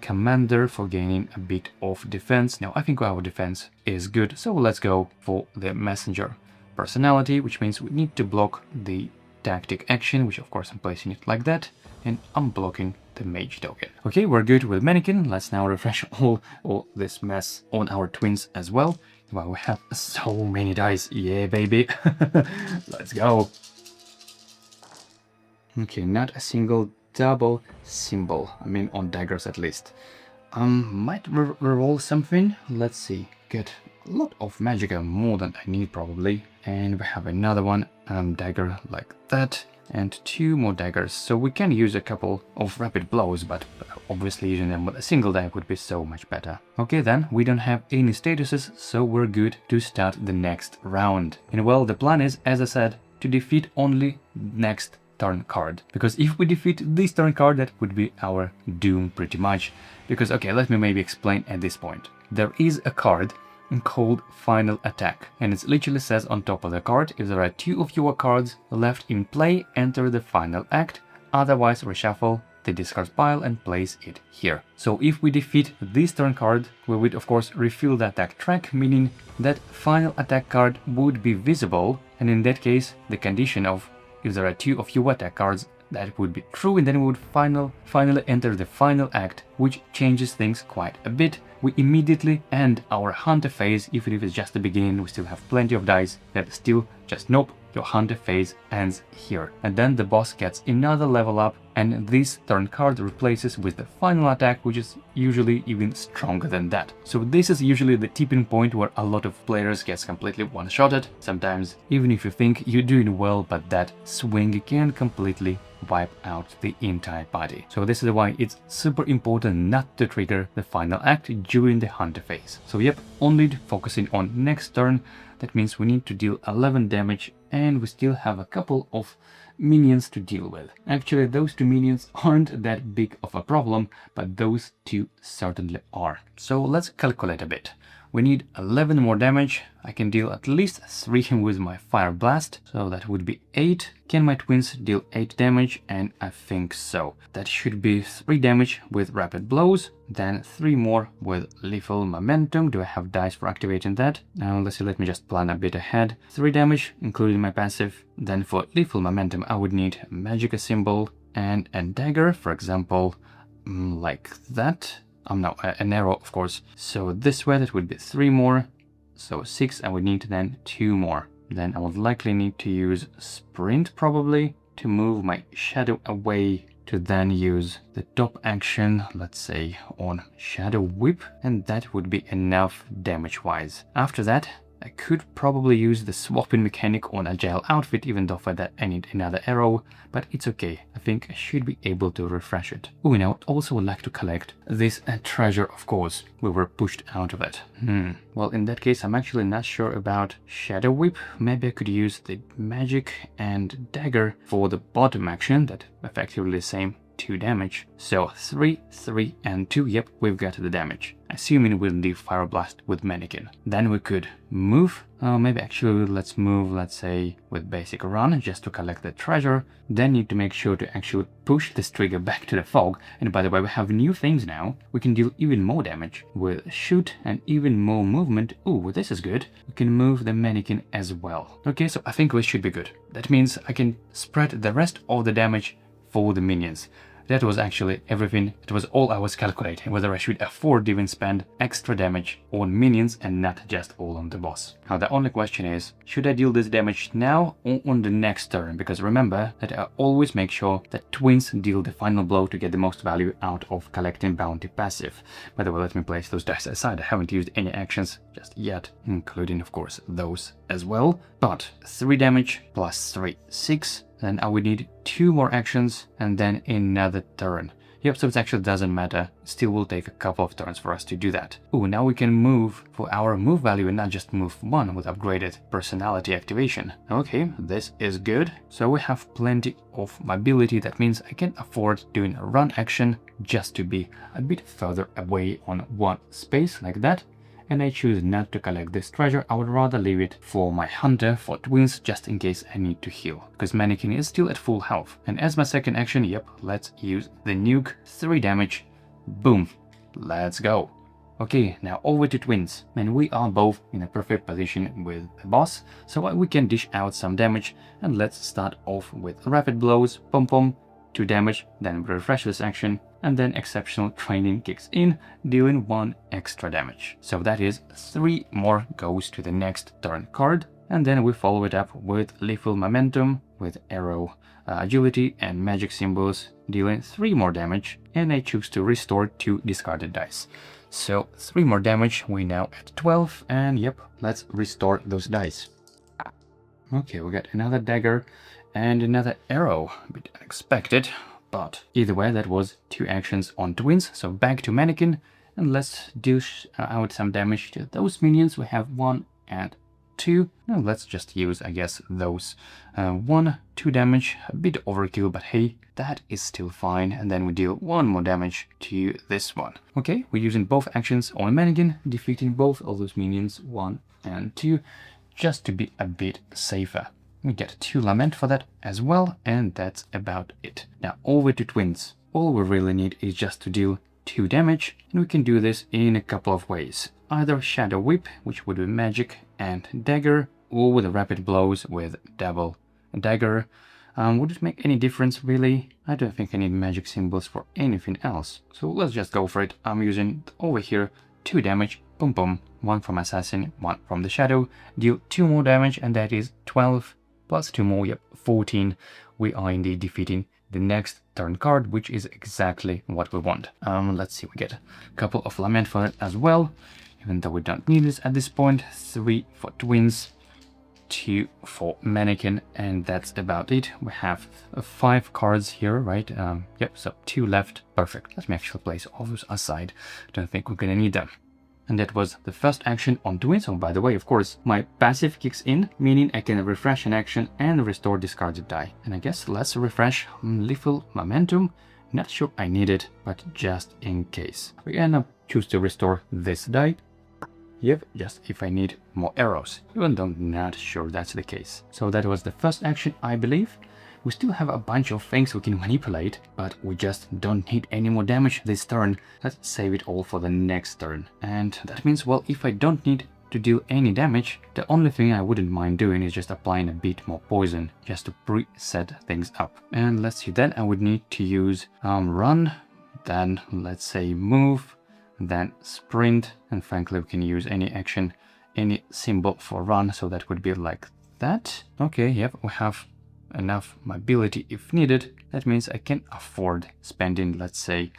Commander for gaining a bit of defense. Now I think our defense is good, so let's go for the Messenger personality, which means we need to block the tactic action, which of course I'm placing it like that, and I'm blocking the Mage token. Okay, we're good with Mannequin. Let's now refresh all this mess on our twins as well. Wow, we have so many dice. Yeah, baby. Let's go. Okay, not a single double symbol, I mean on daggers at least. Might reroll something. Let's see, get a lot of magicka, more than I need probably, and we have another one dagger like that, and 2 more daggers, so we can use a couple of rapid blows, but obviously using them with a single die would be so much better. Okay then, we don't have any statuses, so we're good to start the next round. And well, the plan is, as I said, to defeat only next turn card, because if we defeat this turn card, that would be our doom pretty much. Because, okay, let me maybe explain at this point. There is a card called Final Attack, and it literally says on top of the card, if there are 2 of your cards left in play, enter the final act, otherwise reshuffle the discard pile and place it here. So if we defeat this turn card, we would of course refill the attack track, meaning that final attack card would be visible, and in that case the condition of if there are 2 of your attack cards, that would be true, and then we would finally enter the final act, which changes things quite a bit. We immediately end our hunter phase. Even if it's just the beginning, we still have plenty of dice, that still just nope, your hunter phase ends here. And then the boss gets another level up, and this turn card replaces with the final attack, which is usually even stronger than that. So this is usually the tipping point where a lot of players gets completely one-shotted. Sometimes even if you think you're doing well, but that swing can completely wipe out the entire party. So this is why it's super important not to trigger the final act during the hunter phase. So yep, only focusing on next turn. That means we need to deal 11 damage, and we still have a couple of minions to deal with. Actually, those 2 minions aren't that big of a problem, but those 2 certainly are. So let's calculate a bit. We need 11 more damage. I can deal at least 3 with my Fire Blast, so that would be 8. Can my twins deal 8 damage? And I think so. That should be 3 damage with Rapid Blows, then 3 more with Lethal Momentum. Do I have dice for activating that? Now let's see, let me just plan a bit ahead. 3 damage, including my passive. Then for Lethal Momentum, I would need a Magica symbol and a dagger, for example, like that. No, an arrow, of course. So this way, that would be 3 more. So 6, I would need then 2 more. Then I would likely need to use Sprint, probably, to move my shadow away, to then use the top action, let's say, on Shadow Whip. And that would be enough damage-wise. After that, I could probably use the swapping mechanic on Agile Outfit, even though for that I need another arrow, but it's okay. I think I should be able to refresh it. Oh, now I also would like to collect this treasure, of course. We were pushed out of it. Well, in that case, I'm actually not sure about Shadow Whip. Maybe I could use the Magic and Dagger for the bottom action, that effectively the same 2 damage. So 3, 3, and 2. Yep, we've got the damage. Assuming we'll leave Fire Blast with Mannequin. Then we could move. Maybe actually let's move, let's say, with basic run, just to collect the treasure. Then need to make sure to actually push the Striga back to the fog. And by the way, we have new things now. We can deal even more damage with shoot and even more movement. Ooh, this is good. We can move the Mannequin as well. Okay, so I think we should be good. That means I can spread the rest of the damage for the minions. That was actually everything. It was all I was calculating, whether I should afford to even spend extra damage on minions and not just all on the boss. Now the only question is, should I deal this damage now or on the next turn? Because remember that I always make sure that twins deal the final blow to get the most value out of collecting bounty passive. By the way, let me place those dice aside. I haven't used any actions just yet, including of course those as well. But 3 damage plus 3, 6. Then I would need 2 more actions and then another turn. Yep, so it actually doesn't matter. It still will take a couple of turns for us to do that. Ooh, now we can move for our move value and not just move 1 with upgraded personality activation. Okay, this is good. So we have plenty of mobility. That means I can afford doing a run action just to be a bit further away on one space like that. And I choose not to collect this treasure. I would rather leave it for my hunter, for twins, just in case I need to heal, because Mannequin is still at full health. And as my second action, yep, let's use the nuke. 3 damage. Boom. Let's go. Okay, now over to twins. And we are both in a perfect position with the boss, so we can dish out some damage. And let's start off with rapid blows. Pom pom. 2 damage, then refresh this action, and then exceptional training kicks in, dealing 1 extra damage. So that is 3 more goes to the next turn card, and then we follow it up with lethal momentum, with arrow, agility, and magic symbols, dealing 3 more damage, and I choose to restore 2 discarded dice. So 3 more damage, we now at 12, and yep, let's restore those dice. Okay, we got another dagger and another arrow. A bit unexpected, but either way, that was 2 actions on twins. So back to Mannequin, and let's dish out some damage to those minions. We have 1 and 2. Now let's just use, I guess, those 1, 2 damage. A bit overkill, but hey, that is still fine. And then we deal 1 more damage to this one. Okay, we're using both actions on Mannequin, defeating both of those minions, 1 and 2, just to be a bit safer. We get 2 Lament for that as well, and that's about it. Now over to Twins. All we really need is just to deal 2 damage, and we can do this in a couple of ways. Either Shadow Whip, which would be magic and dagger, or with rapid blows with double dagger. Would it make any difference really? I don't think I need magic symbols for anything else. So let's just go for it. I'm using over here 2 damage, boom boom, 1 from Assassin, 1 from the Shadow, deal 2 more damage, and that is 12 plus 2 more, yep, 14. We are indeed defeating the next turn card, which is exactly what we want. Let's see, we get a couple of Lament for it as well, even though we don't need this at this point. 3 for Twins, 2 for Mannequin, and that's about it. We have 5 cards here, right? Yep, so 2 left. Perfect. Let me actually place all those aside. Don't think we're gonna need them. And that was the first action on Twins. Oh, by the way, of course, my passive kicks in, meaning I can refresh an action and restore discarded die. And I guess let's refresh Lethal Momentum. Not sure I need it, but just in case. We're gonna choose to restore this die. Yep, just if I need more arrows, even though I'm not sure that's the case. So that was the first action, I believe. We still have a bunch of things we can manipulate, but we just don't need any more damage this turn. Let's save it all for the next turn. And that means, well, if I don't need to deal any damage, the only thing I wouldn't mind doing is just applying a bit more poison, just to preset things up. And let's see, then I would need to use run, then let's say move, then sprint, and frankly we can use any action, any symbol for run, so that would be like that. Okay, yep, we have enough mobility if needed. That means I can afford spending, let's say,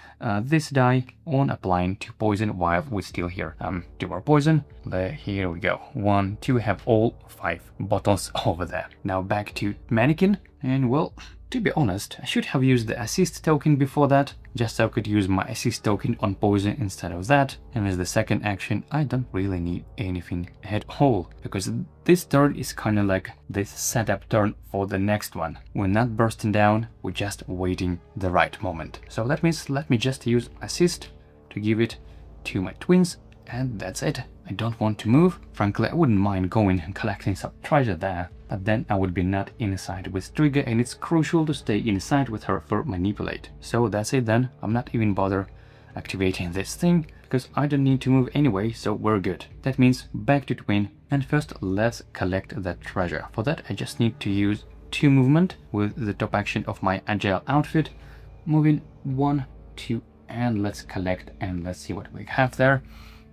this die on applying 2 poison while we're still here. 2 more poison. Here we go. 1, 2, have all 5 bottles over there. Now back to Mannequin, and well, to be honest, I should have used the assist token before that, just so I could use my assist token on poison instead of that. And as the second action, I don't really need anything at all, because this turn is kind of like this setup turn for the next one. We're not bursting down, we're just waiting the right moment. So that means let me just use assist to give it to my Twins, and that's it. I don't want to move. Frankly, I wouldn't mind going and collecting some treasure there, but then I would be not inside with Striga, and it's crucial to stay inside with her for manipulate. So that's it then. I'm not even bother activating this thing, because I don't need to move anyway, so we're good. That means back to Twin, and first let's collect that treasure. For that I just need to use 2 movement with the top action of my agile outfit, moving 1, 2, and let's collect, and let's see what we have there.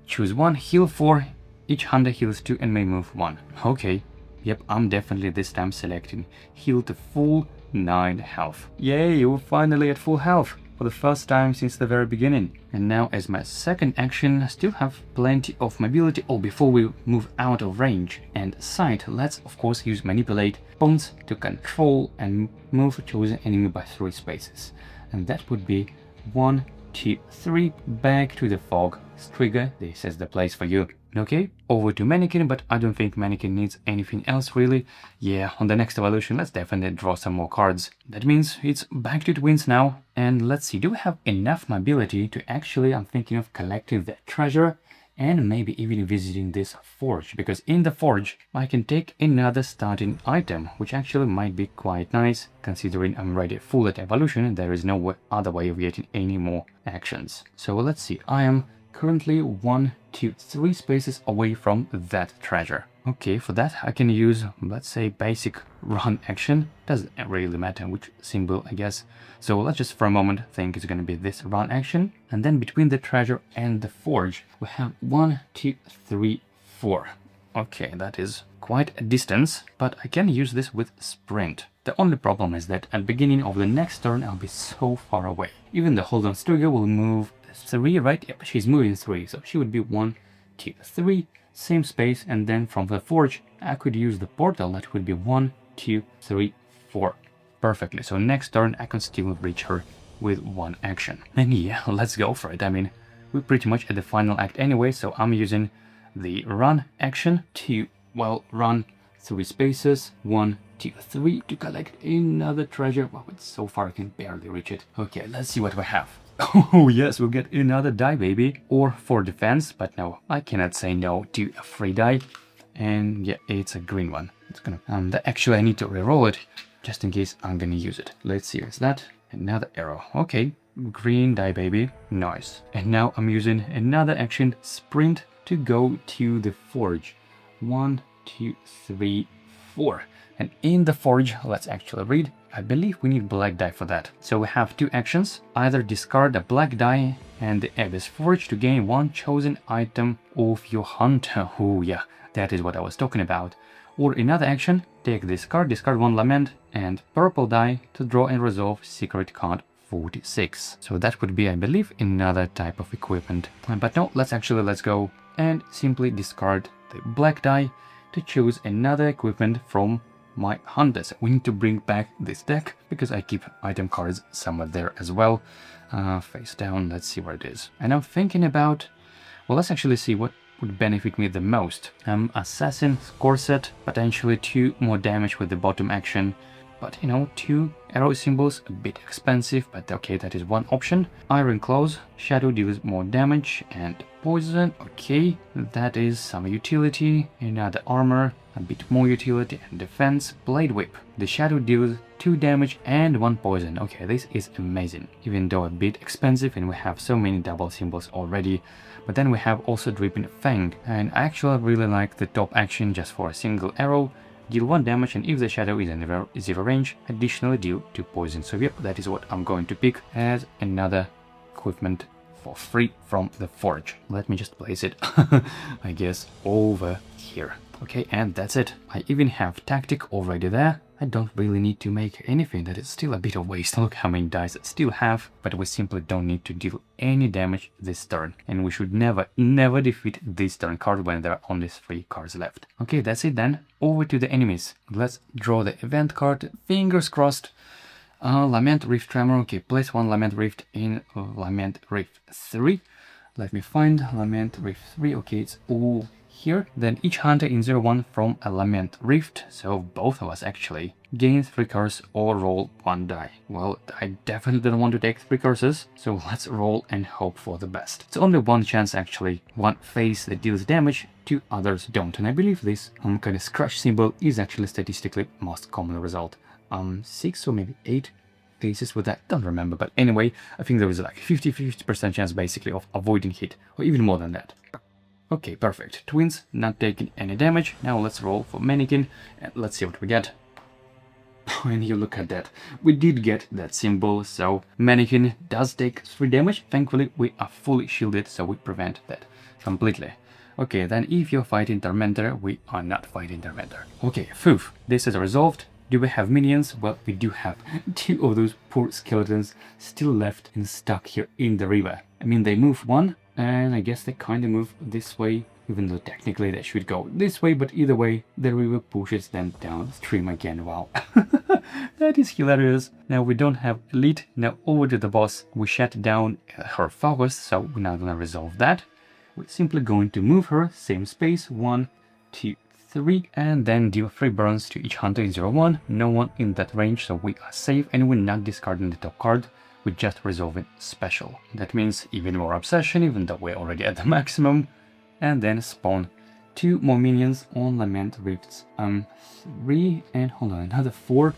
Choose 1, heal 4, each hunter heals 2 and may move 1. Okay, yep, I'm definitely this time selecting heal to full 9 health. Yay, we're finally at full health for the first time since the very beginning. And now as my second action, I still have plenty of mobility. Oh, before we move out of range and sight, let's of course use manipulate bones to control and move a chosen enemy by 3 spaces. And that would be 1, 2, 3, back to the fog. Striga, this is the place for you. Okay, over to Mannequin, but I don't think Mannequin needs anything else really. Yeah, on the next evolution, let's definitely draw some more cards. That means it's back to Twins now. And let's see, do we have enough mobility to actually, I'm thinking of collecting that treasure and maybe even visiting this forge, because in the forge I can take another starting item, which actually might be quite nice, considering I'm already full at evolution and there is no other way of getting any more actions. So let's see, I am currently 1, 2, 3 spaces away from that treasure. Okay, for that I can use, let's say, basic run action. Doesn't really matter which symbol, I guess. So let's just for a moment think it's gonna be this run action. And then between the treasure and the forge, we have 1, 2, 3, 4. Okay, that is quite a distance, but I can use this with sprint. The only problem is that at the beginning of the next turn, I'll be so far away. Even the hold on Striga will move 3, right? Yep, she's moving 3, so she would be 1, 2, 3, same space, and then from the forge I could use the portal. That would be 1, 2, 3, 4. Perfectly. So next turn I can still reach her with 1 action. And yeah, let's go for it. I mean, we're pretty much at the final act anyway, so I'm using the run action to well, run 3 spaces, 1, 2, 3 to collect another treasure. Wow, it's so far I can barely reach it. Okay, let's see what we have. Oh yes, we'll get another die, baby. Or for defense, but no, I cannot say no to a free die. And yeah, it's a green one. It's gonna actually I need to reroll it just in case I'm gonna use it. Let's see, is that another arrow? Okay, green die, baby. Nice. And now I'm using another action, sprint, to go to the forge. 1, 2, 3, 4. And in the forge, let's actually read. I believe we need black die for that. So we have 2 actions. Either discard a black die and the Abyss Forge to gain 1 chosen item of your hunter. Oh yeah, that is what I was talking about. Or another action, take this card, discard 1 lament and purple die to draw and resolve secret card 46. So that would be, I believe, another type of equipment. But no, let's go and simply discard the black die to choose another equipment from my hunters. We need to bring back this deck because I keep item cards somewhere there as well. Face down, let's see where it is. And I'm thinking about, well, let's actually see what would benefit me the most. Assassin, Corset, potentially 2 more damage with the bottom action. But you know, 2 arrow symbols, a bit expensive, but okay, that is one option. Iron Claws, Shadow deals more damage, and Poison, okay, that is some utility. Another armor, a bit more utility and defense. Blade Whip, the Shadow deals 2 damage and 1 poison. Okay, this is amazing, even though a bit expensive and we have so many double symbols already. But then we have also Dripping Fang, and I actually really like the top action just for a single arrow. Deal 1 damage, and if the shadow is in 0 range, additionally deal 2 poison. So yep, that is what I'm going to pick as another equipment for free from the forge. Let me just place it, I guess, over here. Okay, and that's it. I even have tactic already there. I don't really need to make anything. That is still a bit of waste. Look how many dice I still have, but we simply don't need to deal any damage this turn. And we should never defeat this turn card when there are only 3 cards left. Okay, that's it then. Over to the enemies. Let's draw the event card. Fingers crossed. Lament Rift Tremor. Okay, place 1 Lament Rift in Lament Rift 3. Let me find Lament Rift 3. Okay, it's all here. Then each hunter in 0-1 from a Lament Rift, so both of us actually, gain 3 curse or roll 1 die. Well, I definitely don't want to take 3 curses, so let's roll and hope for the best. It's only 1 chance actually, 1 phase that deals damage, 2 others don't, and I believe this kind of scratch symbol is actually statistically most common result. 6 or maybe 8 cases with that, don't remember, but anyway, I think there is like 50% chance basically of avoiding hit, or even more than that. Okay, perfect. Twins not taking any damage. Now let's roll for Mannequin and let's see what we get. And you look at that. We did get that symbol, so Mannequin does take 3 damage. Thankfully, we are fully shielded, so we prevent that completely. Okay, then if you're fighting Tormentor, we are not fighting Tormentor. Okay, phew, this is resolved. Do we have minions? Well, we do have 2 of those poor skeletons still left and stuck here in the river. I mean, they move 1, and I guess they kind of move this way, even though technically they should go this way, but either way, the river pushes them downstream again. Wow, that is hilarious. Now we don't have elite. Now over to the boss. We shut down her focus, so we're not gonna resolve that. We're simply going to move her, same space, 1, 2, 3, and then deal 3 burns to each hunter in 0-1. No one in that range, so we are safe, and we're not discarding the top card. We just resolve it special. That means even more obsession, even though we're already at the maximum. And then spawn 2 more minions on Lament Rifts. 3 and hold on, another 4.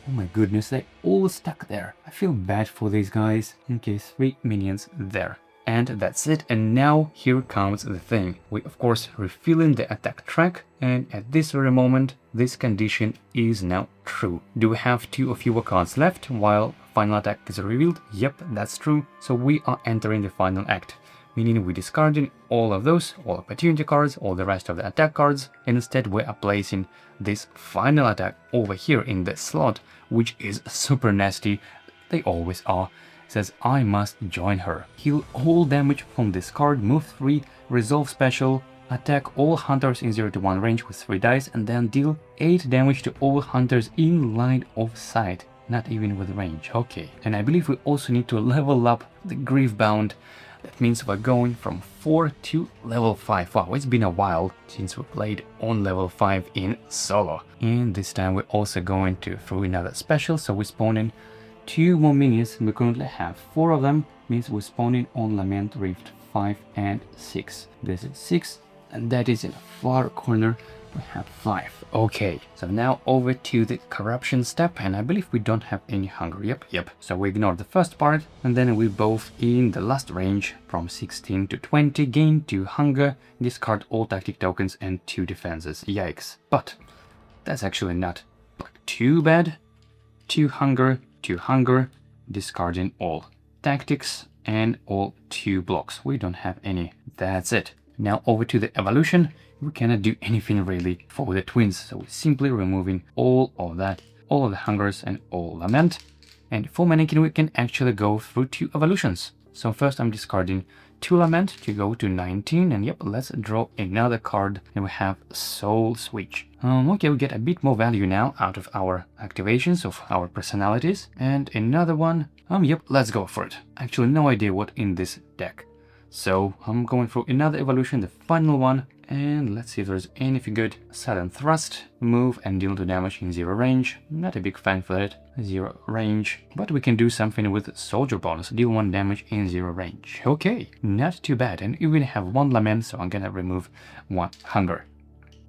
Oh my goodness, they all stuck there. I feel bad for these guys. Okay, 3 minions there. And that's it, and now here comes the thing. We of course refilling the attack track, and at this very moment this condition is now true. Do we have 2 or fewer cards left while final attack is revealed? Yep, that's true. So we are entering the final act, meaning we're discarding all of those, all opportunity cards, all the rest of the attack cards, and instead we are placing this final attack over here in this slot, which is super nasty. They always are. Says I must join her. Heal all damage from this card, move 3, resolve special, attack all hunters in 0-1 range with 3 dice, and then deal 8 damage to all hunters in line of sight, not even with range. Okay, and I believe we also need to level up the Griefbound That means we're going from 4 to level 5. Wow, it's been a while since we played on level 5 in solo. And this time we're also going to throw another special, so we spawn in 2 more minions. We currently have 4 of them, means we're spawning on Lament Rift 5 and 6. This is 6, and that is in the far corner. We have 5. Okay, so now over to the corruption step, and I believe we don't have any hunger. Yep. So we ignore the first part, and then we both in the last range from 16 to 20 gain 2 hunger, discard all tactic tokens and 2 defenses. Yikes. But that's actually not too bad. 2 hunger, discarding all tactics and all 2 blocks. We don't have any. That's it. Now over to the evolution. We cannot do anything really for the twins, so we're simply removing all of that, all of the hungers and all lament. And for Mannequin we can actually go through 2 evolutions. So first I'm discarding 2 lament to go to 19, and yep, let's draw another card, and we have soul switch. Okay, we get a bit more value now out of our activations of our personalities, and another one. Yep, let's go for it. Actually no idea what in this deck. So I'm going through another evolution, the final one, and let's see if there's anything good. Sudden thrust, move and deal 2 damage in 0 range. Not a big fan for it, 0 range. But we can do something with soldier bonus, deal 1 damage in 0 range. Okay, not too bad, and even have 1 lament, so I'm gonna remove 1 hunger.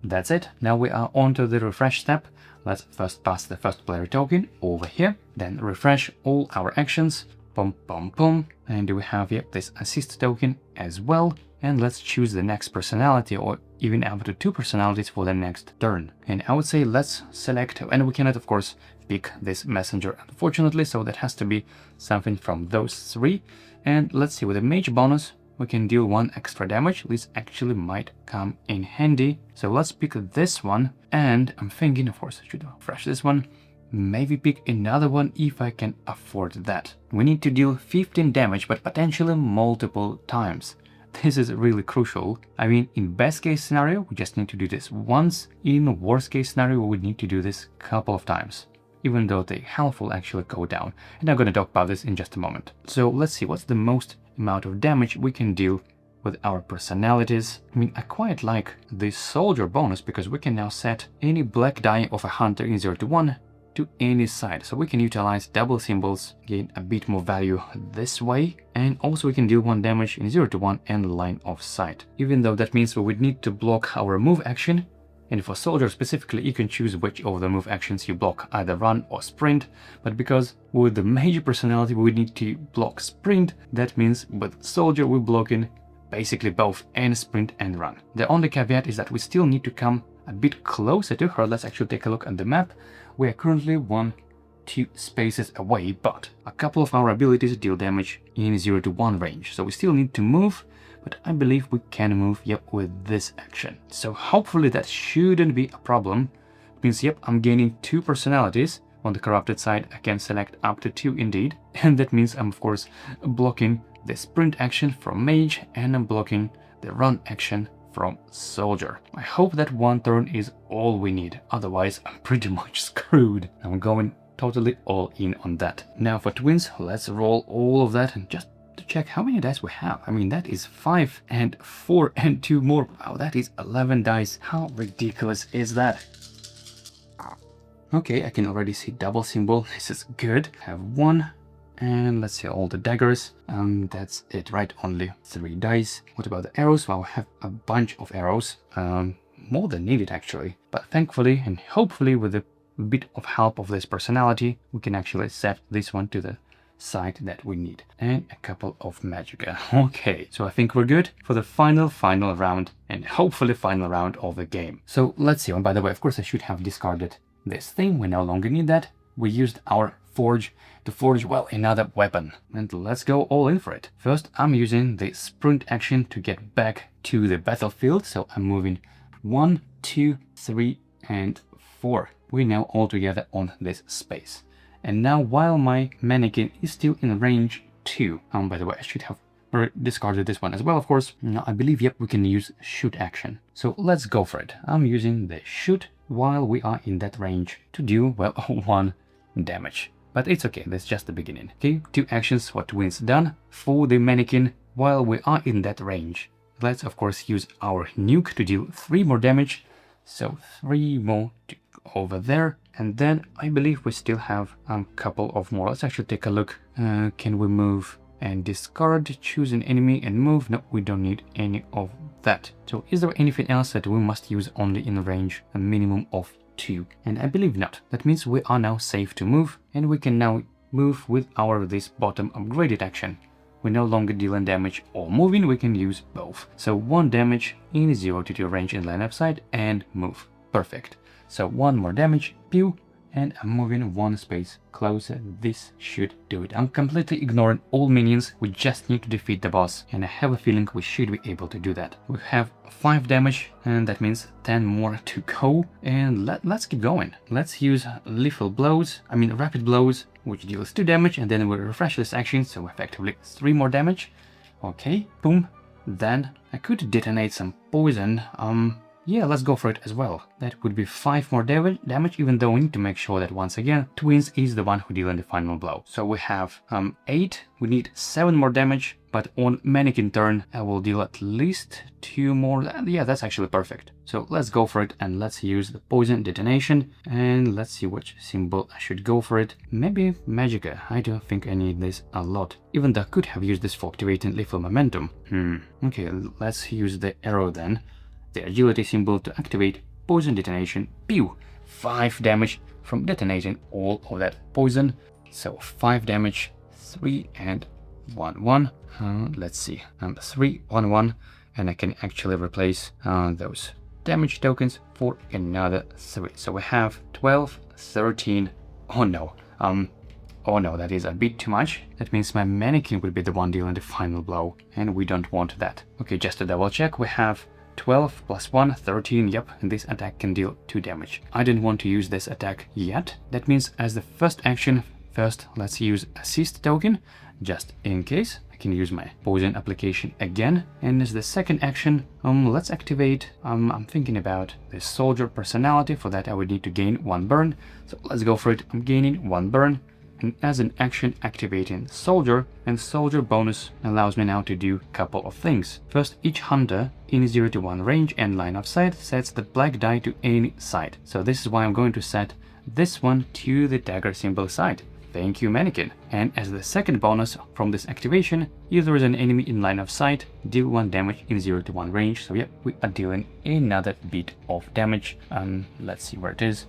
That's it. Now we are on to the refresh step. Let's first pass the first player token over here, then refresh all our actions. Pum. And do we have, yep, this assist token as well. And let's choose the next personality, or even up to 2 personalities for the next turn. And I would say let's select, and we cannot of course pick this messenger unfortunately, so that has to be something from those 3. And let's see, with a mage bonus we can deal 1 extra damage. This actually might come in handy. So let's pick this one, and I'm thinking of course I should refresh this one. Maybe pick another one if I can afford that. We need to deal 15 damage, but potentially multiple times. This is really crucial. I mean, in best case scenario, we just need to do this once. In worst case scenario, we would need to do this a couple of times, even though the health will actually go down. And I'm gonna talk about this in just a moment. So let's see, what's the most amount of damage we can deal with our personalities. I mean, I quite like this soldier bonus because we can now set any black die of a hunter in 0 to 1 to any side, so we can utilize double symbols, gain a bit more value this way, and also we can deal 1 damage in 0 to 1 and line of sight, even though that means we would need to block our move action. And for soldier specifically, you can choose which of the move actions you block, either run or sprint, but because with the major personality we would need to block sprint, that means with soldier we're blocking basically both and sprint and run. The only caveat is that we still need to come a bit closer to her. Let's actually take a look at the map. We are currently 1-2 spaces away, but a couple of our abilities deal damage in 0 to 1 range, so we still need to move, but I believe we can move, yep, with this action. So hopefully that shouldn't be a problem. It means, yep, I'm gaining 2 personalities. On the corrupted side, I can select up to 2 indeed, and that means I'm of course blocking the sprint action from mage, and I'm blocking the run action from soldier. I hope that 1 turn is all we need, otherwise I'm pretty much screwed. I'm going totally all in on that. Now for twins, let's roll all of that and just to check how many dice we have. I mean, that is 5 and 4 and 2 more. Wow, that is 11 dice. How ridiculous is that? Okay, I can already see double symbol. This is good. Have 1. And let's see all the daggers. That's it, right? Only 3 dice. What about the arrows? Well, I have a bunch of arrows. More than needed, actually. But thankfully, and hopefully with a bit of help of this personality, we can actually set this one to the side that we need. And a couple of magicka. Okay, so I think we're good for the final round, and hopefully final round of the game. So let's see. And by the way, of course, I should have discarded this thing. We no longer need that. We used our forge to forge, well, another weapon, and let's go all in for it. First, I'm using the sprint action to get back to the battlefield, so I'm moving 1, 2, 3, and 4. We're now all together on this space. And now, while my mannequin is still in range 2, by the way, I should have discarded this one as well, of course. Now, I believe, yep, we can use shoot action. So let's go for it. I'm using the shoot while we are in that range to deal, well, 1 damage. But it's okay, that's just the beginning. Okay, 2 actions for twins done. For the mannequin, while we are in that range, let's of course use our nuke to deal 3 more damage. So 3 more to go over there. And then I believe we still have a couple of more. Let's actually take a look. Can we move and discard, choose an enemy and move? No, we don't need any of that. So is there anything else that we must use only in range, a minimum of 2? And I believe not. That means we are now safe to move, and we can now move with this bottom upgraded action. We no longer dealing damage or moving, we can use both. So 1 damage in 0 to 2 range in line of sight and move. Perfect. So 1 more damage, pew, and I'm moving 1 space closer. This should do it. I'm completely ignoring all minions. We just need to defeat the boss, and I have a feeling we should be able to do that. We have 5 damage, and that means 10 more to go. And let's keep going. Let's use lethal blows, rapid blows, which deals 2 damage, and then we'll refresh this action, so effectively 3 more damage. Okay, boom. Then I could detonate some poison. Yeah, let's go for it as well. That would be 5 more damage, even though we need to make sure that once again, Twins is the one who deals the final blow. So we have 8, we need 7 more damage, but on Mannequin turn, I will deal at least 2 more. Yeah, that's actually perfect. So let's go for it, and let's use the poison detonation, and let's see which symbol I should go for it. Maybe Magica. I don't think I need this a lot, even though I could have used this for activating lethal momentum. Okay, let's use the arrow then. The agility symbol to activate poison detonation. Pew! 5 damage from detonating all of that poison. So 5 damage, 3 and 1, 1. Let's see, 3, 1, 1, and I can actually replace those damage tokens for another 3. So we have 12, 13. Oh no, oh no, that is a bit too much. That means my Mannequin will be the one dealing the final blow, and we don't want that. Okay, just to double check, we have 12 plus 1, 13, yep, and this attack can deal 2 damage. I didn't want to use this attack yet. That means as the first action, let's use assist token, just in case. I can use my poison application again. And as the second action, let's activate, I'm thinking about the soldier personality. For that I would need to gain 1 burn. So let's go for it. I'm gaining 1 burn. And as an action, activating Soldier, and Soldier bonus allows me now to do a couple of things. First, each hunter in 0 to 1 range and line of sight sets the black die to any side. So this is why I'm going to set this one to the dagger symbol side. Thank you, Mannequin. And as the second bonus from this activation, if there is an enemy in line of sight, deal 1 damage in 0 to 1 range. So yeah, we are dealing another bit of damage. Let's see where it is.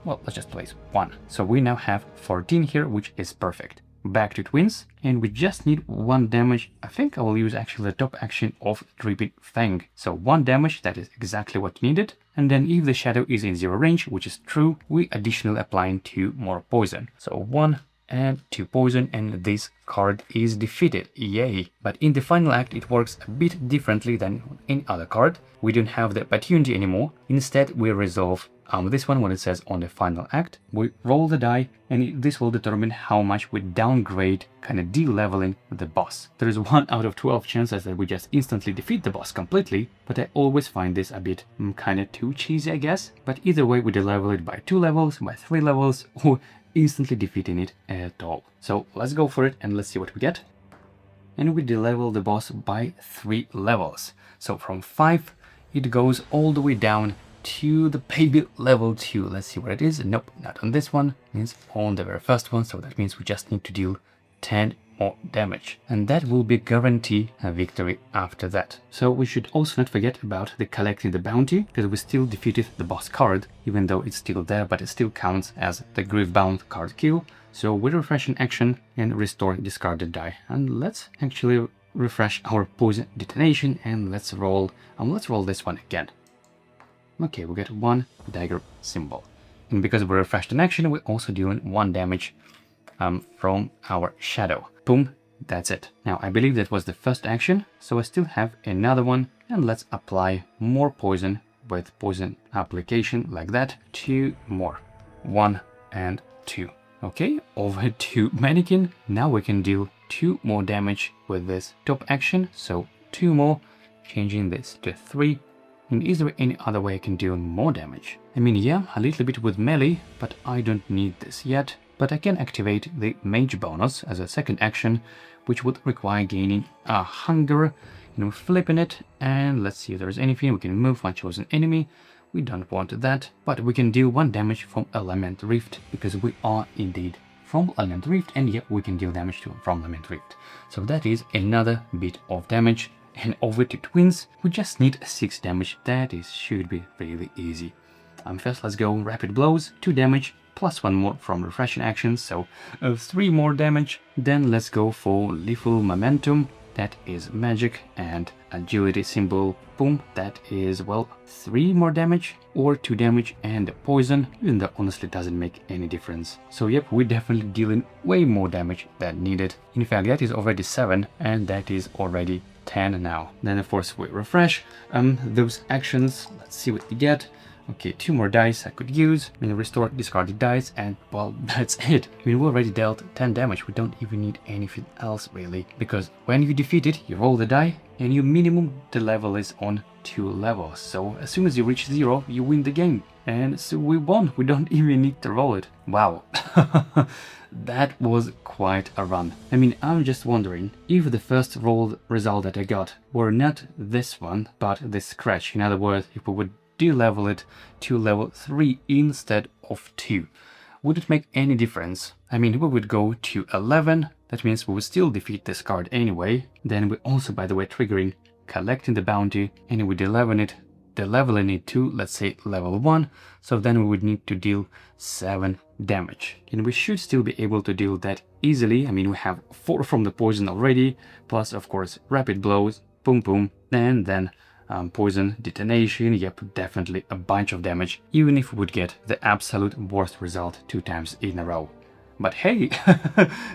Well, let's just place 1. So we now have 14 here, which is perfect. Back to Twins, and we just need 1 damage. I think I will use actually the top action of Dripping Fang. So 1 damage, that is exactly what needed. And then if the shadow is in 0 range, which is true, we additionally apply 2 more poison. So 1 and 2 poison, and this card is defeated. Yay! But in the final act, it works a bit differently than any other card. We don't have the opportunity anymore. Instead, we resolve this one when it says on the final act. We roll the die, and this will determine how much we downgrade, kind of de-leveling the boss. There is 1 out of 12 chances that we just instantly defeat the boss completely, but I always find this a bit kind of too cheesy, I guess. But either way, we de-level it by 2 levels, by 3 levels, or instantly defeating it at all. So let's go for it and let's see what we get. And we de-level the boss by 3 levels. So from 5, it goes all the way down to the baby level 2. Let's see where it is. Nope, not on this one. It's on the very first one, so that means we just need to deal 10 more damage. And that will be guarantee a victory after that. So we should also not forget about the collecting the bounty, because we still defeated the boss card, even though it's still there, but it still counts as the Griefbound card kill. So we refresh an action and restore discarded die. And let's actually refresh our poison detonation, and let's roll this one again. Okay, we get 1 dagger symbol. And because we refreshed an action, we're also doing 1 damage from our shadow. Boom, that's it. Now, I believe that was the first action, so I still have another one. And let's apply more poison with poison application like that. 2 more. 1 and 2. Okay, over to Mannequin. Now we can deal 2 more damage with this top action. So 2 more, changing this to 3. And is there any other way I can deal more damage? I mean, yeah, a little bit with melee, but I don't need this yet. but I can activate the mage bonus as a second action, which would require gaining a hunger. Flipping it, and let's see if there's anything. We can move one chosen enemy. We don't want that, but we can deal 1 damage from Element Rift, because we are indeed from Element Rift, and yep, we can deal damage from Element Rift. So that is another bit of damage. And over to twins, we just need 6 damage. Should be really easy. First, let's go rapid blows, 2 damage, plus 1 more from refreshing actions, so 3 more damage. Then let's go for lethal momentum. That is magic, and agility symbol, boom, that is, well, 3 more damage or 2 damage and poison, even though honestly doesn't make any difference. So yep, we're definitely dealing way more damage than needed. In fact, that is already 7 and that is already 10 now. Then of course we refresh those actions. Let's see what we get. Okay, 2 more dice I could use. Restore discarded dice, and well, that's it. We already dealt 10 damage. We don't even need anything else really, because when you defeat it, you roll the die, and your minimum the level is on 2 levels. So as soon as you reach 0, you win the game. And so we won. We don't even need to roll it. Wow. That was quite a run. I'm just wondering if the first roll result that I got were not this one, but this scratch. In other words, if we would de-level it to level 3 instead of 2. Would it make any difference? We would go to 11, that means we would still defeat this card anyway. Then we also, by the way, triggering collecting the bounty, and we de-leveling it to, let's say, level 1, so then we would need to deal 7 damage. And we should still be able to deal that easily. We have 4 from the poison already, plus of course rapid blows, boom boom, and then poison detonation. Yep, definitely a bunch of damage, even if we would get the absolute worst result 2 times in a row. But hey,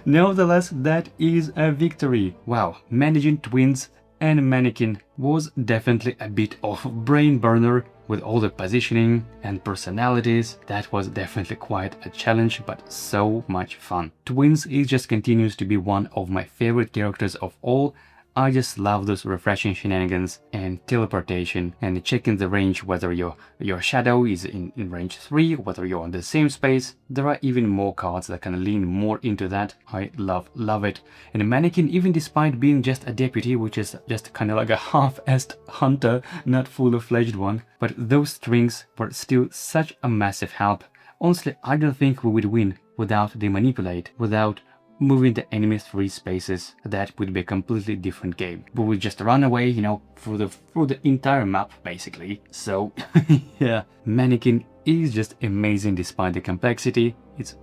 nevertheless, that is a victory. Wow, managing twins and Mannequin was definitely a bit of brain burner with all the positioning and personalities. That was definitely quite a challenge, but so much fun. Twins just continues to be one of my favorite characters of all. I just love those refreshing shenanigans and teleportation and checking the range, whether your shadow is in range 3, whether you're on the same space. There are even more cards that can lean more into that. I love it. And Mannequin, even despite being just a deputy, which is just kind of like a half-assed hunter, not fully-fledged one, but those strings were still such a massive help. Honestly, I don't think we would win without the manipulate, without moving the enemy's 3 spaces. That would be a completely different game. We would just run away, through the entire map, basically. So, yeah, Mannequin is just amazing despite the complexity.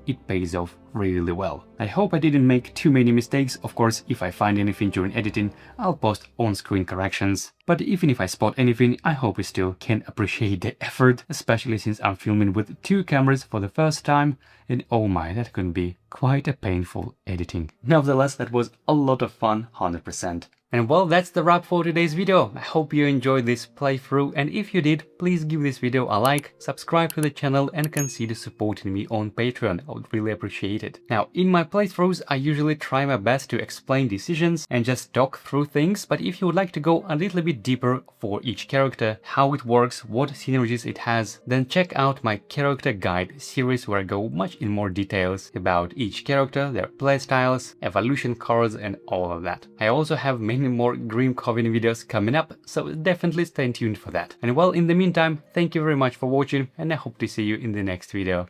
It pays off really well. I hope I didn't make too many mistakes. Of course, if I find anything during editing, I'll post on-screen corrections. But even if I spot anything, I hope you still can appreciate the effort, especially since I'm filming with 2 cameras for the first time, and oh my, that can be quite a painful editing. Nevertheless, that was a lot of fun, 100%. And well, that's the wrap for today's video. I hope you enjoyed this playthrough, and if you did, please give this video a like, subscribe to the channel, and consider supporting me on Patreon. I would really appreciate it. Now, in my playthroughs, I usually try my best to explain decisions and just talk through things, but if you would like to go a little bit deeper for each character, how it works, what synergies it has, then check out my character guide series, where I go much in more details about each character, their playstyles, evolution cards, and all of that. I also have many more Grimcoven videos coming up, so definitely stay tuned for that. And well, in the meantime, thank you very much for watching, and I hope to see you in the next video.